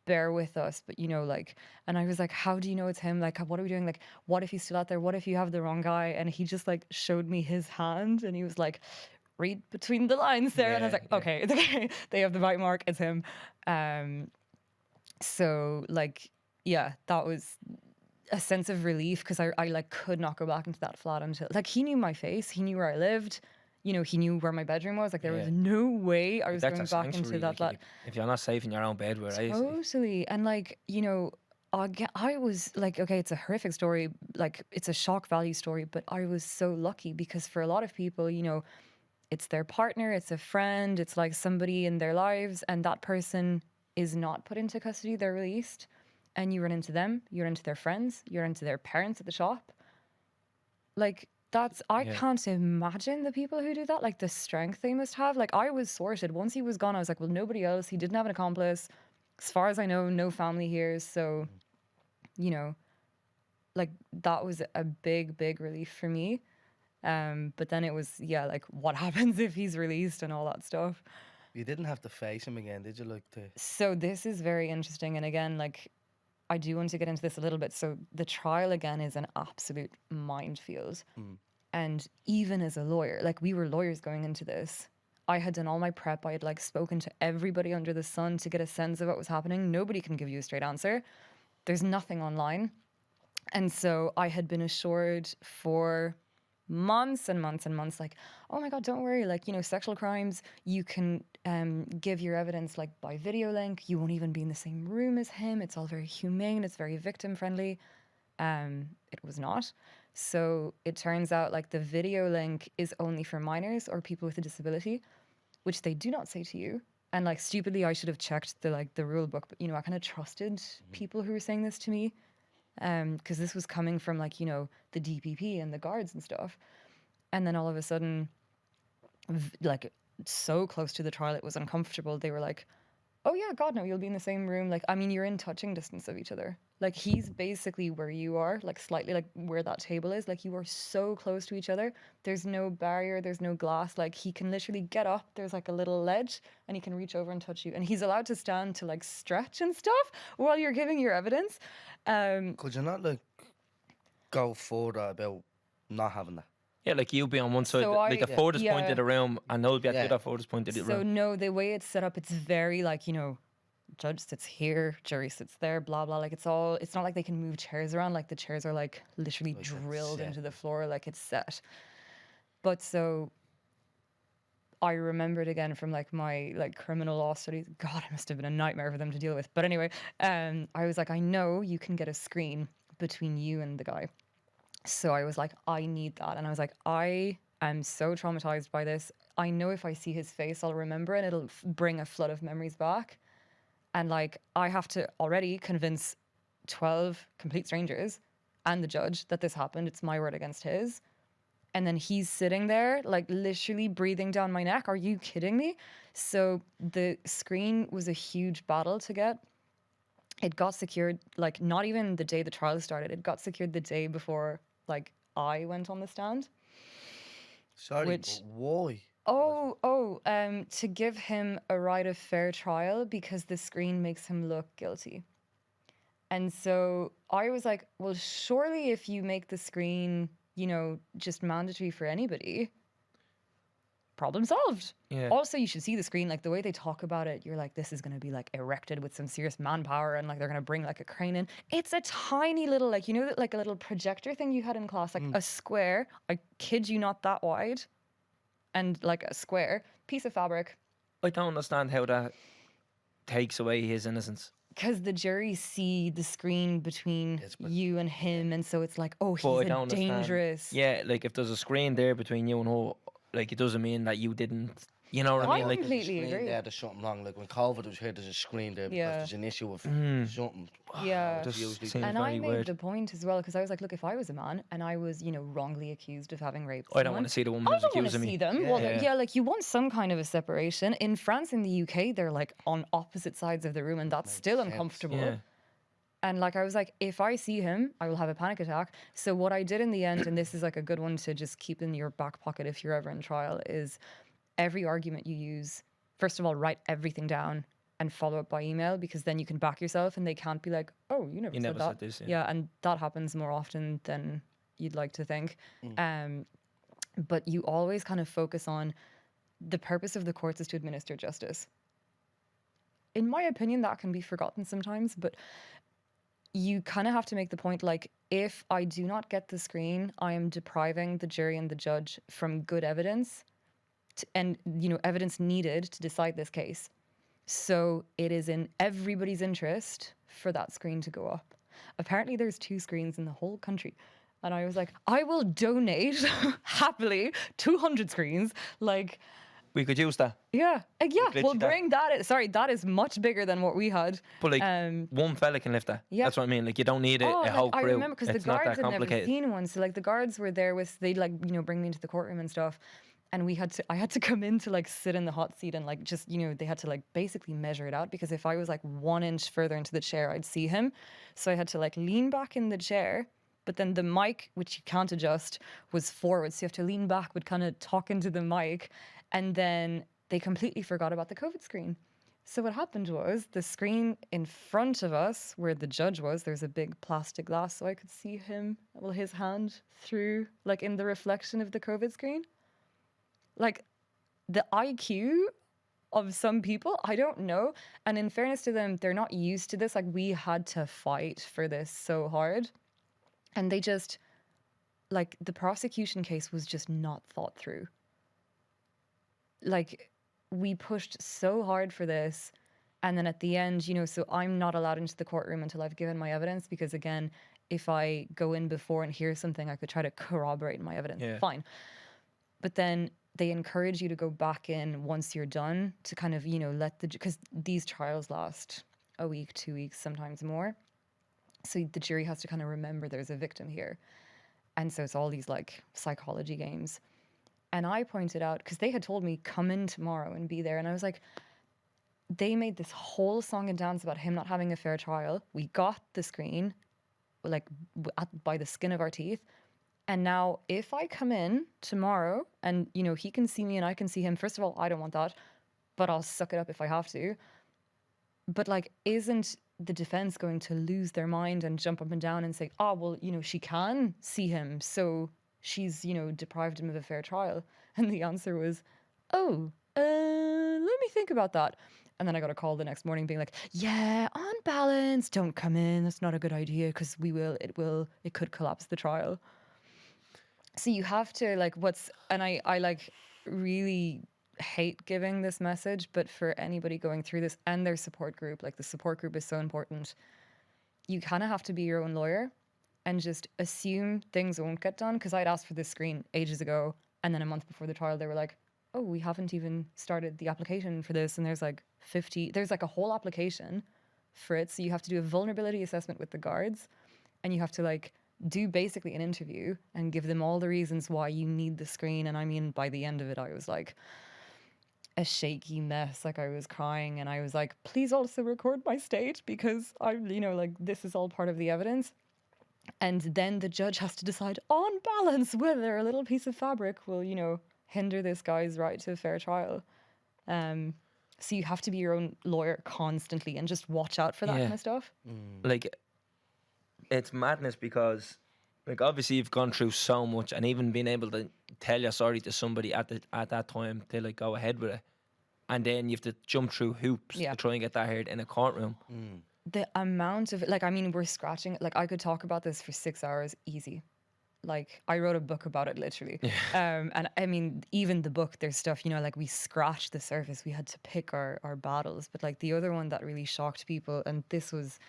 Speaker 5: Bear with us. But, you know, like, and I was like, how do you know it's him? Like, what are we doing? Like, what if he's still out there? What if you have the wrong guy? And he just like showed me his hand and he was like, read between the lines there. And I was like, okay, it's okay. They have the bite mark. It's him. So like, yeah, that was a sense of relief because I like could not go back into that flat until like he knew my face. He knew where I lived. he knew where my bedroom was. Like there was
Speaker 3: Yeah.
Speaker 5: no way I was
Speaker 4: That's
Speaker 5: going
Speaker 4: a
Speaker 5: back into
Speaker 4: sanctuary.
Speaker 5: that
Speaker 4: Like,
Speaker 5: flat.
Speaker 4: if you're not safe in your own bed, where
Speaker 5: Totally. And like, I was like, okay, it's a horrific story. Like it's a shock value story, but I was so lucky because for a lot of people, it's their partner, it's a friend, it's like somebody in their lives, and that person is not put into custody, they're released. And you run into them, you run into their friends, you run into their parents at the shop. Like I can't imagine the people who do that, like the strength they must have. Like I was sorted. Once he was gone, I was like, well, nobody else. He didn't have an accomplice. As far as I know, no family here. So, like that was a big, big relief for me. But then it was, like what happens if he's released and all that stuff.
Speaker 3: You didn't have to face him again, did you? Like to.
Speaker 5: So this is very interesting. And again, like I do want to get into this a little bit. So the trial again is an absolute minefield. And even as a lawyer, like we were lawyers going into this. I had done all my prep. I had like spoken to everybody under the sun to get a sense of what was happening. Nobody can give you a straight answer. There's nothing online. And so I had been assured for months and months and months, like, oh my God, don't worry. Like, sexual crimes, you can give your evidence like by video link. You won't even be in the same room as him. It's all very humane. It's very victim friendly. It was not. So it turns out like the video link is only for minors or people with a disability, which they do not say to you. And like stupidly, I should have checked the rule book, but I kind of trusted people who were saying this to me. Because this was coming from like, the DPP and the guards and stuff. And then all of a sudden, like so close to the trial, it was uncomfortable. They were like, oh yeah, God, no, you'll be in the same room. Like, I mean, you're in touching distance of each other. Like he's basically where you are, like slightly like where that table is. Like you are so close to each other. There's no barrier. There's no glass. Like he can literally get up. There's like a little ledge and he can reach over and touch you. And he's allowed to stand to like stretch and stuff while you're giving your evidence.
Speaker 3: Could you not like go further about not having that?
Speaker 4: Yeah, like you'll be on one side,
Speaker 5: So
Speaker 4: like the furthest point
Speaker 5: yeah.
Speaker 4: of the room, and they'll be at the
Speaker 3: Yeah.
Speaker 4: other furthest point of the
Speaker 5: So
Speaker 4: room.
Speaker 5: no, the way it's set up, it's very like, judge sits here, jury sits there, blah, blah. Like it's not like they can move chairs around. Like the chairs are like literally
Speaker 3: Like
Speaker 5: drilled
Speaker 3: set.
Speaker 5: into the floor, like it's set. But so I remembered again from like my like criminal law studies. God, it must have been a nightmare for them to deal with. But anyway, I was like, I know you can get a screen between you and the guy. So I was like, I need that. And I was like, I am so traumatized by this. I know if I see his face, I'll remember and it'll bring a flood of memories back. And like, I have to already convince 12 complete strangers and the judge that this happened. It's my word against his. And then he's sitting there, like literally breathing down my neck. Are you kidding me? So the screen was a huge battle to get. It got secured, like not even the day the trial started. It got secured the day before, like I went on the stand.
Speaker 3: Sorry,
Speaker 5: Which-
Speaker 3: but why?
Speaker 5: To give him a right of fair trial because the screen makes him look guilty. And so I was like, well, surely if you make the screen, just mandatory for anybody, problem solved.
Speaker 4: Yeah.
Speaker 5: Also, you should see the screen, like the way they talk about it, you're like, this is going to be like erected with some serious manpower and like they're going to bring like a crane in. It's a tiny little, like, like a little projector thing you had in class, like a square, I kid you not, that wide. And like a square piece of fabric.
Speaker 4: I don't understand how that takes away his innocence.
Speaker 5: Because the jury see the screen between
Speaker 3: Yes, but-
Speaker 5: you and him, and so it's like, oh,
Speaker 4: But I
Speaker 5: he's
Speaker 4: don't understand.
Speaker 5: dangerous.
Speaker 4: Yeah, like if there's a screen there between you and her, like it doesn't mean that you didn't. You know what I
Speaker 5: I
Speaker 4: mean? Like,
Speaker 5: completely
Speaker 3: Screen
Speaker 5: agree.
Speaker 3: there, there's something wrong. Like when COVID was here, there's a screen there because
Speaker 5: Yeah.
Speaker 3: there's an issue of something.
Speaker 5: Yeah.
Speaker 4: just
Speaker 3: usually
Speaker 4: seems
Speaker 5: And
Speaker 4: very
Speaker 5: I made
Speaker 4: weird.
Speaker 5: the point as well, because I was like, look, if I was a man and I was, wrongly accused of having raped
Speaker 4: I don't
Speaker 5: someone,
Speaker 4: want to see the woman
Speaker 5: I
Speaker 4: who's
Speaker 5: don't want to
Speaker 4: accusing
Speaker 5: see
Speaker 4: me.
Speaker 5: them.
Speaker 3: Yeah.
Speaker 5: Well,
Speaker 4: Yeah.
Speaker 5: like you want some kind of a separation. In France, in the UK, they're like on opposite sides of the room, and that's still
Speaker 3: sense.
Speaker 5: uncomfortable.
Speaker 4: Yeah.
Speaker 5: And like I was like, if I see him, I will have a panic attack. So what I did in the end, and this is like a good one to just keep in your back pocket if you're ever in trial, is every argument you use, first of all, write everything down and follow up by email, because then you can back yourself and they can't be like, oh, you never
Speaker 4: You
Speaker 5: said
Speaker 4: never
Speaker 5: that.
Speaker 4: said this, yeah.
Speaker 5: Yeah, and that happens more often than you'd like to think. But you always kind of focus on the purpose of the courts is to administer justice. In my opinion, that can be forgotten sometimes, but you kind of have to make the point, like, if I do not get the screen, I am depriving the jury and the judge from good evidence and evidence needed to decide this case. So it is in everybody's interest for that screen to go up. Apparently there's 2 screens in the whole country. And I was like, I will donate happily 200 screens. Like,
Speaker 4: We could use that.
Speaker 5: yeah, yeah.
Speaker 4: glitchy
Speaker 5: We'll
Speaker 4: that.
Speaker 5: bring that. Sorry, that is much bigger than what we had.
Speaker 4: But like one fella can lift that.
Speaker 5: yeah.
Speaker 4: That's what I mean. Like you don't need a whole
Speaker 5: I
Speaker 4: crew.
Speaker 5: remember because the
Speaker 4: It's not
Speaker 5: guards
Speaker 4: that
Speaker 5: had never
Speaker 4: complicated.
Speaker 5: seen one. So like the guards were there with, they'd like, bring me into the courtroom and stuff. And I had to come in to like sit in the hot seat and like just, they had to like basically measure it out, because if I was like 1 inch further into the chair, I'd see him. So I had to like lean back in the chair, but then the mic, which you can't adjust, was forward. So you have to lean back, but kind of talk into the mic. And then they completely forgot about the COVID screen. So what happened was the screen in front of us where the judge was, there's a big plastic glass so I could see his hand through, like in the reflection of the COVID screen. Like the IQ of some people, I don't know. And in fairness to them, they're not used to this. Like we had to fight for this so hard. And they just, like the prosecution case was just not thought through. Like we pushed so hard for this. And then at the end, so I'm not allowed into the courtroom until I've given my evidence, because again, if I go in before and hear something, I could try to corroborate my evidence.
Speaker 4: Yeah.
Speaker 5: Fine. But then they encourage you to go back in once you're done to kind of, because these trials last a week, 2 weeks, sometimes more. So the jury has to kind of remember there's a victim here. And so it's all these like psychology games. And I pointed out, because they had told me, come in tomorrow and be there. And I was like, they made this whole song and dance about him not having a fair trial. We got the screen, like by the skin of our teeth. And now if I come in tomorrow and, he can see me and I can see him, first of all, I don't want that, but I'll suck it up if I have to. But like, isn't the defense going to lose their mind and jump up and down and say, oh, well, she can see him, so she's, deprived him of a fair trial? And the answer was, oh, let me think about that. And then I got a call the next morning being like, yeah, on balance, don't come in. That's not a good idea, because it could collapse the trial. So you have to like I like really hate giving this message, but for anybody going through this and their support group, like the support group is so important. You kind of have to be your own lawyer and just assume things won't get done. Because I'd asked for this screen ages ago, and then a month before the trial, they were like, oh, we haven't even started the application for this. And there's like a whole application for it. So you have to do a vulnerability assessment with the guards, and you have to like do basically an interview and give them all the reasons why you need the screen. And I mean, by the end of it, I was like a shaky mess. Like I was crying, and I was like, please also record my state, because I'm, like this is all part of the evidence. And then the judge has to decide on balance whether a little piece of fabric will, hinder this guy's right to a fair trial. So you have to be your own lawyer constantly and just watch out for that kind of stuff.
Speaker 4: Like it's madness, because like obviously you've gone through so much, and even being able to tell your story to somebody at that time to like go ahead with it, and then you have to jump through hoops to try and get that heard in a courtroom.
Speaker 5: The amount of like, I mean, we're scratching, like I could talk about this for 6 hours easy. Like I wrote a book about it literally. And I mean, even the book, there's stuff, like we scratched the surface. We had to pick our battles. But like the other one that really shocked people, and this was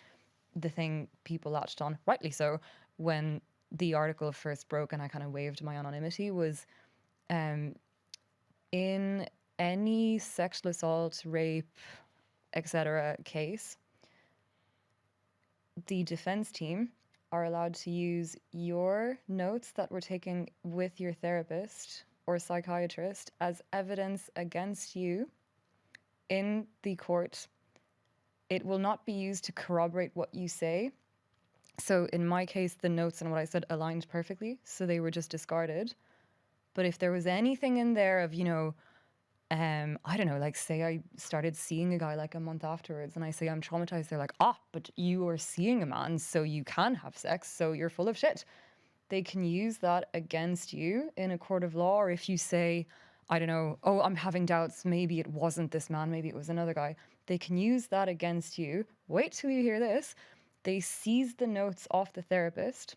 Speaker 5: the thing people latched on, rightly so, when the article first broke and I kind of waived my anonymity, was in any sexual assault, rape, etc. case, the defense team are allowed to use your notes that were taken with your therapist or psychiatrist as evidence against you in the court. It will not be used to corroborate what you say. So in my case, the notes and what I said aligned perfectly, so they were just discarded. But if there was anything in there of, I don't know, like say I started seeing a guy like a month afterwards and I say I'm traumatized, they're like, but you are seeing a man, so you can have sex, so you're full of shit. They can use that against you in a court of law. Or if you say, I don't know, I'm having doubts, maybe it wasn't this man, maybe it was another guy. They can use that against you. Wait till you hear this. They seize the notes off the therapist,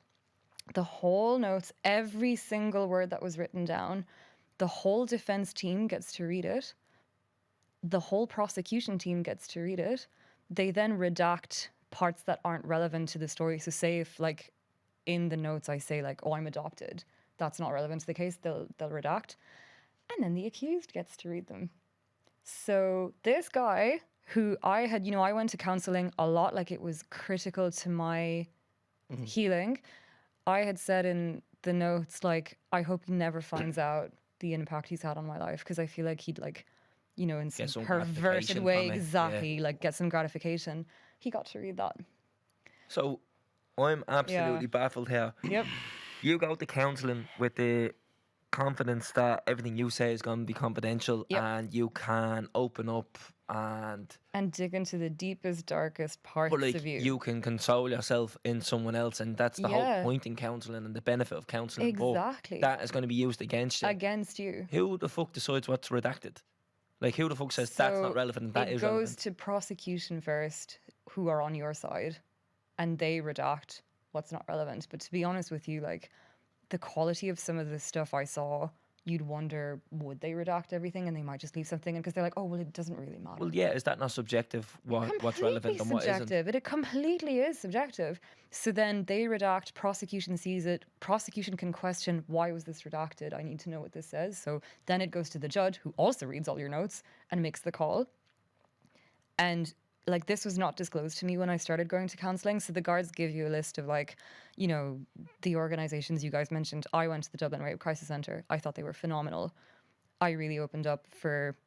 Speaker 5: the whole notes, every single word that was written down. The whole defense team gets to read it. The whole prosecution team gets to read it. They then redact parts that aren't relevant to the story. So say if like in the notes I say like, oh, I'm adopted, that's not relevant to the case, they'll redact. And then the accused gets to read them. So this guy who I had, you know, I went to counseling a lot, like it was critical to my healing. I had said in the notes, like, I hope he never finds out the impact he's had on my life, because I feel like he'd like, you know, in some
Speaker 4: some
Speaker 5: perverted
Speaker 4: gratification
Speaker 5: way,
Speaker 4: from it, yeah.
Speaker 5: exactly, like get some gratification. He got to read that.
Speaker 4: So I'm absolutely
Speaker 5: Yeah.
Speaker 4: baffled here.
Speaker 5: Yep.
Speaker 4: You go to counselling with the confidence that everything you say is going to be confidential,
Speaker 5: Yep.
Speaker 4: and you can open up
Speaker 5: And dig into the deepest, darkest parts
Speaker 4: but like
Speaker 5: of you.
Speaker 4: you can console yourself in someone else, and that's the whole
Speaker 5: Yeah.
Speaker 4: point in counselling and the benefit of counselling. But
Speaker 5: Exactly.
Speaker 4: that is going to be used against you.
Speaker 5: Against you.
Speaker 4: Who the fuck decides what's redacted? Like, who the fuck says that's not
Speaker 5: So
Speaker 4: relevant and that
Speaker 5: it
Speaker 4: is
Speaker 5: goes
Speaker 4: relevant?
Speaker 5: to prosecution first, who are on your side, and they redact what's not relevant. But to be honest with you, like the quality of some of the stuff I saw, you'd wonder, would they redact everything, and they might just leave something in because they're like, oh well, it doesn't really matter.
Speaker 4: Well, yeah, is that not subjective? What's relevant and what isn't?
Speaker 5: Subjective. It completely is subjective. So then they redact, prosecution sees it, prosecution can question, why was this redacted? I need to know what this says. So then it goes to the judge, who also reads all your notes and makes the call. And like, this was not disclosed to me when I started going to counselling. So the guards give you a list of like, you know, the organisations you guys mentioned. I went to the Dublin Rape Crisis Centre. I thought they were phenomenal. I really opened up for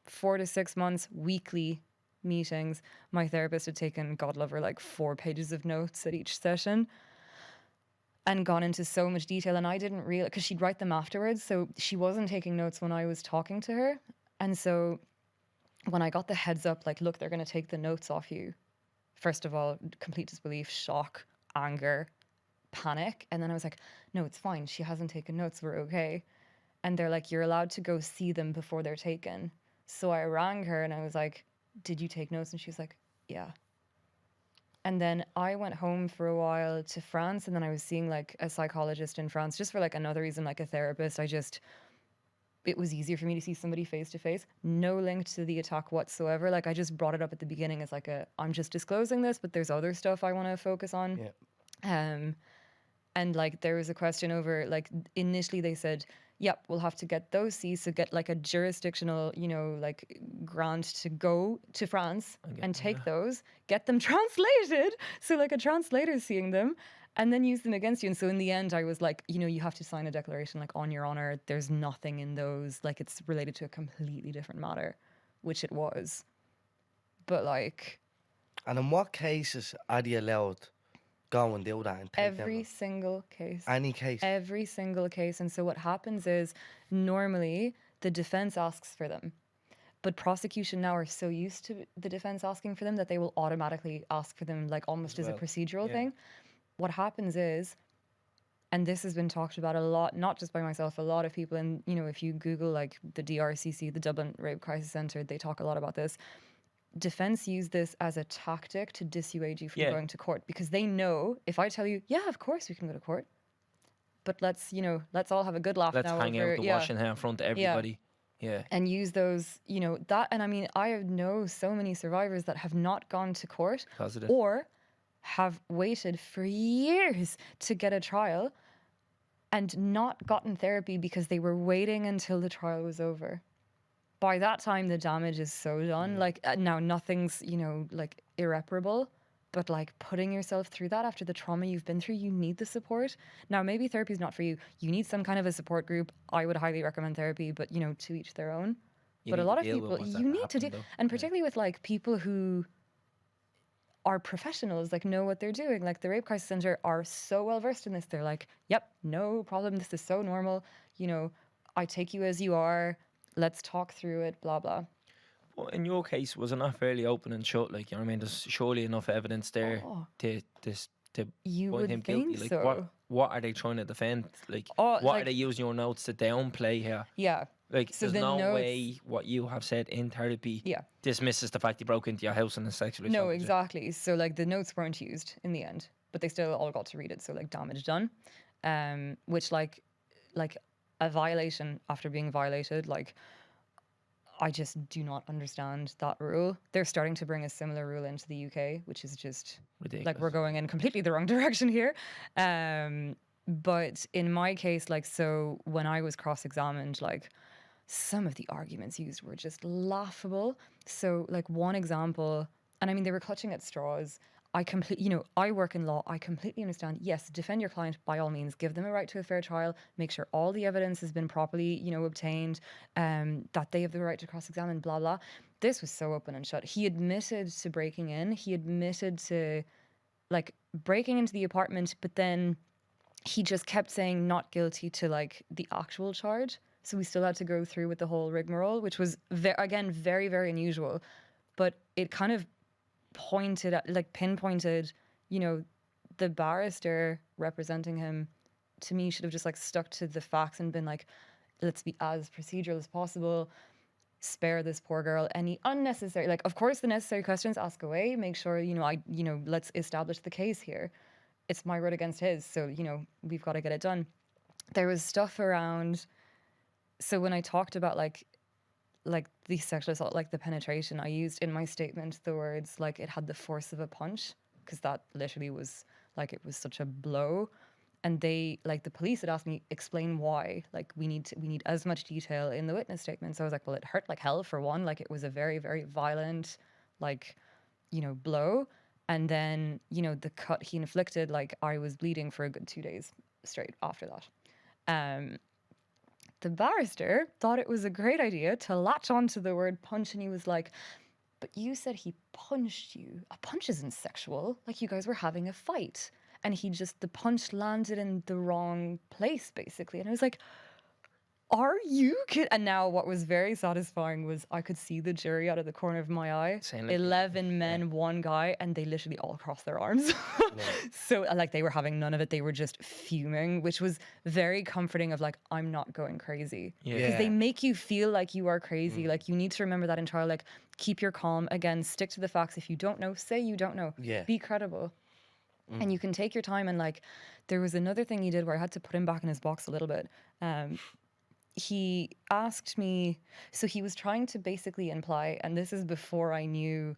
Speaker 5: 4 to 6 months, weekly meetings. My therapist had taken, God love her, like 4 pages of notes at each session and gone into so much detail. And I didn't realize, because she'd write them afterwards. So she wasn't taking notes when I was talking to her. And so when I got the heads up, like, look, they're going to take the notes off you. First of all, complete disbelief, shock, anger, panic. And then I was like, no, it's fine. She hasn't taken notes. We're okay. And they're like, you're allowed to go see them before they're taken. So I rang her and I was like, did you take notes? And she was like, yeah. And then I went home for a while to France, and then I was seeing like a psychologist in France just for like another reason, like a therapist. It was easier for me to see somebody face to face. No link to the attack whatsoever. Like I just brought it up at the beginning as like I'm just disclosing this, but there's other stuff I want to focus on.
Speaker 3: Yeah.
Speaker 5: And like there was a question over, like initially they said, yep, we'll have to get those C's, so get like a jurisdictional, you know, like grant to go to France and take those, get them translated. So like a translator seeing them and then use them against you. And so in the end I was like, you know, you have to sign a declaration like on your honor. There's nothing in those, like it's related to a completely different matter, which it was. But like...
Speaker 3: And in what cases are they allowed go and do that and take
Speaker 5: every
Speaker 3: them?
Speaker 5: single case.
Speaker 3: Any case?
Speaker 5: Every single case. And so what happens is normally the defense asks for them. But prosecution now are so used to the defense asking for them that they will automatically ask for them like almost as a procedural thing. What happens is, and this has been talked about a lot, not just by myself, a lot of people, and you know, if you Google like the DRCC, the Dublin Rape Crisis Centre, they talk a lot about this. Defense use this as a tactic to dissuade you from going to court, because they know if I tell you, yeah, of course we can go to court, but let's all have a good laugh
Speaker 4: Let's
Speaker 5: now
Speaker 4: hang
Speaker 5: over,
Speaker 4: out the washing hair in front of everybody. Yeah.
Speaker 5: and use those, you know, that. And I mean, I know so many survivors that have not gone to court
Speaker 4: Positive.
Speaker 5: or have waited for years to get a trial and not gotten therapy because they were waiting until the trial was over. By that time, the damage is so done. Like now, nothing's, you know, like irreparable, but like putting yourself through that after the trauma you've been through, you need the support. Now, maybe therapy is not for you. You need some kind of a support group. I would highly recommend therapy, but you know, to each their own. But a lot of people, you need to do, and particularly with like people who are professionals, like know what they're doing. Like the Rape Crisis Centre are so well versed in this. They're like, yep, no problem. This is so normal. You know, I take you as you are. Let's talk through it, blah, blah.
Speaker 4: Well, in your case, was it not fairly open and shut? Like, you know what I mean? There's surely enough evidence there to
Speaker 5: You
Speaker 4: find
Speaker 5: would
Speaker 4: him
Speaker 5: think
Speaker 4: guilty. Like,
Speaker 5: so.
Speaker 4: what are they trying to defend? Like,
Speaker 5: Oh,
Speaker 4: what
Speaker 5: like-
Speaker 4: are they using your notes to downplay here?
Speaker 5: Yeah.
Speaker 4: Like,
Speaker 5: So
Speaker 4: there's
Speaker 5: the
Speaker 4: no
Speaker 5: notes-
Speaker 4: way what you have said in therapy
Speaker 5: Yeah.
Speaker 4: dismisses the fact you broke into your house and sexually
Speaker 5: No,
Speaker 4: assaulted you.
Speaker 5: exactly. So like the notes weren't used in the end, but they still all got to read it. So like damage done, which like a violation after being violated. Like, I just do not understand that rule. They're starting to bring a similar rule into the UK, which is just
Speaker 4: Ridiculous.
Speaker 5: like we're going in completely the wrong direction here. But in my case, like, so when I was cross-examined, like, some of the arguments used were just laughable. So, like, one example, and I mean, they were clutching at straws. I work in law. I completely understand. Yes, defend your client by all means. Give them a right to a fair trial. Make sure all the evidence has been properly, obtained. That they have the right to cross-examine. Blah blah. This was so open and shut. He admitted to breaking in. He admitted to, like, breaking into the apartment, but then he just kept saying not guilty to, like, the actual charge. So we still had to go through with the whole rigmarole, which was again very very unusual, but it kind of pinpointed, the barrister representing him, to me, should have just, like, stuck to the facts and been like, let's be as procedural as possible, spare this poor girl any unnecessary, like, of course the necessary questions, ask away, make sure, let's establish the case here. It's my word against his, so, we've got to get it done. There was stuff around, so when I talked about, like the sexual assault, like the penetration, I used in my statement the words, like, it had the force of a punch, because that literally was, like, it was such a blow. And they, like, the police had asked me, explain why, like, we need as much detail in the witness statement. So I was like, well, it hurt like hell, for one, like, it was a very very violent, like, blow. And then, the cut he inflicted, like, I was bleeding for a good 2 days straight after that. The barrister thought it was a great idea to latch onto the word punch, and he was like, but you said he punched you. A punch isn't sexual. Like, you guys were having a fight. And the punch landed in the wrong place, basically. And I was like, are you kidding? And now what was very satisfying was I could see the jury out of the corner of my eye.
Speaker 4: Saying, like,
Speaker 5: 11 men, one guy, and they literally all crossed their arms. So, like, they were having none of it. They were just fuming, which was very comforting of, like, I'm not going crazy. Because they make you feel like you are crazy. Like, you need to remember that in trial. Like, keep your calm. Again, stick to the facts. If you don't know, say you don't know.
Speaker 3: Yeah.
Speaker 5: Be credible. And you can take your time. And, like, there was another thing he did where I had to put him back in his box a little bit. He asked me, so he was trying to basically imply, and this is before I knew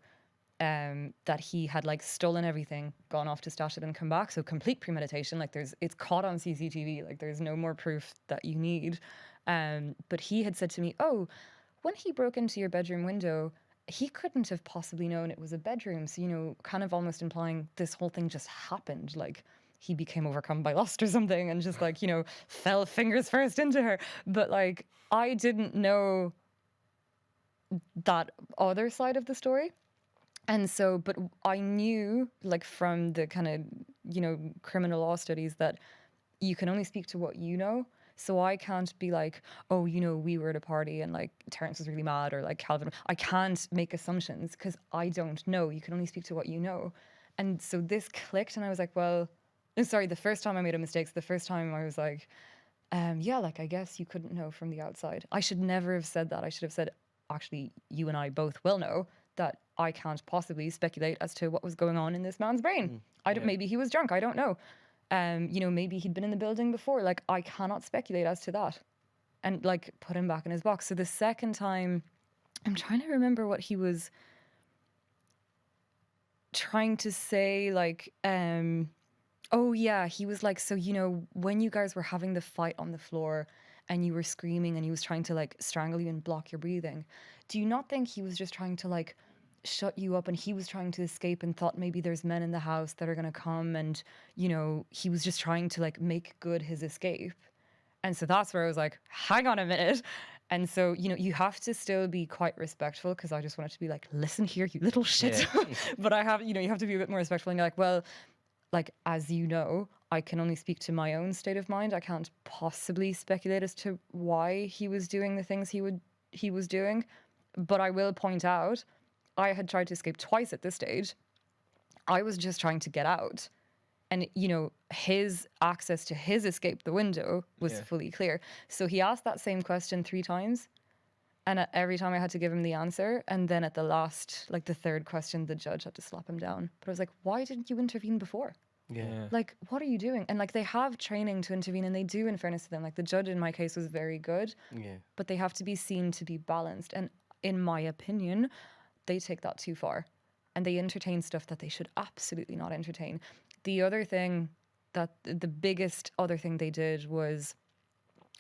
Speaker 5: that he had, like, stolen everything, gone off to stash it and come back. So complete premeditation. Like, it's caught on CCTV. Like, there's no more proof that you need. But he had said to me, oh, when he broke into your bedroom window, he couldn't have possibly known it was a bedroom. So, kind of almost implying this whole thing just happened. Like, he became overcome by lust or something and just, like, fell fingers first into her. But, like, I didn't know that other side of the story. And so, but I knew, like, from the kind of, criminal law studies, that you can only speak to what you know. So I can't be like, oh, we were at a party and, like, Terrence was really mad, or, like, Calvin. I can't make assumptions because I don't know. You can only speak to what you know. And so this clicked, and I was like, well, sorry, the first time I made a mistake, the first time I was like, yeah, like, I guess you couldn't know from the outside. I should never have said that. I should have said, actually, you and I both will know that I can't possibly speculate as to what was going on in this man's brain. Maybe he was drunk. I don't know. Maybe he'd been in the building before. Like, I cannot speculate as to that. And, like, put him back in his box. So the second time, I'm trying to remember what he was trying to say, like, oh yeah, he was like, so, when you guys were having the fight on the floor and you were screaming and he was trying to, like, strangle you and block your breathing, do you not think he was just trying to, like, shut you up, and he was trying to escape and thought maybe there's men in the house that are going to come, and, he was just trying to, like, make good his escape? And so that's where I was like, hang on a minute. And so, you have to still be quite respectful, because I just wanted to be like, listen here, you little shit. Yeah. But you have to be a bit more respectful, and you're like, well, like, as you know, I can only speak to my own state of mind. I can't possibly speculate as to why he was doing the things he was doing. But I will point out, I had tried to escape twice at this stage. I was just trying to get out. And, his access to his escape, the window, was fully clear. So he asked that same question 3 times. And every time I had to give him the answer. And then at the last, like, the third question, the judge had to slap him down. But I was like, why didn't you intervene before?
Speaker 3: Yeah.
Speaker 5: Like, what are you doing? And like, they have training to intervene, and they do, in fairness to them. Like, the judge in my case was very good,
Speaker 3: Yeah.
Speaker 5: but they have to be seen to be balanced. And in my opinion, they take that too far, and they entertain stuff that they should absolutely not entertain. The other thing the biggest other thing they did was,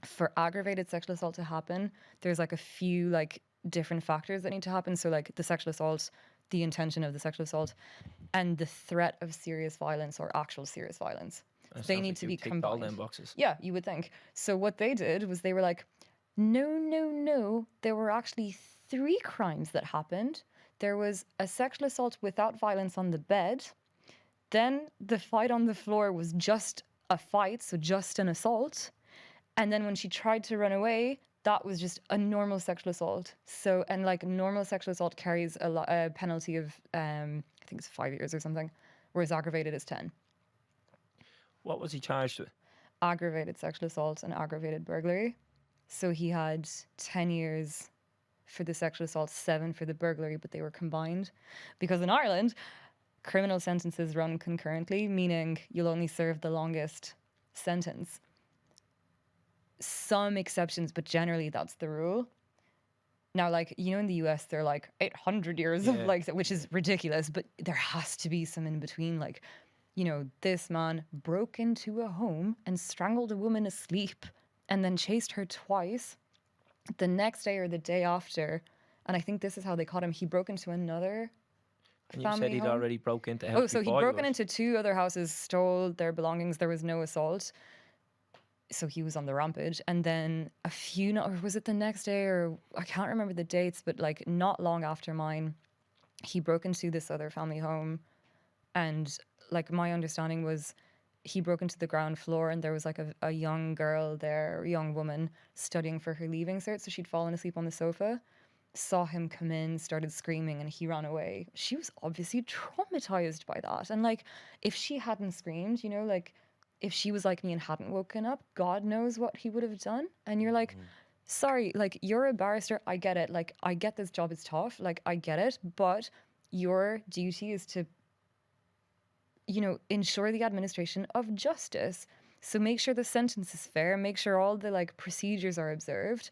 Speaker 5: for aggravated sexual assault to happen, there's like a few like different factors that need to happen. So like the sexual assault, the intention of the sexual assault, and the threat of serious violence or actual serious violence. They need to be
Speaker 4: ticked all
Speaker 5: combined.
Speaker 4: them boxes.
Speaker 5: Yeah, you would think. So what they did was they were like, no. There were actually 3 crimes that happened. There was a sexual assault without violence on the bed. Then the fight on the floor was just a fight, so just an assault. And then when she tried to run away, that was just a normal sexual assault. So, and like normal sexual assault carries a penalty of, I think it's 5 years or something, whereas aggravated is 10.
Speaker 4: What was he charged with?
Speaker 5: Aggravated sexual assault and aggravated burglary. So he had 10 years for the sexual assault, 7 for the burglary, but they were combined. Because in Ireland, criminal sentences run concurrently, meaning you'll only serve the longest sentence. Some exceptions, but generally that's the rule. Now, like, you know, in the US, they're like 800 years of like, which is ridiculous, but there has to be some in between. Like, you know, this man broke into a home and strangled a woman asleep and then chased her twice. The next day or the day after, and I think this is how they caught him, he broke into another
Speaker 4: And you
Speaker 5: family
Speaker 4: said he'd
Speaker 5: home.
Speaker 4: already broke into a house
Speaker 5: Oh, so he'd
Speaker 4: before
Speaker 5: broken
Speaker 4: was.
Speaker 5: into 2 other houses, stole their belongings. There was no assault. So he was on the rampage. And then a few, or was it the next day, or I can't remember the dates, but like not long after mine, he broke into this other family home. And like my understanding was he broke into the ground floor, and there was like a young girl there, a young woman studying for her leaving cert. So she'd fallen asleep on the sofa, saw him come in, started screaming, and he ran away. She was obviously traumatized by that. And like, if she hadn't screamed, you know, like if she was like me and hadn't woken up, God knows what he would have done. And you're like, sorry, like you're a barrister. I get it. Like, I get this job is tough. Like, I get it. But your duty is to, you know, ensure the administration of justice. So make sure the sentence is fair. Make sure all the like procedures are observed.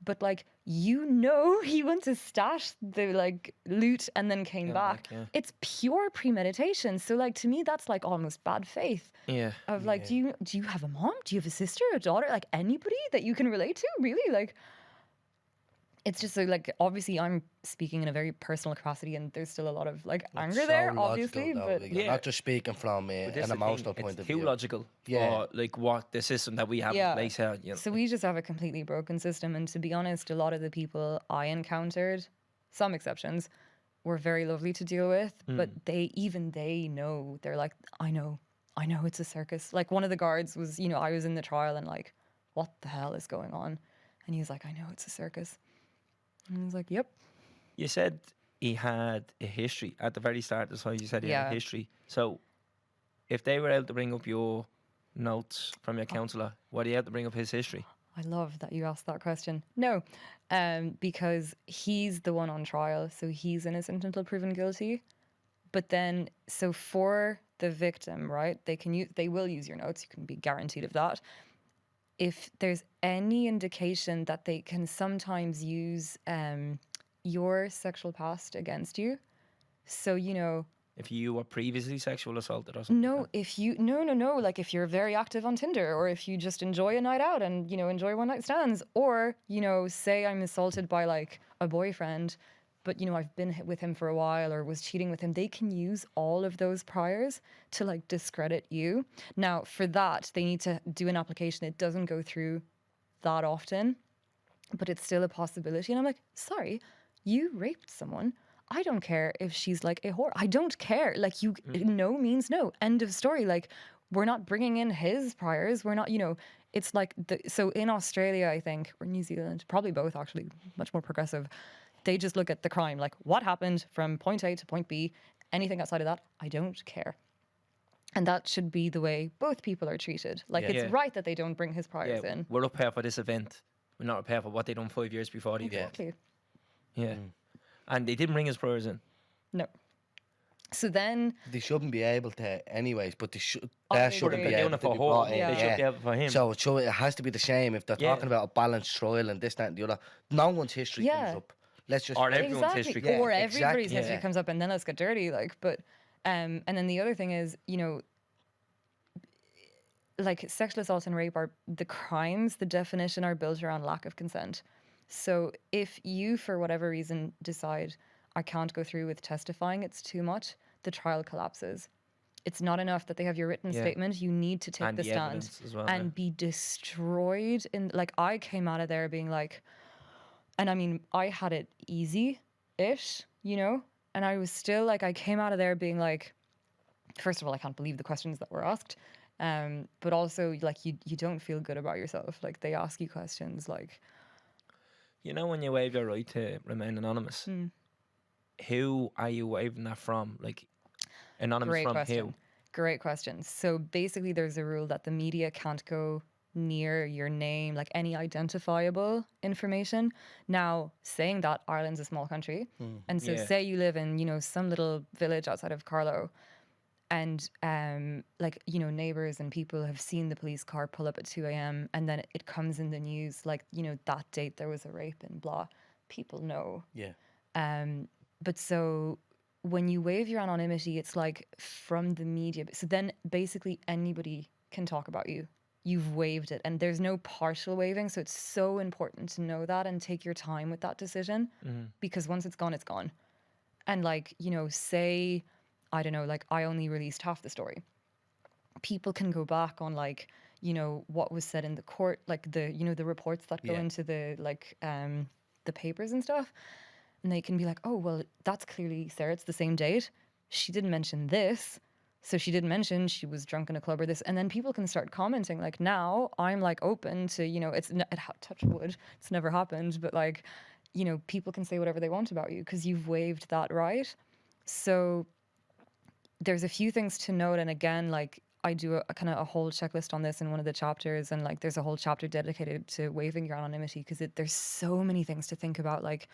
Speaker 5: But like, you know, he went to stash the like loot and then came back.
Speaker 4: yeah.
Speaker 5: It's pure premeditation. So like, to me, that's like almost bad faith.
Speaker 4: Yeah.
Speaker 5: Of like, do you have a mom? Do you have a sister, a daughter? Like anybody that you can relate to? Really? Like, it's just so like, obviously I'm speaking in a very personal capacity, and there's still a lot of like anger
Speaker 3: So
Speaker 5: there,
Speaker 3: logical,
Speaker 5: obviously.
Speaker 3: though,
Speaker 5: But
Speaker 3: like, you're not just speaking from
Speaker 4: But this
Speaker 3: an
Speaker 4: is the
Speaker 3: emotional
Speaker 4: thing,
Speaker 3: point of
Speaker 4: it's too
Speaker 3: view.
Speaker 4: logical
Speaker 3: Yeah.
Speaker 4: for like what the system that we have
Speaker 5: Yeah.
Speaker 4: in place here. You know.
Speaker 5: So we just have a completely broken system. And to be honest, a lot of the people I encountered, some exceptions, were very lovely to deal with. But they know, they're like, I know it's a circus. Like one of the guards was, you know, I was in the trial and like, what the hell is going on? And he was like, I know it's a circus. And I was like, yep.
Speaker 4: You said he had a history at the very start. That's why you said he had
Speaker 5: Yeah.
Speaker 4: a history. So, if they were able to bring up your notes from your counsellor, were they able to bring up his history?
Speaker 5: I love that you asked that question. No, because he's the one on trial, so he's innocent until proven guilty. But then, so for the victim, right? They will use your notes. You can be guaranteed of that. If there's any indication that they can sometimes use your sexual past against you, so you know.
Speaker 4: If you were previously sexual assaulted or something?
Speaker 5: No, if you no, like if you're very active on Tinder, or if you just enjoy a night out and, you know, enjoy one night stands, or, you know, say I'm assaulted by like a boyfriend, but, you know, I've been with him for a while or was cheating with him, they can use all of those priors to like discredit you. Now, for that, they need to do an application. It doesn't go through that often, but it's still a possibility. And I'm like, sorry, you raped someone. I don't care if she's like a whore. I don't care. Like, you, no means no. End of story. Like, we're not bringing in his priors. We're not, you know, it's like, so in Australia, I think, or New Zealand, probably both actually, much more progressive, they just look at the crime, like what happened from point A to point B. Anything outside of that, I don't care. And that should be the way both people are treated. Like, it's
Speaker 4: Yeah.
Speaker 5: right that they don't bring his priors in.
Speaker 4: We're up here for this event. We're not up here for what they done 5 years before. They did.
Speaker 5: Exactly.
Speaker 4: Yeah. And they didn't bring his priors in.
Speaker 5: No. So then,
Speaker 3: They shouldn't be able to, anyways. But they should.
Speaker 5: I
Speaker 3: That shouldn't
Speaker 5: agree.
Speaker 3: be
Speaker 4: They're doing
Speaker 3: able
Speaker 4: it
Speaker 3: to
Speaker 4: for
Speaker 3: be
Speaker 4: her.
Speaker 3: brought in.
Speaker 5: Yeah.
Speaker 4: They should be able for him.
Speaker 3: So it has to be the same if they're
Speaker 4: Yeah.
Speaker 3: talking about a balanced trial and this, that, and the other. No one's history comes
Speaker 5: Yeah.
Speaker 3: up. Let's just.
Speaker 4: Or everyone's
Speaker 5: exactly,
Speaker 4: history.
Speaker 3: Yeah,
Speaker 5: or everybody's
Speaker 3: exactly,
Speaker 5: history
Speaker 3: yeah.
Speaker 5: comes up, and then let's get dirty. Like, but, and then the other thing is, you know, like sexual assault and rape are the crimes. The definition are built around lack of consent. So if you, for whatever reason, decide I can't go through with testifying, it's too much, the trial collapses. It's not enough that they have your written
Speaker 4: Yeah.
Speaker 5: statement. You need to take
Speaker 4: And
Speaker 5: the
Speaker 4: the
Speaker 5: stand
Speaker 4: evidence as well,
Speaker 5: and
Speaker 4: yeah.
Speaker 5: be destroyed. In like, I came out of there being like, and I mean, I had it easy-ish, you know, and I was still like, I came out of there being like, first of all, I can't believe the questions that were asked, but also like you don't feel good about yourself. Like they ask you questions like,
Speaker 4: You know, when you waive your right to remain anonymous, who are you waiving that from? Like, anonymous
Speaker 5: great
Speaker 4: from
Speaker 5: question.
Speaker 4: who?
Speaker 5: Great question. So basically, there's a rule that the media can't go near your name, like any identifiable information. Now, saying that, Ireland's a small country, and so
Speaker 4: Yeah.
Speaker 5: say you live in, you know, some little village outside of Carlow, and like, you know, neighbors and people have seen the police car pull up at 2 a.m. and then it comes in the news, like, you know, that date there was a rape and blah. People know.
Speaker 3: Yeah.
Speaker 5: But so when you waive your anonymity, it's like from the media. So then basically anybody can talk about you. You've waived it, and there's no partial waiving. So it's so important to know that and take your time with that decision, because once it's gone, it's gone. And like, you know, say, I don't know, like I only released half the story. People can go back on like, you know, what was said in the court, like the, you know, the reports that go
Speaker 3: Yeah.
Speaker 5: into the like the papers and stuff. And they can be like, oh, well, that's clearly Sarah. It's the same date. She didn't mention this. So she didn't mention she was drunk in a club or this. And then people can start commenting. Like now I'm like open to, you know, touch wood. It's never happened. But like, you know, people can say whatever they want about you because you've waived that right. So there's a few things to note. And again, like I do a kind of a whole checklist on this in one of the chapters. And like there's a whole chapter dedicated to waiving your anonymity because there's so many things to think about. Like,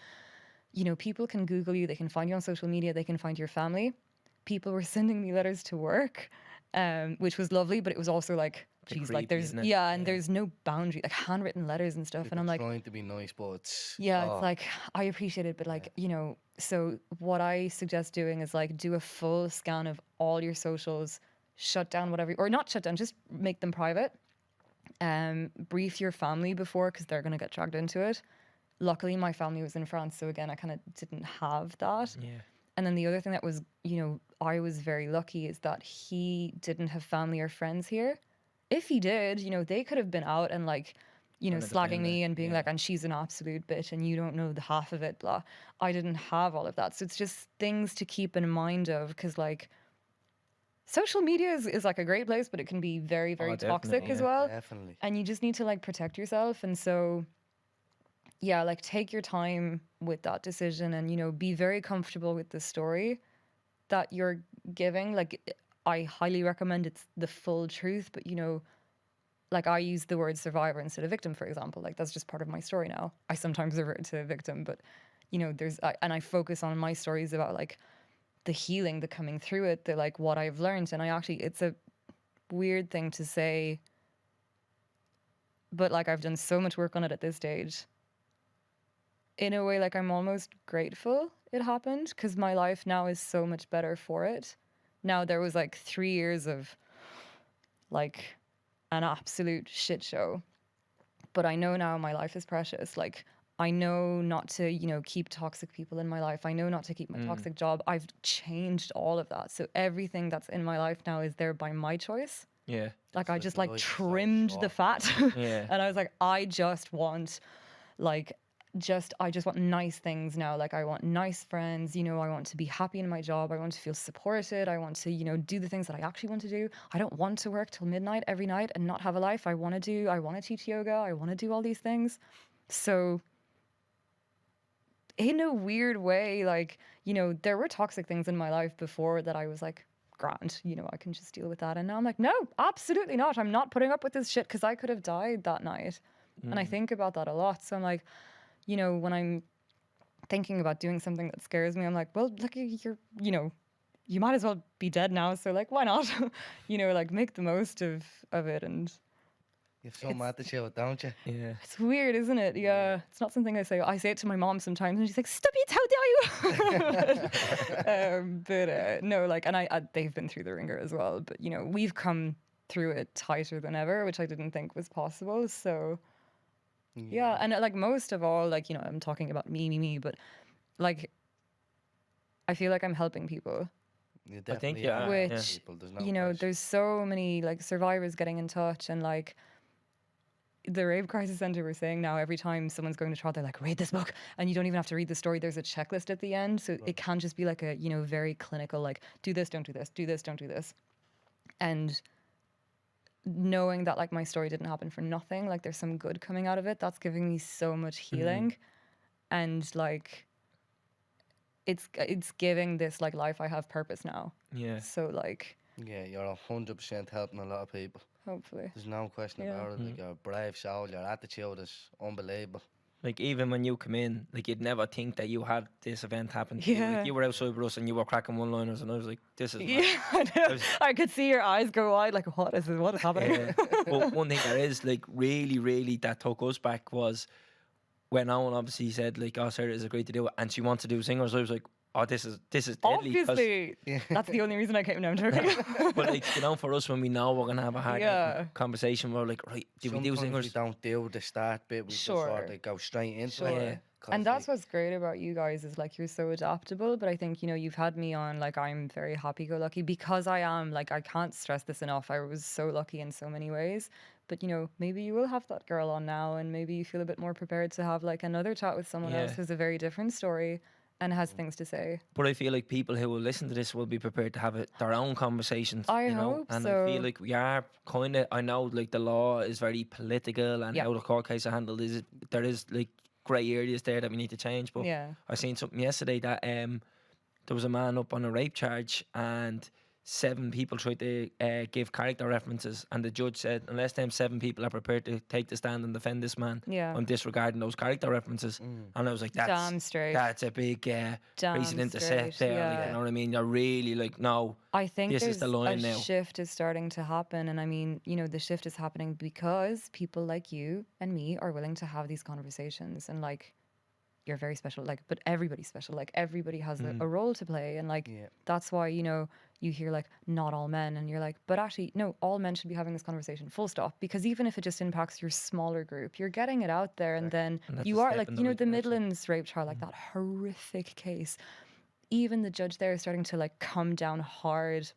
Speaker 5: you know, people can Google you, they can find you on social media, they can find your family. People were sending me letters to work, which was lovely, but it was also like, geez, like
Speaker 4: creepy,
Speaker 5: there's,
Speaker 4: isn't it?
Speaker 5: and there's no boundary, like handwritten letters and stuff.
Speaker 3: People
Speaker 5: And I'm like,
Speaker 3: trying to be nice, but it's
Speaker 5: it's like, I appreciate it, but like, you know, so what I suggest doing is like do a full scan of all your socials, shut down whatever, or not shut down, just make them private. Brief your family before, because they're going to get dragged into it. Luckily, my family was in France, so again, I kind of didn't have that.
Speaker 4: Yeah.
Speaker 5: And then the other thing that was, you know, I was very lucky is that he didn't have family or friends here. If he did, you know, they could have been out and like, you know,
Speaker 4: Trying to
Speaker 5: slagging
Speaker 4: defend
Speaker 5: me
Speaker 4: it,
Speaker 5: and being like, and she's an absolute bitch and you don't know the half of it, blah. I didn't have all of that. So it's just things to keep in mind of, because like social media is like a great place, but it can be very, very toxic
Speaker 4: definitely,
Speaker 5: as
Speaker 4: yeah.
Speaker 5: well.
Speaker 3: definitely.
Speaker 5: And you just need to like protect yourself. And so, yeah, like take your time with that decision and, you know, be very comfortable with the story that you're giving. Like, I highly recommend it's the full truth, but, you know, like I use the word survivor instead of victim, for example. Like, that's just part of my story now. I sometimes revert to victim, but, you know, and I focus on my stories about like the healing, the coming through it, the like what I've learned. And it's a weird thing to say, but like I've done so much work on it at this stage. In a way, like I'm almost grateful it happened because my life now is so much better for it. Now there was like 3 years of like an absolute shit show, but I know now my life is precious. Like I know not to, you know, keep toxic people in my life. I know not to keep my toxic job. I've changed all of that. So everything that's in my life now is there by my choice.
Speaker 4: Yeah.
Speaker 5: Like I
Speaker 3: like
Speaker 5: just
Speaker 3: the
Speaker 5: like
Speaker 3: life is so
Speaker 5: trimmed the
Speaker 3: short.
Speaker 5: fat.
Speaker 4: Yeah.
Speaker 5: And I was like, I just want like I just want nice things now. Like I want nice friends, you know, I want to be happy in my job. I want to feel supported. I want to, you know, do the things that I actually want to do. I don't want to work till midnight every night and not have a life. I want to teach yoga. I want to do all these things. So in a weird way, like, you know, there were toxic things in my life before that I was like, grand, you know, I can just deal with that. And now I'm like, no, absolutely not. I'm not putting up with this shit because I could have died that night. And I think about that a lot. So I'm like, you know, when I'm thinking about doing something that scares me, I'm like, well, look, you're, you know, you might as well be dead now. So like, why not? You know, like make the most of it. And
Speaker 3: You have some attitude, don't you?
Speaker 4: Yeah.
Speaker 5: it's weird, isn't it? Yeah. It's not something I say. I say it to my mom sometimes and she's like, stop it, how dare you? But no, like, and they've been through the ringer as well. But, you know, we've come through it tighter than ever, which I didn't think was possible. So, yeah. And like most of all, like, you know, I'm talking about me, but like, I feel like I'm helping people.
Speaker 3: You
Speaker 4: I think
Speaker 3: definitely
Speaker 4: you are,
Speaker 3: are helping
Speaker 5: Which,
Speaker 3: people, there's no
Speaker 5: you know,
Speaker 3: question.
Speaker 5: there's so many like survivors getting in touch, and like the Rape Crisis Centre were saying now every time someone's going to trial, they're like, read this book, and you don't even have to read the story. There's a checklist at the end, so it can just be like a, you know, very clinical, like do this, don't do this, do this, don't do this, and knowing that like my story didn't happen for nothing, like there's some good coming out of it, that's giving me so much healing, and like it's giving this like life I have purpose now.
Speaker 4: Yeah.
Speaker 5: So like
Speaker 3: Yeah, you're 100% helping a lot of people.
Speaker 5: hopefully.
Speaker 3: There's no question
Speaker 5: Yeah.
Speaker 3: about it. Like, you're a brave soul, your attitude is unbelievable.
Speaker 4: Like even when you come in, like you'd never think that you had this event happen to you.
Speaker 5: Yeah.
Speaker 4: Like you were outside with us and you were cracking one-liners, and I was like, "This is mad."
Speaker 5: Yeah, I know. I could see your eyes go wide, like what is happening?
Speaker 4: Yeah. But one thing that is like really that took us back was when Owen obviously said like, "Oh, Sarah is agreed to do it," and she wants to do singers. I was like, "Oh, this is deadly." 'cause-
Speaker 5: Obviously, that's the only reason I came down to
Speaker 4: But like, you know, for us when we know we're gonna have a hard
Speaker 5: Yeah.
Speaker 4: conversation, we're like, right, do we do
Speaker 3: Sometimes
Speaker 4: singers?
Speaker 3: we don't do the start bit, we just
Speaker 5: Sure.
Speaker 3: sort of go straight into
Speaker 5: Sure.
Speaker 3: it. 'cause,
Speaker 5: And that's
Speaker 3: like,
Speaker 5: what's great about you guys is like you're so adaptable. But I think, you know, you've had me on, like I'm very happy-go-lucky because I am, like I can't stress this enough. I was so lucky in so many ways. But you know, maybe you will have that girl on now, and maybe you feel a bit more prepared to have like another chat with someone else
Speaker 4: Yeah.
Speaker 5: who's a very different story and has things to say.
Speaker 4: But I feel like people who will listen to this will be prepared to have their own conversations.
Speaker 5: I
Speaker 4: you know?
Speaker 5: hope
Speaker 4: And
Speaker 5: so.
Speaker 4: I feel like we are kind of. I know like the law is very political, and
Speaker 5: Yeah.
Speaker 4: how the court case are handled is there is like grey areas there that we need to change. But
Speaker 5: Yeah.
Speaker 4: I seen something yesterday that there was a man up on a rape charge, and 7 people tried to give character references, and the judge said unless them 7 people are prepared to take the stand and defend this man,
Speaker 5: Yeah.
Speaker 4: I'm disregarding those character references. And I was like,
Speaker 5: Damn straight.
Speaker 4: that's a big precedent to set
Speaker 5: straight,
Speaker 4: there. Like,
Speaker 5: yeah.
Speaker 4: you know what I mean? You're really like, no,
Speaker 5: I think
Speaker 4: this
Speaker 5: there's
Speaker 4: is the line
Speaker 5: a
Speaker 4: now.
Speaker 5: shift is starting to happen, and I mean, you know, the shift is happening because people like you and me are willing to have these conversations, and like, you're very special, like, but everybody's special, like, everybody has a role to play, and like,
Speaker 3: Yeah.
Speaker 5: that's why, you know, you hear like, not all men, and you're like, but actually, no, all men should be having this conversation, full stop, because even if it just impacts your smaller group, you're getting it out there, and then
Speaker 4: And that's
Speaker 5: you
Speaker 4: a
Speaker 5: are
Speaker 4: step
Speaker 5: like,
Speaker 4: in
Speaker 5: you
Speaker 4: the
Speaker 5: know,
Speaker 4: right
Speaker 5: the
Speaker 4: direction.
Speaker 5: Midlands rape trial, like that horrific case. Even the judge there is starting to like come down hard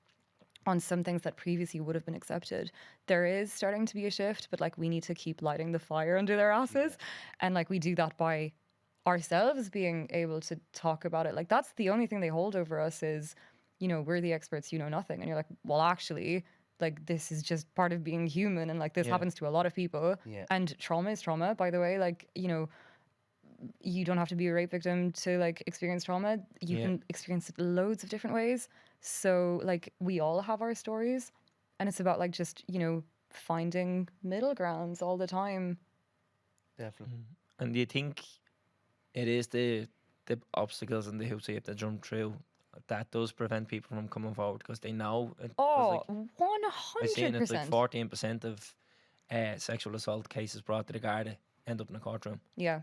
Speaker 5: on some things that previously would have been accepted. There is starting to be a shift, but like we need to keep lighting the fire under their asses. And like we do that by ourselves being able to talk about it. Like that's the only thing they hold over us is, you know, we're the experts, you know nothing. And you're like, well, actually, like this is just part of being human, and like this happens to a lot of people.
Speaker 3: Yeah.
Speaker 5: And trauma is trauma, by the way. Like, you know, you don't have to be a rape victim to like experience trauma. You
Speaker 4: Yeah.
Speaker 5: can experience it loads of different ways. So like we all have our stories, and it's about like just, you know, finding middle grounds all the time.
Speaker 3: Definitely.
Speaker 4: And do you think it is the obstacles and the hoops you have to jump through that does prevent people from coming forward because they know?
Speaker 5: Oh,
Speaker 4: I seen it's like
Speaker 5: 100%.
Speaker 4: 14% of sexual assault cases brought to the Garda end up in a courtroom.
Speaker 5: Yeah.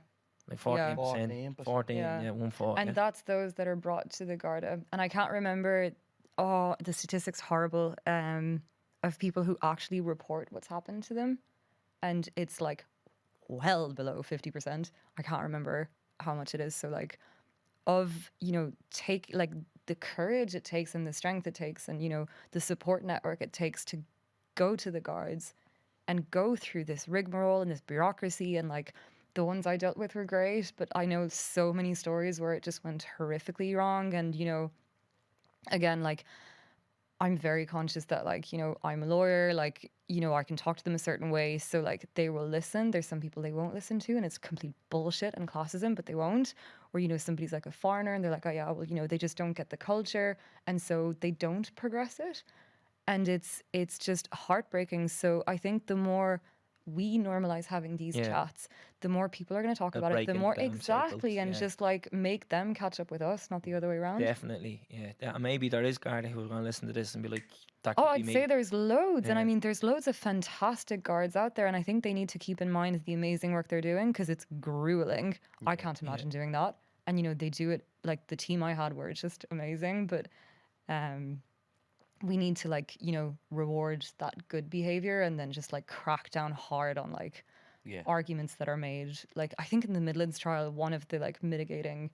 Speaker 4: Like
Speaker 5: Yeah.
Speaker 4: 14%.
Speaker 3: 14%.
Speaker 4: 14,
Speaker 5: Yeah.
Speaker 4: yeah, 1/4.
Speaker 5: And that's those that are brought to the Garda. And I can't remember, oh, the statistics horrible, of people who actually report what's happened to them. And it's like well below 50%. I can't remember how much it is. So like of, you know, take like the courage it takes and the strength it takes and, you know, the support network it takes to go to the guards and go through this rigmarole and this bureaucracy, and like the ones I dealt with were great, but I know so many stories where it just went horrifically wrong. And, you know, again, like I'm very conscious that like, you know, I'm a lawyer, like, you know, I can talk to them a certain way. So like they will listen. There's some people they won't listen to and it's complete bullshit and classism, but they won't. Or, you know, somebody's like a foreigner and they're like, oh yeah, well, you know, they just don't get the culture. And so they don't progress it. And it's just heartbreaking. So I think the more we normalize having these
Speaker 4: Yeah.
Speaker 5: chats, the more people are going to talk
Speaker 4: They'll
Speaker 5: about it,
Speaker 4: break
Speaker 5: the
Speaker 4: into
Speaker 5: more
Speaker 4: them
Speaker 5: exactly,
Speaker 4: circles,
Speaker 5: and
Speaker 4: yeah.
Speaker 5: just like make them catch up with us, not the other way around.
Speaker 4: Definitely, yeah. And maybe there is Garda who's going to listen to this and be like, that could
Speaker 5: Oh,
Speaker 4: be
Speaker 5: I'd
Speaker 4: me.
Speaker 5: say there's loads. And I
Speaker 4: Yeah.
Speaker 5: mean, there's loads of fantastic guards out there. And I think they need to keep in mind the amazing work they're doing because it's grueling. I can't imagine doing that. And, you know, they do it like the team I had were just amazing. But we need to, like, you know, reward that good behavior and then just like crack down hard on like
Speaker 3: Yeah.
Speaker 5: arguments that are made. Like, I think in the Midlands trial, one of the like mitigating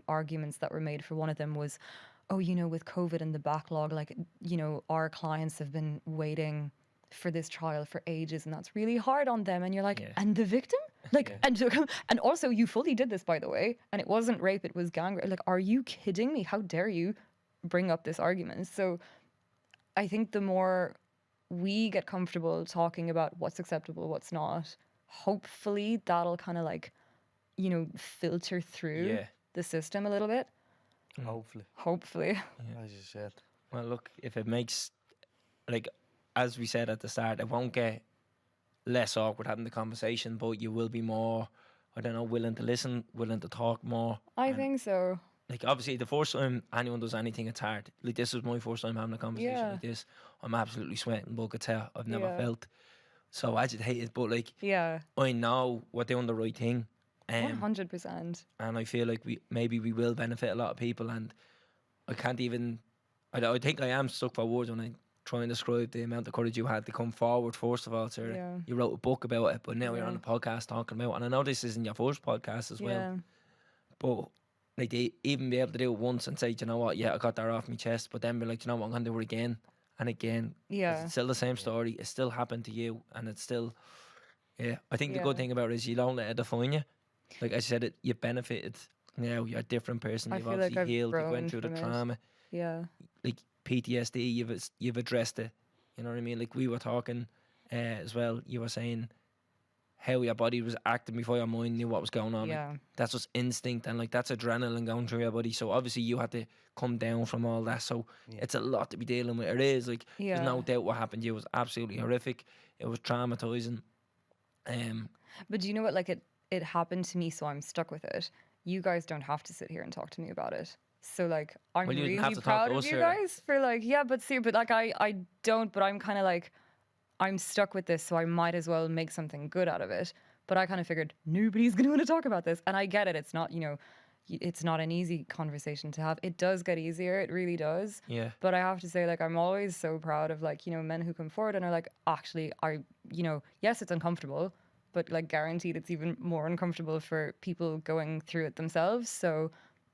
Speaker 5: arguments that were made for one of them was, oh, you know, with COVID and the backlog, like, you know, our clients have been waiting for this trial for ages and that's really hard on them. And you're like,
Speaker 4: Yeah.
Speaker 5: and the victim? Like, and also you fully did this, by the way, and it wasn't rape, it was gang rape. Like, are you kidding me? How dare you bring up this argument? So I think the more we get comfortable talking about what's acceptable, what's not, hopefully that'll kind of like, you know, filter through
Speaker 4: Yeah.
Speaker 5: the system a little bit.
Speaker 3: Hopefully,
Speaker 5: Hopefully.
Speaker 3: as you said.
Speaker 4: Well, look, if it makes, like, as we said at the start, it won't get less awkward having the conversation, but you will be more, I don't know, willing to listen, willing to talk more.
Speaker 5: I think so.
Speaker 4: Like, obviously, the first time anyone does anything, it's hard. Like, this was my first time having a conversation
Speaker 5: Yeah.
Speaker 4: like this. I'm absolutely sweating buckets out. I've never
Speaker 5: Yeah.
Speaker 4: felt so agitated, but, like,
Speaker 5: Yeah,
Speaker 4: I know we're doing the right thing.
Speaker 5: 100%.
Speaker 4: And I feel like we will benefit a lot of people, and I can't even, I think I am stuck for words when I try and describe the amount of courage you had to come forward. First of all, Sarah,
Speaker 5: Yeah.
Speaker 4: you wrote a book about it, but now you're on
Speaker 5: Yeah.
Speaker 4: a podcast talking about it. And I know this isn't your first podcast as well,
Speaker 5: Yeah.
Speaker 4: but like, they even be able to do it once and say, "Do you know what, yeah, I got that off my chest," but then be like, "Do you know what, I'm going to do it again and again." 'Cause
Speaker 5: Yeah.
Speaker 4: it's still the same story. It still happened to you, and it's still, yeah. I think the good
Speaker 5: Yeah.
Speaker 4: thing about it is you don't let it define you. Like I said, you benefited. Now you're a different person.
Speaker 5: I
Speaker 4: You've
Speaker 5: feel like
Speaker 4: obviously
Speaker 5: I've
Speaker 4: healed. You
Speaker 5: grown
Speaker 4: went through the
Speaker 5: from it.
Speaker 4: trauma.
Speaker 5: Yeah.
Speaker 4: Like PTSD, you've addressed it. You know what I mean? Like we were talking as well. You were saying how your body was acting before your mind knew what was going on. Like,
Speaker 5: Yeah.
Speaker 4: that's just instinct, and like that's adrenaline going through your body. So obviously you had to come down from all that. So it's a lot to be dealing with. It is like there's no
Speaker 5: Yeah.
Speaker 4: doubt what happened to you was absolutely horrific. It was traumatizing.
Speaker 5: But do you know what? Like, it happened to me, so I'm stuck with it. You guys don't have to sit here and talk to me about it. So, like, I'm
Speaker 4: Well, you didn't have
Speaker 5: really
Speaker 4: to talk
Speaker 5: proud
Speaker 4: to
Speaker 5: of
Speaker 4: us,
Speaker 5: you
Speaker 4: Sarah.
Speaker 5: guys for, like, yeah, but see, but like, I don't, but I'm kind of like, I'm stuck with this, so I might as well make something good out of it. But I kind of figured nobody's going to want to talk about this. And I get it. It's not, you know, it's not an easy conversation to have. It does get easier. It really does.
Speaker 4: Yeah.
Speaker 5: But I have to say, like, I'm always so proud of, like, you know, men who come forward and are like, actually, you know, yes, it's uncomfortable, but like guaranteed it's even more uncomfortable for people going through it themselves. So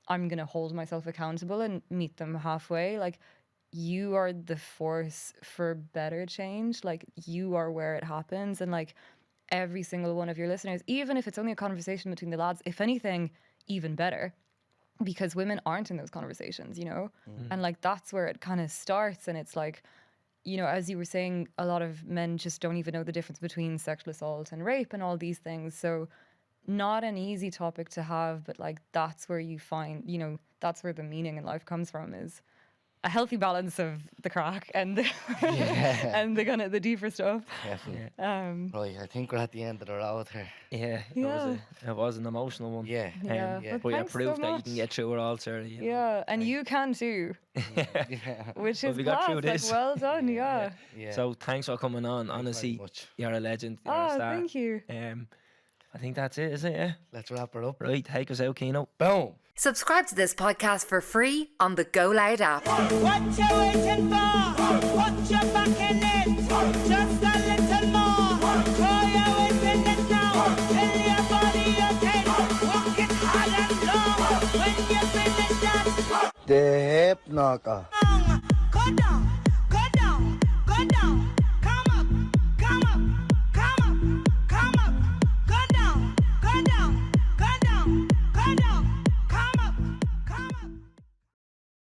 Speaker 5: I'm going to hold myself accountable and meet them halfway. Like, you are the force for better change. Like, you are where it happens. And like every single one of your listeners, even if it's only a conversation between the lads, if anything, even better. Because women aren't in those conversations, you know? And like that's where it kind of starts. And it's like, you know, as you were saying, a lot of men just don't even know the difference between sexual assault and rape and all these things. So not an easy topic to have, but like that's where you find, you know, that's where the meaning in life comes from, is a healthy balance of the crack and the and the kind of the deeper stuff.
Speaker 3: Definitely.
Speaker 5: Um,
Speaker 3: Right, I think we're at the end of the road here.
Speaker 4: Yeah. It was an emotional one.
Speaker 3: Yeah.
Speaker 5: Yeah,
Speaker 3: yeah.
Speaker 5: but
Speaker 4: But you
Speaker 5: thanks so
Speaker 4: proved that you
Speaker 5: much.
Speaker 4: can get through it all, Sarah. You know?
Speaker 5: yeah, and you can too, which
Speaker 4: Well,
Speaker 5: is
Speaker 4: we got
Speaker 5: class.
Speaker 4: through
Speaker 5: Like,
Speaker 4: this.
Speaker 5: well done, yeah.
Speaker 3: Yeah.
Speaker 4: So thanks for coming on. Honestly,
Speaker 3: much.
Speaker 4: you're a legend. You're a
Speaker 5: Oh,
Speaker 4: star.
Speaker 5: thank you.
Speaker 4: I think that's it, is it? Yeah.
Speaker 3: Let's wrap it up.
Speaker 4: Right, take us out, Keno.
Speaker 3: Boom.
Speaker 1: Subscribe to this podcast for free on the Go Loud app.
Speaker 2: What you waiting for? Put your back in it. Just a little more. Throw your weight in it now. Tell your body okay. Walk it hard and long. When you finish that
Speaker 3: The hip knocker.
Speaker 2: song, go down, go down, go down.